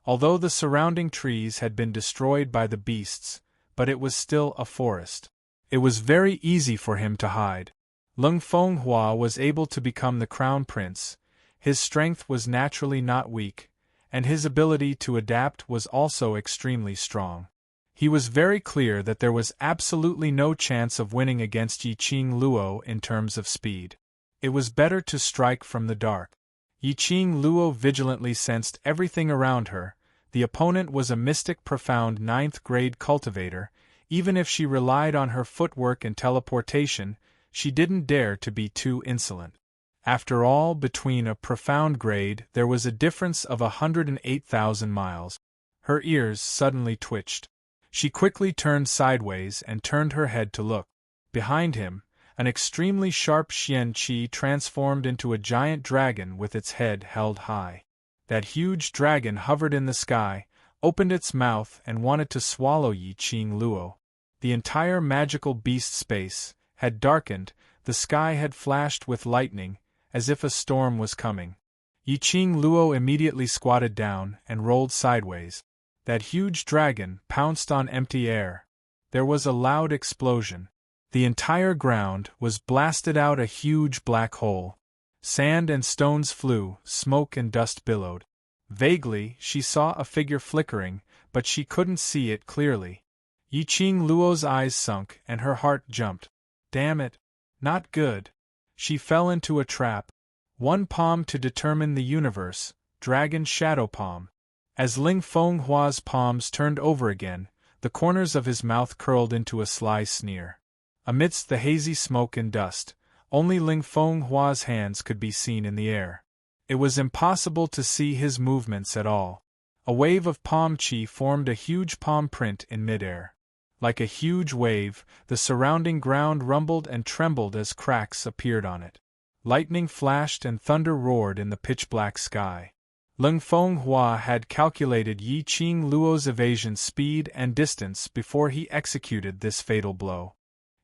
Although the surrounding trees had been destroyed by the beasts, but it was still a forest. It was very easy for him to hide. Ling Fenghua was able to become the crown prince. His strength was naturally not weak, and his ability to adapt was also extremely strong. He was very clear that there was absolutely no chance of winning against Yi Qing Luo in terms of speed. It was better to strike from the dark. Yi Qing Luo vigilantly sensed everything around her. The opponent was a mystic profound 9th grade cultivator. Even if she relied on her footwork and teleportation, she didn't dare to be too insolent. After all, between a profound grade there was a difference of 108,000 miles. Her ears suddenly twitched. She quickly turned sideways and turned her head to look. Behind him, an extremely sharp Xian Qi transformed into a giant dragon with its head held high. That huge dragon hovered in the sky, opened its mouth and wanted to swallow Yi Qing Luo. The entire magical beast space had darkened, the sky had flashed with lightning, as if a storm was coming. Yi Qing Luo immediately squatted down and rolled sideways. That huge dragon pounced on empty air. There was a loud explosion. The entire ground was blasted out a huge black hole. Sand and stones flew, smoke and dust billowed. Vaguely, she saw a figure flickering, but she couldn't see it clearly. Yi Qing Luo's eyes sunk and her heart jumped. Damn it! Not good. She fell into a trap. One palm to determine the universe, Dragon Shadow Palm. As Ling Fenghua's palms turned over again, the corners of his mouth curled into a sly sneer. Amidst the hazy smoke and dust, only Ling Fenghua's hands could be seen in the air. It was impossible to see his movements at all. A wave of palm qi formed a huge palm print in midair. Like a huge wave, the surrounding ground rumbled and trembled as cracks appeared on it. Lightning flashed and thunder roared in the pitch-black sky. Ling Fenghua had calculated Yi Qing Luo's evasion speed and distance before he executed this fatal blow.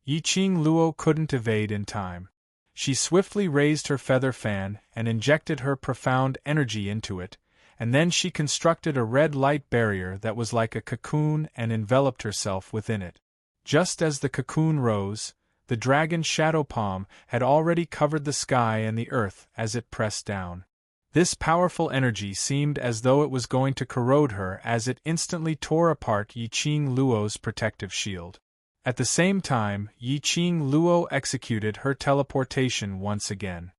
Yi Qing Luo couldn't evade in time. She swiftly raised her feather fan and injected her profound energy into it, and then she constructed a red light barrier that was like a cocoon and enveloped herself within it. Just as the cocoon rose, the dragon shadow palm had already covered the sky and the earth as it pressed down. This powerful energy seemed as though it was going to corrode her as it instantly tore apart Yi Qing Luo's protective shield. At the same time, Yi Qing Luo executed her teleportation once again.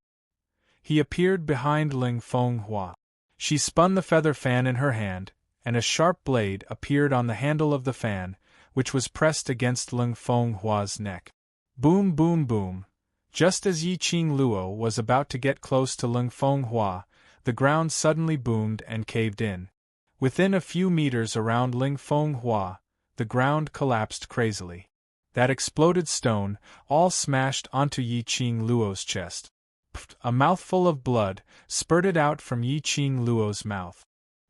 He appeared behind Ling Fenghua. She spun the feather fan in her hand, and a sharp blade appeared on the handle of the fan, which was pressed against Ling Fenghua's neck. Boom boom boom. Just as Yi Qing Luo was about to get close to Ling Fenghua, the ground suddenly boomed and caved in. Within a few meters around Ling Fenghua, the ground collapsed crazily. That exploded stone all smashed onto Yi Qing Luo's chest. A mouthful of blood spurted out from Yi Qing Luo's mouth.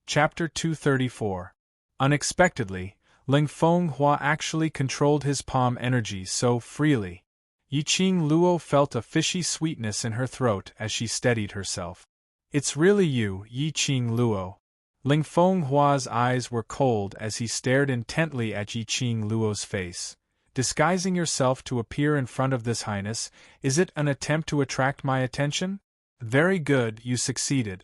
Chapter 234. Unexpectedly, Ling Fenghua actually controlled his palm energy so freely. Yi Qing Luo felt a fishy sweetness in her throat as she steadied herself. It's really you, Yi Qing Luo. Ling Fenghua's eyes were cold as he stared intently at Yi Qing Luo's face. Disguising yourself to appear in front of this highness, is it an attempt to attract my attention? Very good, you succeeded.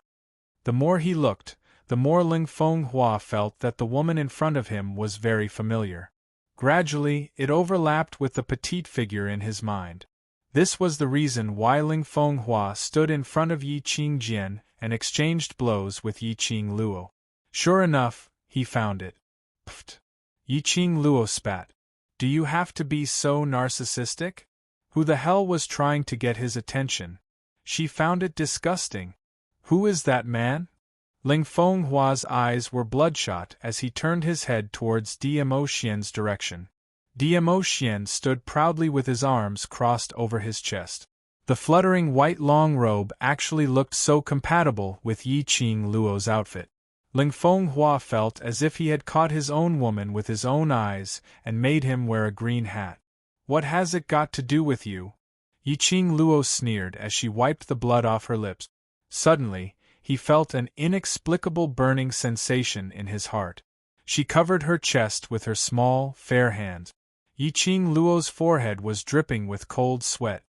The more he looked, the more Ling Fenghua felt that the woman in front of him was very familiar. Gradually, it overlapped with the petite figure in his mind. This was the reason why Ling Fenghua stood in front of Yi Qing Jian and exchanged blows with Yi Qing Luo. Sure enough, he found it. Pfft! Yi Qing Luo spat. Do you have to be so narcissistic? Who the hell was trying to get his attention? She found it disgusting. Who is that man? Ling Fenghua's eyes were bloodshot as he turned his head towards Dmo Xian's direction. Dmo Xian stood proudly with his arms crossed over his chest. The fluttering white long robe actually looked so compatible with Yi Qing Luo's outfit. Ling Fenghua felt as if he had caught his own woman with his own eyes and made him wear a green hat. What has it got to do with you? Yi Qing Luo sneered as she wiped the blood off her lips. Suddenly, he felt an inexplicable burning sensation in his heart. She covered her chest with her small, fair hands. Yi Qing Luo's forehead was dripping with cold sweat.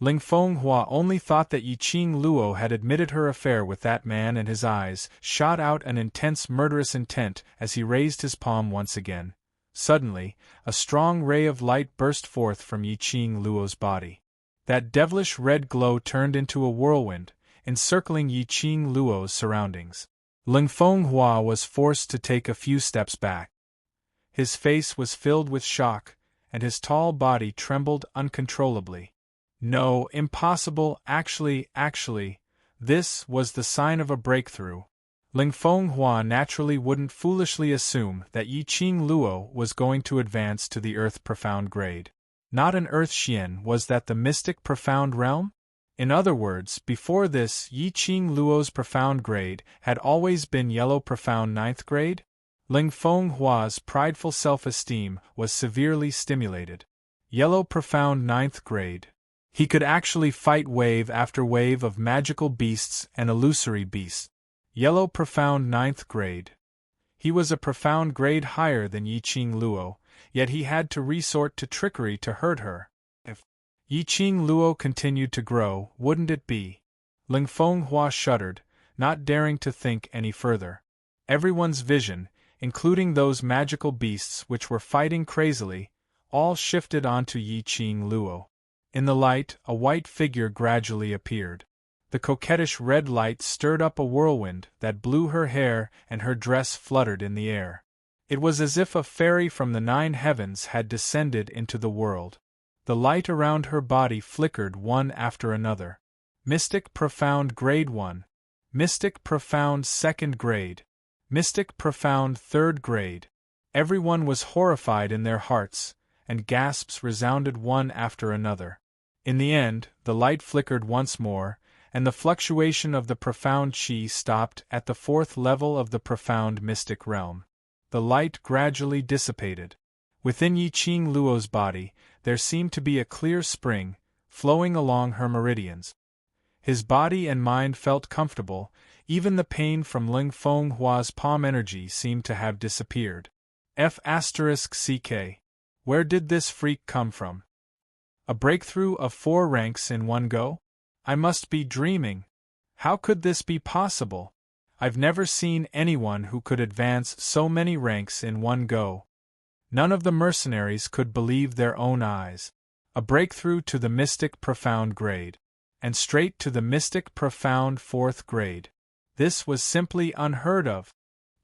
Ling Fenghua only thought that Yi Qing Luo had admitted her affair with that man, and his eyes shot out an intense murderous intent as he raised his palm once again. Suddenly, a strong ray of light burst forth from Yi Qing Luo's body. That devilish red glow turned into a whirlwind, encircling Yi Qing Luo's surroundings. Ling Fenghua was forced to take a few steps back. His face was filled with shock, and his tall body trembled uncontrollably. No, impossible, actually, this was the sign of a breakthrough. Ling Fenghua naturally wouldn't foolishly assume that Yi Qing Luo was going to advance to the Earth Profound grade. Not an Earth Xian, was that the mystic Profound realm? In other words, before this, Yi Qing Luo's Profound grade had always been Yellow Profound 9th grade? Ling Fenghua's prideful self-esteem was severely stimulated. Yellow Profound 9th grade. He could actually fight wave after wave of magical beasts and illusory beasts. Yellow Profound 9th grade. He was a profound grade higher than Yi Qing Luo, yet he had to resort to trickery to hurt her. If Yi Qing Luo continued to grow, wouldn't it be? Ling Fenghua shuddered, not daring to think any further. Everyone's vision, including those magical beasts which were fighting crazily, all shifted onto Yi Qing Luo. In the light, a white figure gradually appeared. The coquettish red light stirred up a whirlwind that blew her hair, and her dress fluttered in the air. It was as if a fairy from the 9 heavens had descended into the world. The light around her body flickered one after another. Mystic Profound Grade 1. Mystic Profound 2nd Grade. Mystic Profound 3rd Grade. Everyone was horrified in their hearts, and gasps resounded one after another. In the end, the light flickered once more, and the fluctuation of the profound chi stopped at the 4th level of the profound mystic realm. The light gradually dissipated. Within Yi Qing Luo's body, there seemed to be a clear spring, flowing along her meridians. His body and mind felt comfortable, even the pain from Ling Fenghua's palm energy seemed to have disappeared. F***CK. Where did this freak come from? A breakthrough of 4 ranks in one go? I must be dreaming. How could this be possible? I've never seen anyone who could advance so many ranks in one go. None of the mercenaries could believe their own eyes. A breakthrough to the Mystic Profound grade. And straight to the Mystic Profound 4th grade. This was simply unheard of.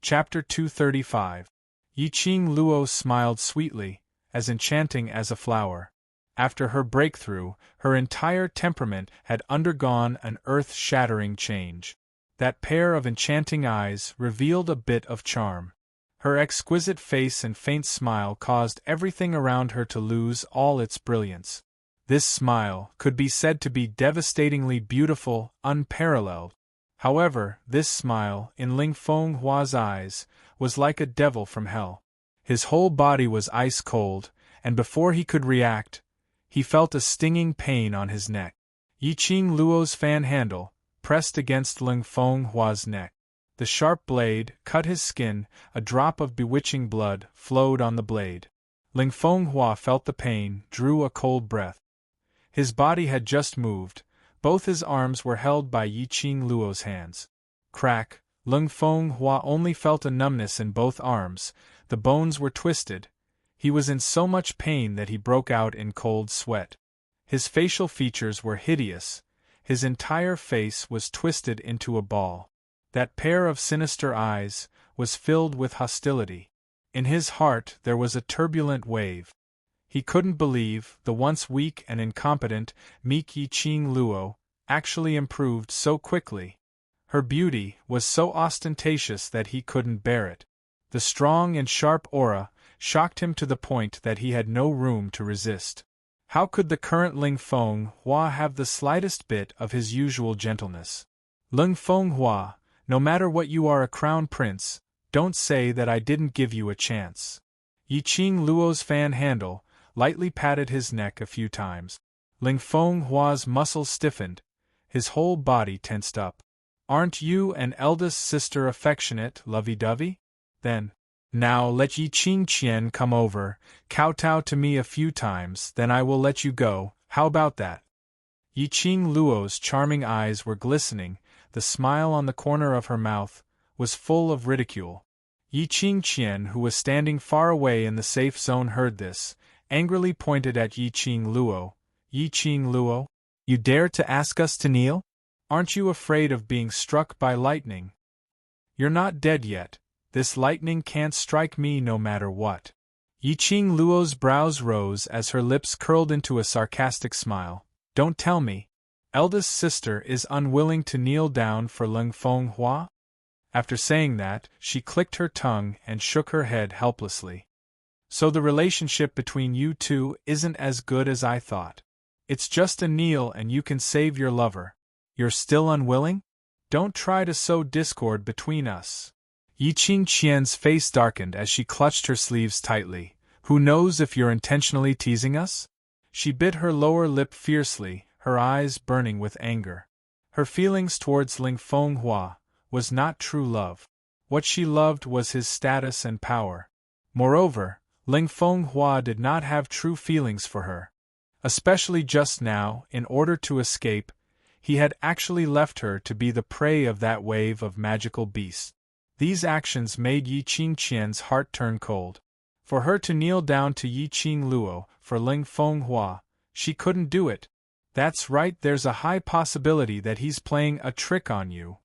Chapter 235. Yi Qing Luo smiled sweetly, as enchanting as a flower. After her breakthrough, her entire temperament had undergone an earth-shattering change. That pair of enchanting eyes revealed a bit of charm. Her exquisite face and faint smile caused everything around her to lose all its brilliance. This smile could be said to be devastatingly beautiful, unparalleled. However, this smile, in Ling Fenghua's eyes, was like a devil from hell. His whole body was ice cold, and before he could react, he felt a stinging pain on his neck. Yiqing Luo's fan handle pressed against Ling Fenghua's neck. The sharp blade cut his skin, a drop of bewitching blood flowed on the blade. Ling Fenghua felt the pain, drew a cold breath. His body had just moved, both his arms were held by Yiqing Luo's hands. Crack, Ling Fenghua only felt a numbness in both arms, the bones were twisted. He was in so much pain that he broke out in cold sweat. His facial features were hideous, his entire face was twisted into a ball. That pair of sinister eyes was filled with hostility. In his heart there was a turbulent wave. He couldn't believe the once weak and incompetent, meek Yiqing Luo actually improved so quickly. Her beauty was so ostentatious that he couldn't bear it. The strong and sharp aura shocked him to the point that he had no room to resist. How could the current Ling Fenghua have the slightest bit of his usual gentleness? Ling Fenghua, no matter what, you are a crown prince, don't say that I didn't give you a chance. Yiqing Luo's fan handle lightly patted his neck a few times. Ling Fenghua's muscles stiffened, his whole body tensed up. Aren't you and eldest sister affectionate, lovey-dovey? Then, now let Yiqing Qian come over, kowtow to me a few times, then I will let you go, how about that? Yiqing Luo's charming eyes were glistening, the smile on the corner of her mouth was full of ridicule. Yiqing Qian, who was standing far away in the safe zone, heard this, angrily pointed at Yiqing Luo. Yiqing Luo, you dare to ask us to kneel? Aren't you afraid of being struck by lightning? You're not dead yet. This lightning can't strike me no matter what. Yiqing Luo's brows rose as her lips curled into a sarcastic smile. Don't tell me. Eldest sister is unwilling to kneel down for Ling Fenghua? After saying that, she clicked her tongue and shook her head helplessly. So the relationship between you two isn't as good as I thought. It's just a kneel and you can save your lover. You're still unwilling? Don't try to sow discord between us. Yiqing Qian's face darkened as she clutched her sleeves tightly. Who knows if you're intentionally teasing us? She bit her lower lip fiercely, her eyes burning with anger. Her feelings towards Ling Fenghua was not true love. What she loved was his status and power. Moreover, Ling Fenghua did not have true feelings for her. Especially just now, in order to escape, he had actually left her to be the prey of that wave of magical beasts. These actions made Yiqing Qian's heart turn cold. For her to kneel down to Yiqing Luo for Ling Fenghua, she couldn't do it. That's right, there's a high possibility that he's playing a trick on you.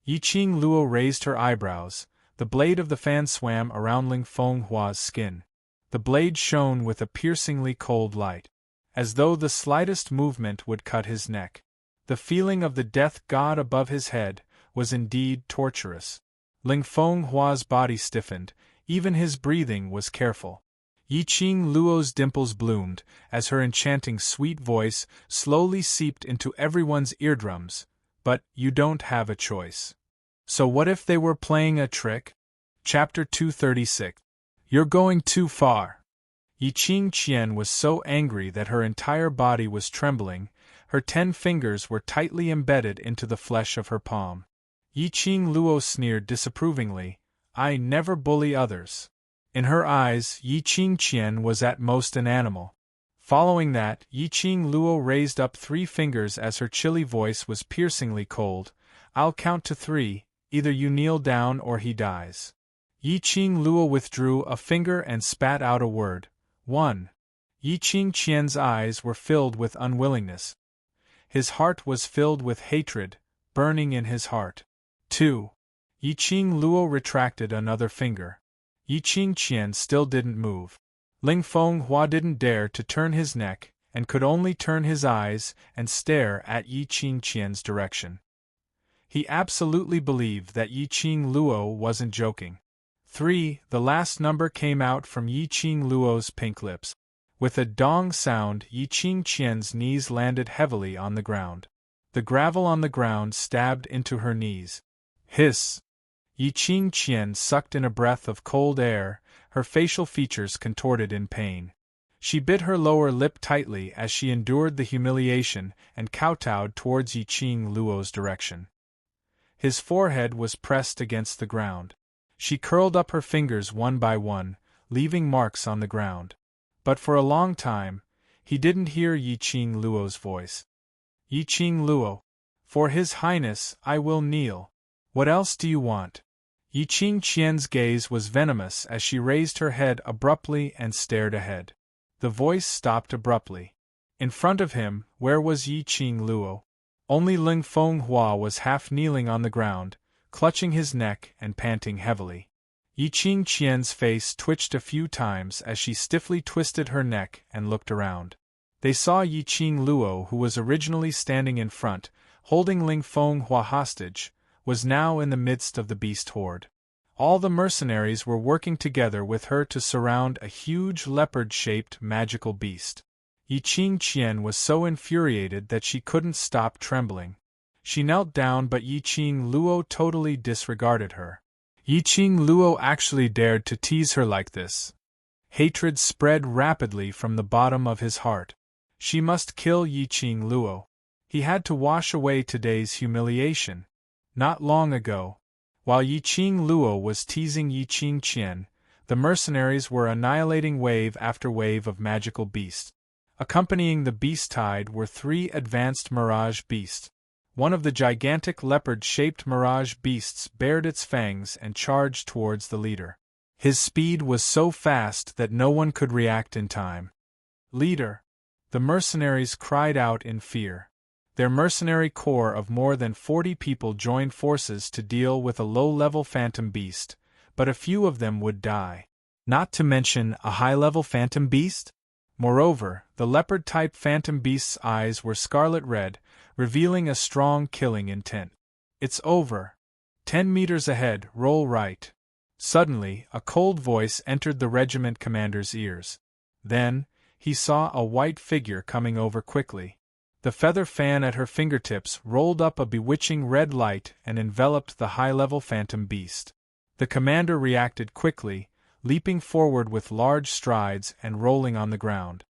Yiqing Luo raised her eyebrows. The blade of the fan swam around Ling Fenghua's skin. The blade shone with a piercingly cold light, as though the slightest movement would cut his neck. The feeling of the death god above his head was indeed torturous. Ling Fenghua's body stiffened, even his breathing was careful. Yiqing Luo's dimples bloomed, as her enchanting sweet voice slowly seeped into everyone's eardrums. But you don't have a choice. So what if they were playing a trick? Chapter 236. You're going too far. Yiqing Qian was so angry that her entire body was trembling, her 10 fingers were tightly embedded into the flesh of her palm. Yiqing Luo sneered disapprovingly, I never bully others. In her eyes, Yiqing Qian was at most an animal. Following that, Yiqing Luo raised up 3 fingers as her chilly voice was piercingly cold. I'll count to 3, either you kneel down or he dies. Yiqing Luo withdrew a finger and spat out a word. 1. Yiqing Qian's eyes were filled with unwillingness. His heart was filled with hatred, burning in his heart. 2. Yiqing Luo retracted another finger. Yiqing Qian still didn't move. Ling Fenghua didn't dare to turn his neck, and could only turn his eyes and stare at Yi Qingqian's direction. He absolutely believed that Yi Qing Luo wasn't joking. 3. The last number came out from Yi Qing Luo's pink lips. With a dong sound, Yi Qingqian's knees landed heavily on the ground. The gravel on the ground stabbed into her knees. Hiss! Yi Qingqian sucked in a breath of cold air, her facial features contorted in pain. She bit her lower lip tightly as she endured the humiliation and kowtowed towards Yi Qing Luo's direction. His forehead was pressed against the ground. She curled up her fingers one by one, leaving marks on the ground. But for a long time, he didn't hear Yi Qing Luo's voice. Yi Qing Luo, for His Highness, I will kneel. What else do you want? Yi Qingqian's gaze was venomous as she raised her head abruptly and stared ahead. The voice stopped abruptly. In front of him, where was Yi Qing Luo? Only Ling Fenghua was half kneeling on the ground, clutching his neck and panting heavily. Yi Qingqian's face twitched a few times as she stiffly twisted her neck and looked around. They saw Yi Qing Luo, who was originally standing in front, holding Ling Fenghua hostage, was now in the midst of the beast horde. All the mercenaries were working together with her to surround a huge leopard-shaped magical beast. Yi Qingqian was so infuriated that she couldn't stop trembling. She knelt down, but Yi Qing Luo totally disregarded her. Yi Qing Luo actually dared to tease her like this. Hatred spread rapidly from the bottom of his heart. She must kill Yi Qing Luo. He had to wash away today's humiliation. Not long ago, while Yi Qing Luo was teasing Yi Qingqian, the mercenaries were annihilating wave after wave of magical beasts. Accompanying the beast tide were 3 advanced mirage beasts. One of the gigantic leopard-shaped mirage beasts bared its fangs and charged towards the leader. His speed was so fast that no one could react in time. Leader! The mercenaries cried out in fear. Their mercenary corps of more than 40 people joined forces to deal with a low-level phantom beast, but a few of them would die. Not to mention a high-level phantom beast? Moreover, the leopard-type phantom beast's eyes were scarlet red, revealing a strong killing intent. It's over. 10 meters ahead, roll right. Suddenly, a cold voice entered the regiment commander's ears. Then, he saw a white figure coming over quickly. The feather fan at her fingertips rolled up a bewitching red light and enveloped the high-level phantom beast. The commander reacted quickly, leaping forward with large strides and rolling on the ground.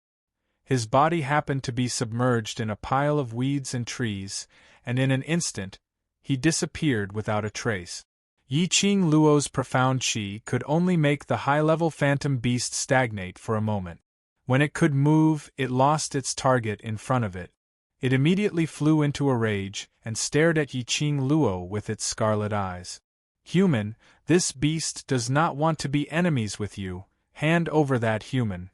His body happened to be submerged in a pile of weeds and trees, and in an instant, he disappeared without a trace. Yi Qing Luo's profound qi could only make the high-level phantom beast stagnate for a moment. When it could move, it lost its target in front of it. It immediately flew into a rage and stared at Yi Qing Luo with its scarlet eyes. Human, this beast does not want to be enemies with you. Hand over that human.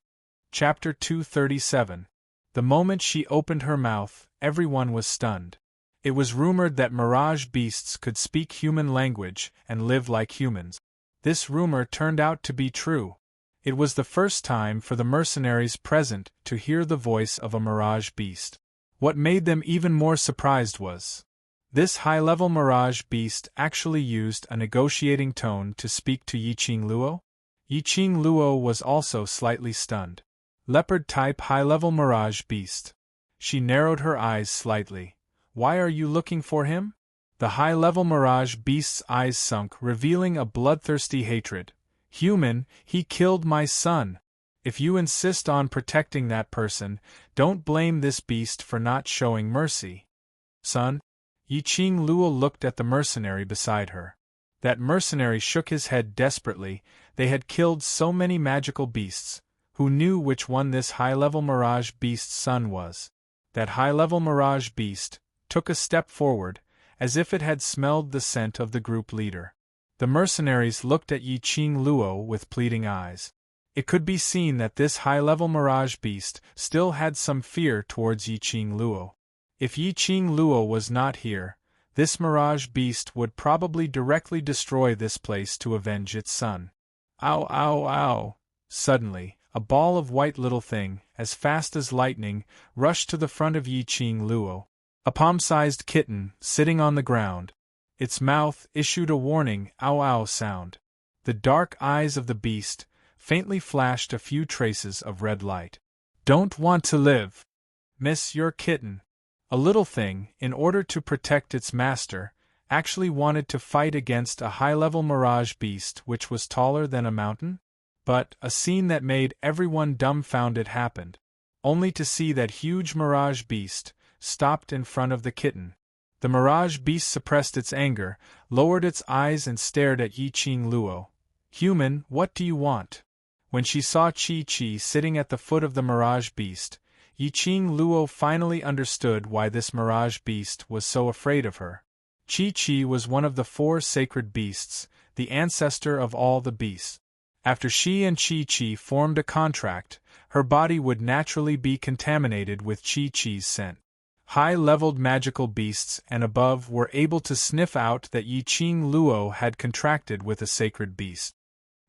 Chapter 237. The moment she opened her mouth, everyone was stunned. It was rumored that mirage beasts could speak human language and live like humans. This rumor turned out to be true. It was the first time for the mercenaries present to hear the voice of a mirage beast. What made them even more surprised was, this high-level mirage beast actually used a negotiating tone to speak to Yi Qing Luo? Yi Qing Luo was also slightly stunned. Leopard-type high-level mirage beast. She narrowed her eyes slightly. Why are you looking for him? The high-level mirage beast's eyes sunk, revealing a bloodthirsty hatred. Human, he killed my son. If you insist on protecting that person, don't blame this beast for not showing mercy. Son? Yi Qing Luo looked at the mercenary beside her. That mercenary shook his head desperately. They had killed so many magical beasts. Who knew which one this high-level mirage beast's son was? That high-level mirage beast took a step forward, as if it had smelled the scent of the group leader. The mercenaries looked at Yi Qing Luo with pleading eyes. It could be seen that this high-level mirage beast still had some fear towards Yi Qing Luo. If Yi Qing Luo was not here, this mirage beast would probably directly destroy this place to avenge its son. Ow, ow, ow! Suddenly, a ball of white little thing, as fast as lightning, rushed to the front of Yi-Ching Luo. A palm-sized kitten, sitting on the ground. Its mouth issued a warning ow-ow sound. The dark eyes of the beast faintly flashed a few traces of red light. Don't want to live, miss, your kitten. A little thing, in order to protect its master, actually wanted to fight against a high-level mirage beast which was taller than a mountain? But a scene that made everyone dumbfounded happened, only to see that huge mirage beast stopped in front of the kitten. The mirage beast suppressed its anger, lowered its eyes and stared at Yi-Ching Luo. Human, what do you want? When she saw Chi-Chi sitting at the foot of the mirage beast, Yi-Ching Luo finally understood why this mirage beast was so afraid of her. Chi-Chi was one of the 4 sacred beasts, the ancestor of all the beasts. After she and Chi-Chi formed a contract, her body would naturally be contaminated with Chi-Chi's scent. High-leveled magical beasts and above were able to sniff out that Yi-Ching Luo had contracted with a sacred beast.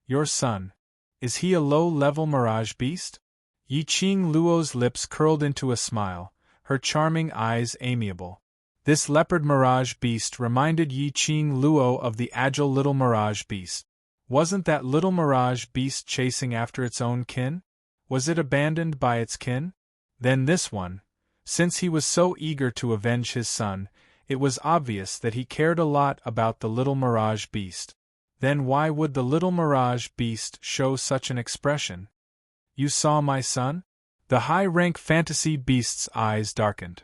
Your son. Is he a low-level mirage beast? Yi-Ching Luo's lips curled into a smile, her charming eyes amiable. This leopard mirage beast reminded Yi-Ching Luo of the agile little mirage beast. Wasn't that little mirage beast chasing after its own kin? Was it abandoned by its kin? Then this one. Since he was so eager to avenge his son, it was obvious that he cared a lot about the little mirage beast. Then why would the little mirage beast show such an expression? You saw my son? The high-rank fantasy beast's eyes darkened.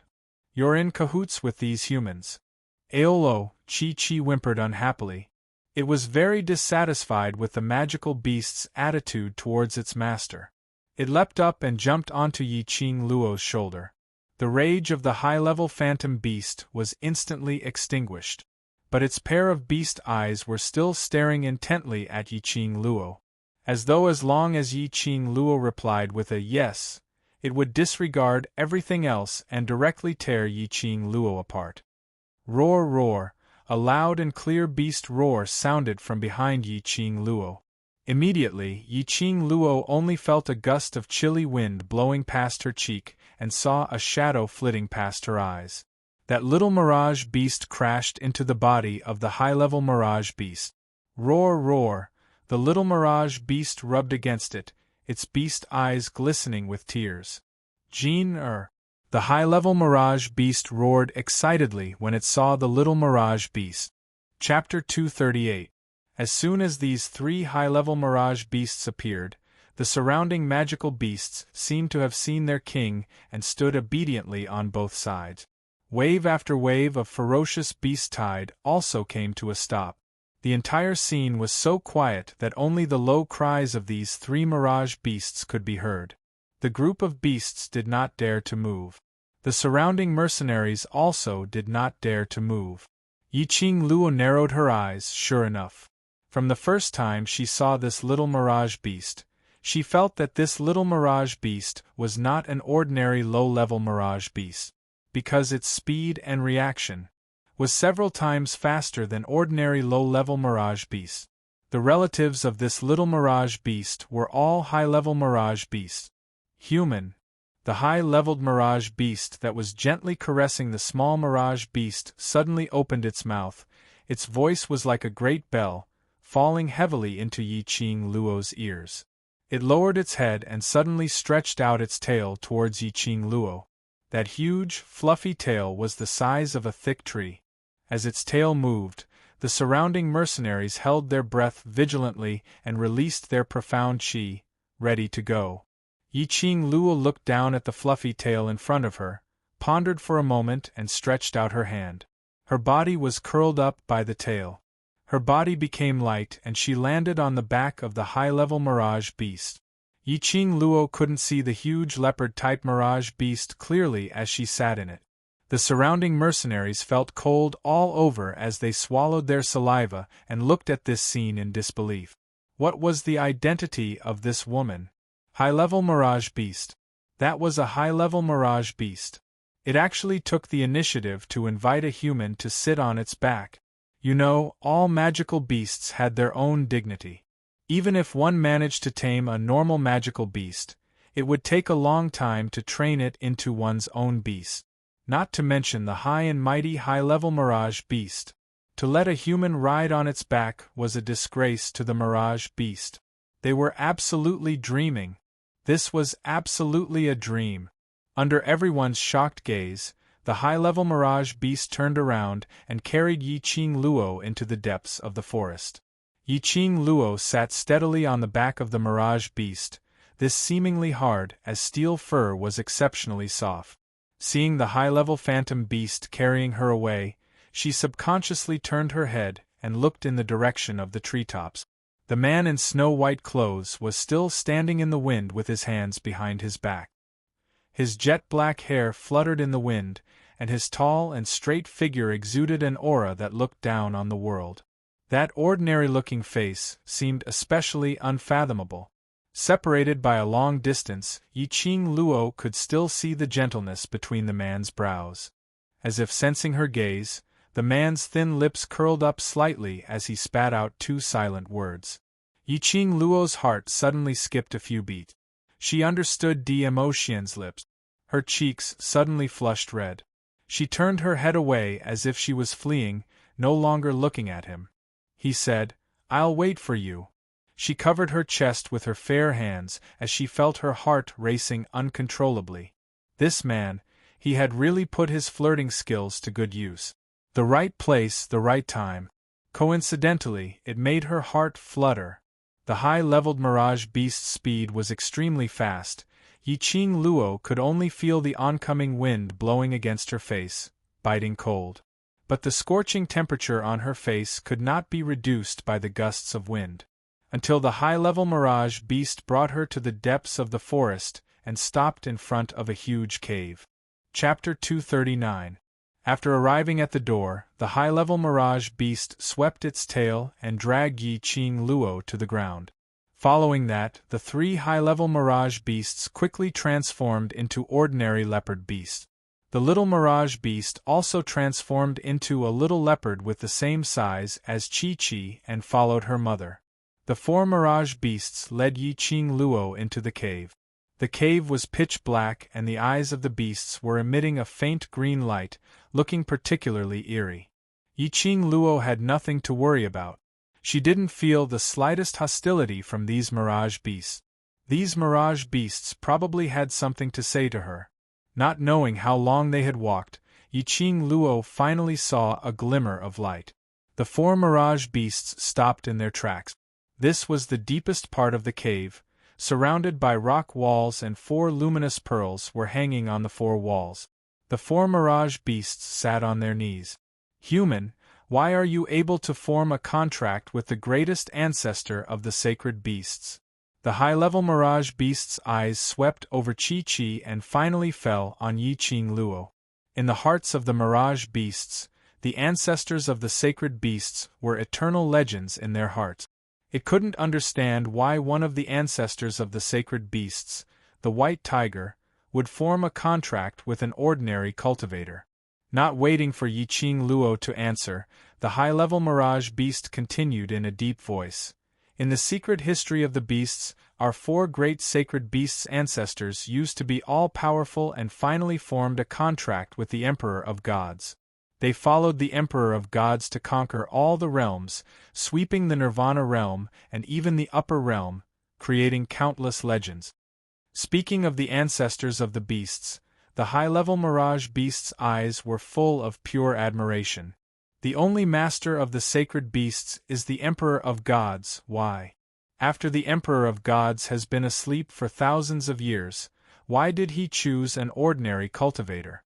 You're in cahoots with these humans. Aolo, Chi-Chi whimpered unhappily. It was very dissatisfied with the magical beast's attitude towards its master. It leapt up and jumped onto Yi-Ching Luo's shoulder. The rage of the high-level phantom beast was instantly extinguished, but its pair of beast eyes were still staring intently at Yi-Ching Luo, as though as long as Yi-Ching Luo replied with a yes, it would disregard everything else and directly tear Yi-Ching Luo apart. Roar, roar, a loud and clear beast roar sounded from behind Yi-Ching Luo. Immediately, Yi-Ching Luo only felt a gust of chilly wind blowing past her cheek and saw a shadow flitting past her eyes. That little mirage beast crashed into the body of the high-level mirage beast. Roar, roar, the little mirage beast rubbed against it, its beast eyes glistening with tears. Jean. The high-level mirage beast roared excitedly when it saw the little mirage beast. Chapter 238. As soon as these 3 high-level mirage beasts appeared, the surrounding magical beasts seemed to have seen their king and stood obediently on both sides. Wave after wave of ferocious beast tide also came to a stop. The entire scene was so quiet that only the low cries of these 3 mirage beasts could be heard. The group of beasts did not dare to move. The surrounding mercenaries also did not dare to move. Yi-Ching Luo narrowed her eyes, sure enough. From the first time she saw this little mirage beast, she felt that this little mirage beast was not an ordinary low-level mirage beast, because its speed and reaction was several times faster than ordinary low-level mirage beasts. The relatives of this little mirage beast were all high-level mirage beasts. Human. The high-leveled mirage beast that was gently caressing the small mirage beast suddenly opened its mouth. Its voice was like a great bell, falling heavily into Yi-Ching Luo's ears. It lowered its head and suddenly stretched out its tail towards Yi-Ching Luo. That huge, fluffy tail was the size of a thick tree. As its tail moved, the surrounding mercenaries held their breath vigilantly and released their profound chi, ready to go. Yi-Ching Luo looked down at the fluffy tail in front of her, pondered for a moment and stretched out her hand. Her body was curled up by the tail. Her body became light and she landed on the back of the high-level mirage beast. Yi-Ching Luo couldn't see the huge leopard-type mirage beast clearly as she sat in it. The surrounding mercenaries felt cold all over as they swallowed their saliva and looked at this scene in disbelief. What was the identity of this woman? High-level mirage beast. That was a high-level mirage beast. It actually took the initiative to invite a human to sit on its back. You know, all magical beasts had their own dignity. Even if one managed to tame a normal magical beast, it would take a long time to train it into one's own beast. Not to mention the high and mighty high-level Mirage beast. To let a human ride on its back was a disgrace to the Mirage beast. They were absolutely dreaming. This was absolutely a dream. Under everyone's shocked gaze, the high-level Mirage beast turned around and carried Yiqing Luo into the depths of the forest. Yiqing Luo sat steadily on the back of the Mirage beast, this seemingly hard as steel fur was exceptionally soft. Seeing the high-level phantom beast carrying her away, she subconsciously turned her head and looked in the direction of the treetops. The man in snow-white clothes was still standing in the wind with his hands behind his back. His jet-black hair fluttered in the wind, and his tall and straight figure exuded an aura that looked down on the world. That ordinary-looking face seemed especially unfathomable. Separated by a long distance, Yiqing Luo could still see the gentleness between the man's brows. As if sensing her gaze, the man's thin lips curled up slightly as he spat out two silent words. Yiqing Luo's heart suddenly skipped a few beats. She understood De Emotien's lips. Her cheeks suddenly flushed red. She turned her head away as if she was fleeing, no longer looking at him. He said, "I'll wait for you." She covered her chest with her fair hands as she felt her heart racing uncontrollably. This man, he had really put his flirting skills to good use. The right place, the right time. Coincidentally, it made her heart flutter. The high-leveled Mirage beast's speed was extremely fast. Yiqing Luo could only feel the oncoming wind blowing against her face, biting cold. But the scorching temperature on her face could not be reduced by the gusts of wind. Until the high-level Mirage beast brought her to the depths of the forest and stopped in front of a huge cave. Chapter 239. After arriving at the door, the high-level Mirage beast swept its tail and dragged Yiqing Luo to the ground. Following that, the three high-level Mirage beasts quickly transformed into ordinary leopard beasts. The little Mirage beast also transformed into a little leopard with the same size as Chi-Chi and followed her mother. The four Mirage beasts led Yiqing Luo into the cave. The cave was pitch black and the eyes of the beasts were emitting a faint green light, looking particularly eerie. Yiqing Luo had nothing to worry about. She didn't feel the slightest hostility from these Mirage beasts. These Mirage beasts probably had something to say to her. Not knowing how long they had walked, Yiqing Luo finally saw a glimmer of light. The four Mirage beasts stopped in their tracks. This was the deepest part of the cave. Surrounded by rock walls and four luminous pearls were hanging on the four walls. The four Mirage beasts sat on their knees. "Human, why are you able to form a contract with the greatest ancestor of the sacred beasts?" The high-level Mirage beast's eyes swept over Chi-Chi and finally fell on Yiqing Luo. In the hearts of the Mirage beasts, the ancestors of the sacred beasts were eternal legends in their hearts. It couldn't understand why one of the ancestors of the sacred beasts, the white tiger, would form a contract with an ordinary cultivator. Not waiting for Yiqing Luo to answer, the high-level Mirage beast continued in a deep voice. "In the secret history of the beasts, our four great sacred beasts' ancestors used to be all-powerful and finally formed a contract with the Emperor of Gods. They followed the Emperor of Gods to conquer all the realms, sweeping the Nirvana realm and even the Upper Realm, creating countless legends." Speaking of the ancestors of the beasts, the high-level Mirage beast's eyes were full of pure admiration. "The only master of the sacred beasts is the Emperor of Gods. Why? After the Emperor of Gods has been asleep for thousands of years, why did he choose an ordinary cultivator?"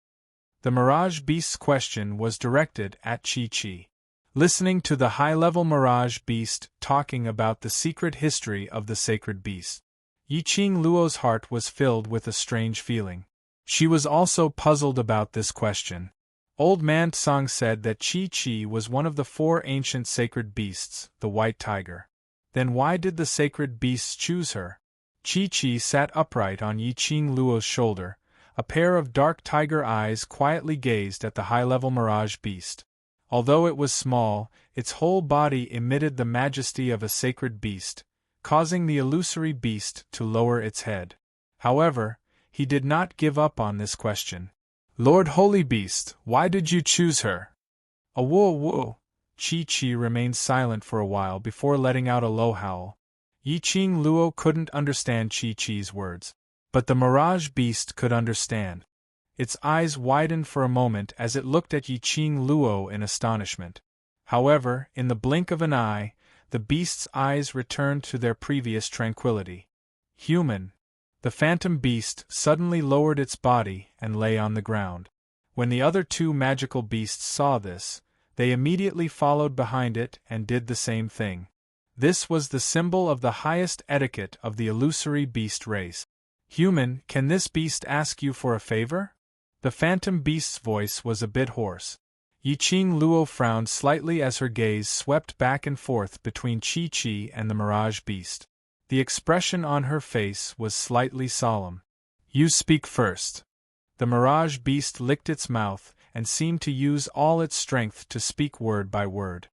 The Mirage beast's question was directed at Chi-Chi. Listening to the high-level Mirage beast talking about the secret history of the sacred beast, Yiqing Luo's heart was filled with a strange feeling. She was also puzzled about this question. Old Man Tsang said that Chi-Chi was one of the four ancient sacred beasts, the white tiger. Then why did the sacred beasts choose her? Chi-Chi sat upright on Yiqing Luo's shoulder. A pair of dark tiger eyes quietly gazed at the high-level Mirage beast. Although it was small, its whole body emitted the majesty of a sacred beast. causing the illusory beast to lower its head. However, he did not give up on this question. "Lord Holy Beast, why did you choose her?" "Whoa. Chi-Chi remained silent for a while before letting out a low howl. Yi-Ching Luo couldn't understand Chi-Chi's words, but the Mirage Beast could understand. Its eyes widened for a moment as it looked at Yi-Ching Luo in astonishment. However, in the blink of an eye, the beast's eyes returned to their previous tranquility. "Human." The phantom beast suddenly lowered its body and lay on the ground. When the other two magical beasts saw this, they immediately followed behind it and did the same thing. This was the symbol of the highest etiquette of the illusory beast race. "Human, can this beast ask you for a favor?" The phantom beast's voice was a bit hoarse. Yi-Ching Luo frowned slightly as her gaze swept back and forth between Chi-Chi and the Mirage Beast. The expression on her face was slightly solemn. "You speak first." The Mirage Beast licked its mouth and seemed to use all its strength to speak word by word.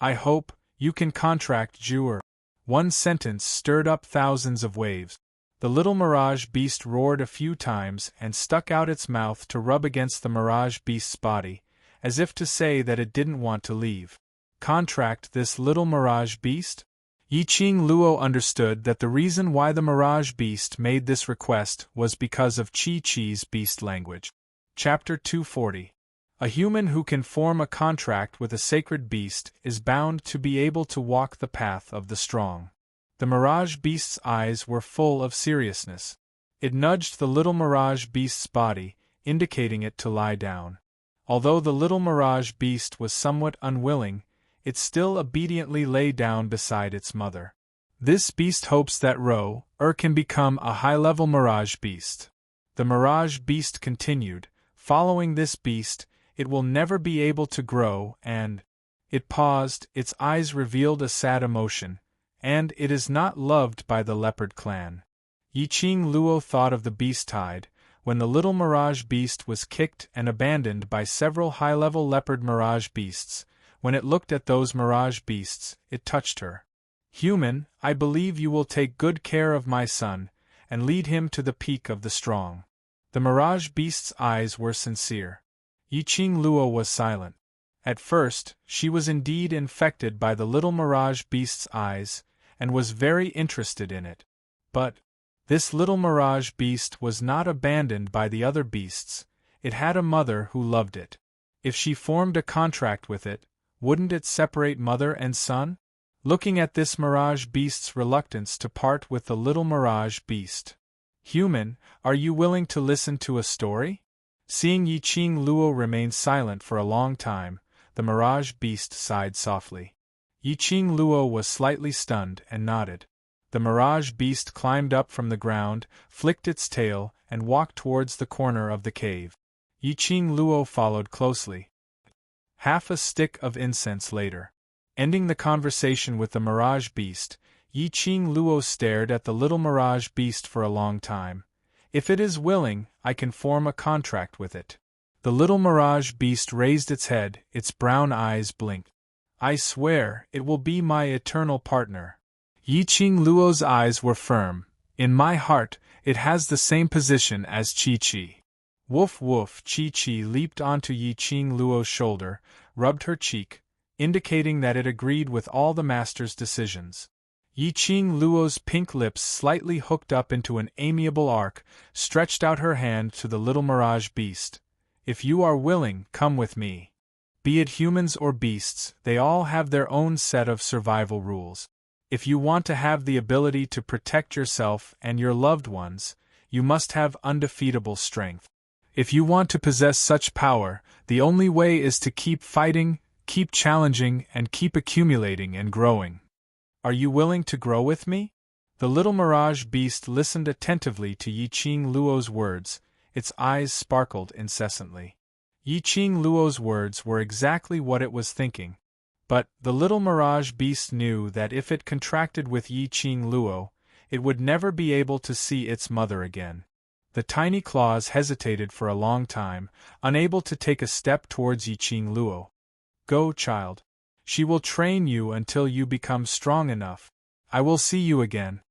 "I hope you can contract Jur." One sentence stirred up thousands of waves. The little Mirage Beast roared a few times and stuck out its mouth to rub against the Mirage Beast's body, as if to say that it didn't want to leave. Contract this little Mirage Beast? Yi-Ching Luo understood that the reason why the Mirage Beast made this request was because of Chi-Chi's beast language. Chapter 240. A human who can form a contract with a sacred beast is bound to be able to walk the path of the strong. The Mirage Beast's eyes were full of seriousness. It nudged the little Mirage Beast's body, indicating it to lie down. Although the little Mirage Beast was somewhat unwilling, it still obediently lay down beside its mother. This beast hopes that can become a high-level Mirage Beast. The Mirage Beast continued, "Following this beast, it will never be able to grow and—" It paused, its eyes revealed a sad emotion, "and it is not loved by the leopard clan." Yi-Ching Luo thought of the beast tide, when the little Mirage Beast was kicked and abandoned by several high-level leopard Mirage Beasts. When it looked at those Mirage Beasts, it touched her. "Human, I believe you will take good care of my son, and lead him to the peak of the strong." The Mirage Beast's eyes were sincere. Yi-Ching Luo was silent. At first, she was indeed infected by the little Mirage Beast's eyes, and was very interested in it. But this little Mirage Beast was not abandoned by the other beasts, it had a mother who loved it. If she formed a contract with it, wouldn't it separate mother and son? Looking at this Mirage Beast's reluctance to part with the little Mirage Beast. "Human, are you willing to listen to a story?" Seeing Yi-Ching Luo remain silent for a long time, the Mirage Beast sighed softly. Yi-Ching Luo was slightly stunned and nodded. The Mirage Beast climbed up from the ground, flicked its tail, and walked towards the corner of the cave. Yi-Ching Luo followed closely. Half a stick of incense later. Ending the conversation with the Mirage Beast, Yi-Ching Luo stared at the little Mirage Beast for a long time. "If it is willing, I can form a contract with it." The little Mirage Beast raised its head, its brown eyes blinked. "I swear, it will be my eternal partner." Yi-Ching Luo's eyes were firm. "In my heart, it has the same position as Chi-Chi." Woof woof, Chi-Chi leaped onto Yi-Ching Luo's shoulder, rubbed her cheek, indicating that it agreed with all the master's decisions. Yi-Ching Luo's pink lips slightly hooked up into an amiable arc, stretched out her hand to the little Mirage Beast. "If you are willing, come with me." Be it humans or beasts, they all have their own set of survival rules. If you want to have the ability to protect yourself and your loved ones, you must have undefeatable strength. If you want to possess such power, the only way is to keep fighting, keep challenging, and keep accumulating and growing. Are you willing to grow with me? The little Mirage Beast listened attentively to Yi-Ching Luo's words, its eyes sparkled incessantly. Yi-Ching Luo's words were exactly what it was thinking. But the little Mirage Beast knew that if it contracted with Yi-Ching Luo, it would never be able to see its mother again. The tiny claws hesitated for a long time, unable to take a step towards Yi-Ching Luo. "Go, child. She will train you until you become strong enough." I will see you again.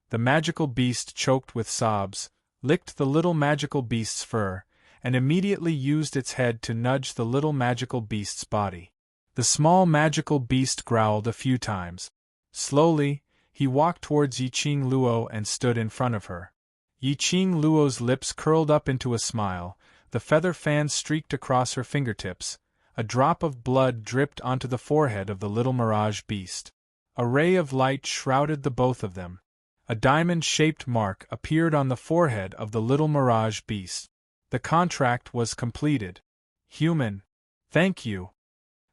The magical beast choked with sobs, licked the little magical beast's fur, and immediately used its head to nudge the little magical beast's body. The small magical beast growled a few times. Slowly, he walked towards Yiqing Luo and stood in front of her. Yiqing Luo's lips curled up into a smile, the feather fan streaked across her fingertips, a drop of blood dripped onto the forehead of the little mirage beast. A ray of light shrouded the both of them. A diamond-shaped mark appeared on the forehead of the little mirage beast. The contract was completed. Human. Thank you.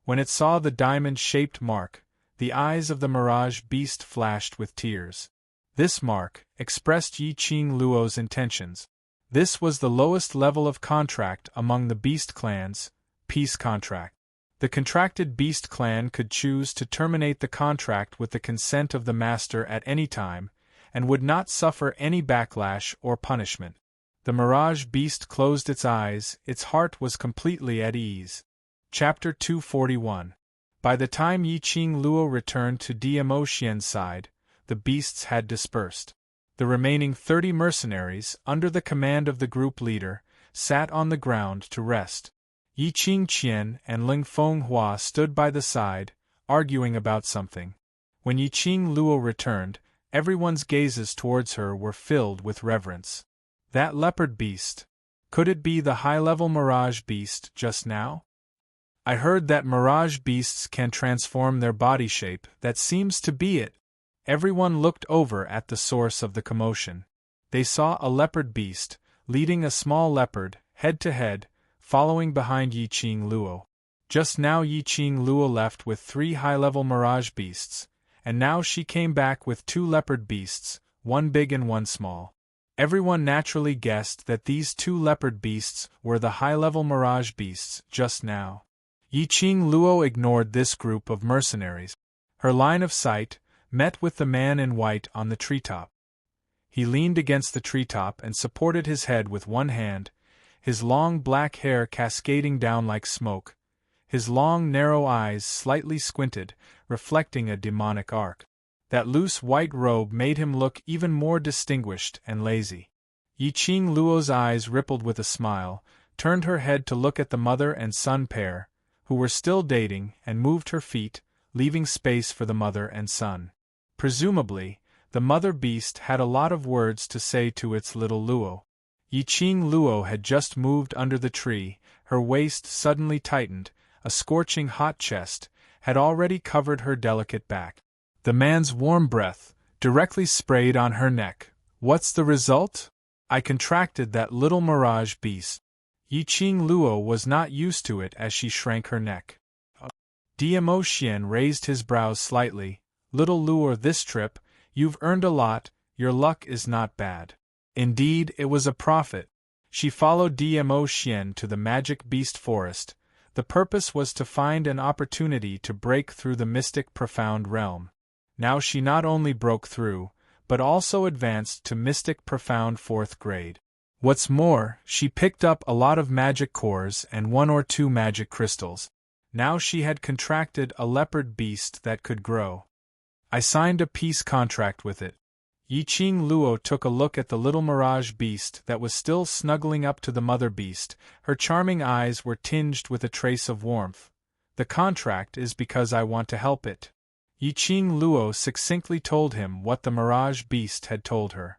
When it saw the diamond-shaped mark, the eyes of the mirage beast flashed with tears. This mark expressed Yiqing Luo's intentions. This was the lowest level of contract among the beast clans, peace contract. The contracted beast clan could choose to terminate the contract with the consent of the master at any time, and would not suffer any backlash or punishment. The mirage beast closed its eyes, its heart was completely at ease. Chapter 241. By the time Yiqing Luo returned to Dmo Xian's side, the beasts had dispersed. The remaining 30 mercenaries, under the command of the group leader, sat on the ground to rest. Yiqing Qian and Ling Fenghua stood by the side, arguing about something. When Yiqing Luo returned, everyone's gazes towards her were filled with reverence. That leopard beast. Could it be the high-level mirage beast just now? I heard that mirage beasts can transform their body shape. That seems to be it. Everyone looked over at the source of the commotion. They saw a leopard beast, leading a small leopard, head to head, following behind Yiqing Luo. Just now Yiqing Luo left with 3 high-level mirage beasts, and now she came back with 2 leopard beasts, one big and one small. Everyone naturally guessed that these 2 leopard beasts were the high-level mirage beasts just now. Yiqing Luo ignored this group of mercenaries. Her line of sight met with the man in white on the treetop. He leaned against the treetop and supported his head with one hand, his long black hair cascading down like smoke, his long narrow eyes slightly squinted, reflecting a demonic arc. That loose white robe made him look even more distinguished and lazy. Yiqing Luo's eyes rippled with a smile, turned her head to look at the mother and son pair, who were still dating, and moved her feet, leaving space for the mother and son. Presumably, the mother beast had a lot of words to say to its little Luo. Yiqing Luo had just moved under the tree, her waist suddenly tightened, a scorching hot chest had already covered her delicate back. The man's warm breath directly sprayed on her neck. What's the result? I contracted that little mirage beast. Yiqing Luo was not used to it as she shrank her neck. Dmo Xian raised his brows slightly. Little Luo, this trip, you've earned a lot, your luck is not bad. Indeed, it was a profit. She followed Dmo Xian to the magic beast forest. The purpose was to find an opportunity to break through the mystic profound realm. Now she not only broke through, but also advanced to mystic profound 4th grade. What's more, she picked up a lot of magic cores and 1 or 2 magic crystals. Now she had contracted a leopard beast that could grow. I signed a peace contract with it. Yiqing Luo took a look at the little mirage beast that was still snuggling up to the mother beast. Her charming eyes were tinged with a trace of warmth. The contract is because I want to help it. Yiqing Luo succinctly told him what the mirage beast had told her.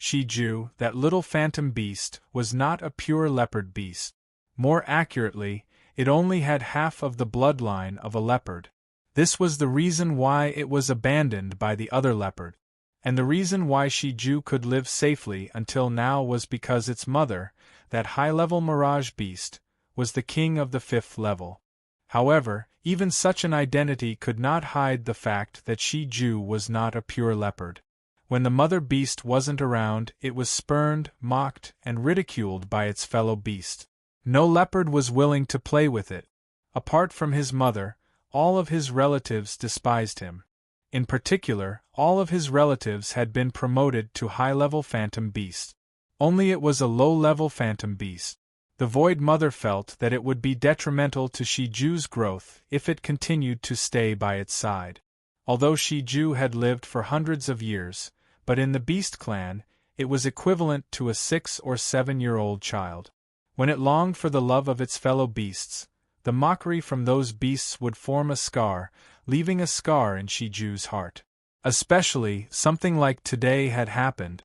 Shiju, that little phantom beast, was not a pure leopard beast. More accurately, it only had half of the bloodline of a leopard. This was the reason why it was abandoned by the other leopard. And the reason why Shiju could live safely until now was because its mother, that high-level mirage beast, was the king of the 5th level. However, even such an identity could not hide the fact that Shiju was not a pure leopard. When the mother beast wasn't around, it was spurned, mocked, and ridiculed by its fellow beast. No leopard was willing to play with it. Apart from his mother, all of his relatives despised him. In particular, all of his relatives had been promoted to high-level phantom beasts. Only it was a low-level phantom beast. The Void Mother felt that it would be detrimental to Shiju's growth if it continued to stay by its side. although Shiju had lived for hundreds of years, but in the Beast clan, it was equivalent to a 6 or 7-year-old child. When it longed for the love of its fellow beasts, the mockery from those beasts would form a scar, leaving a scar in Shiju's heart. Especially, something like today had happened,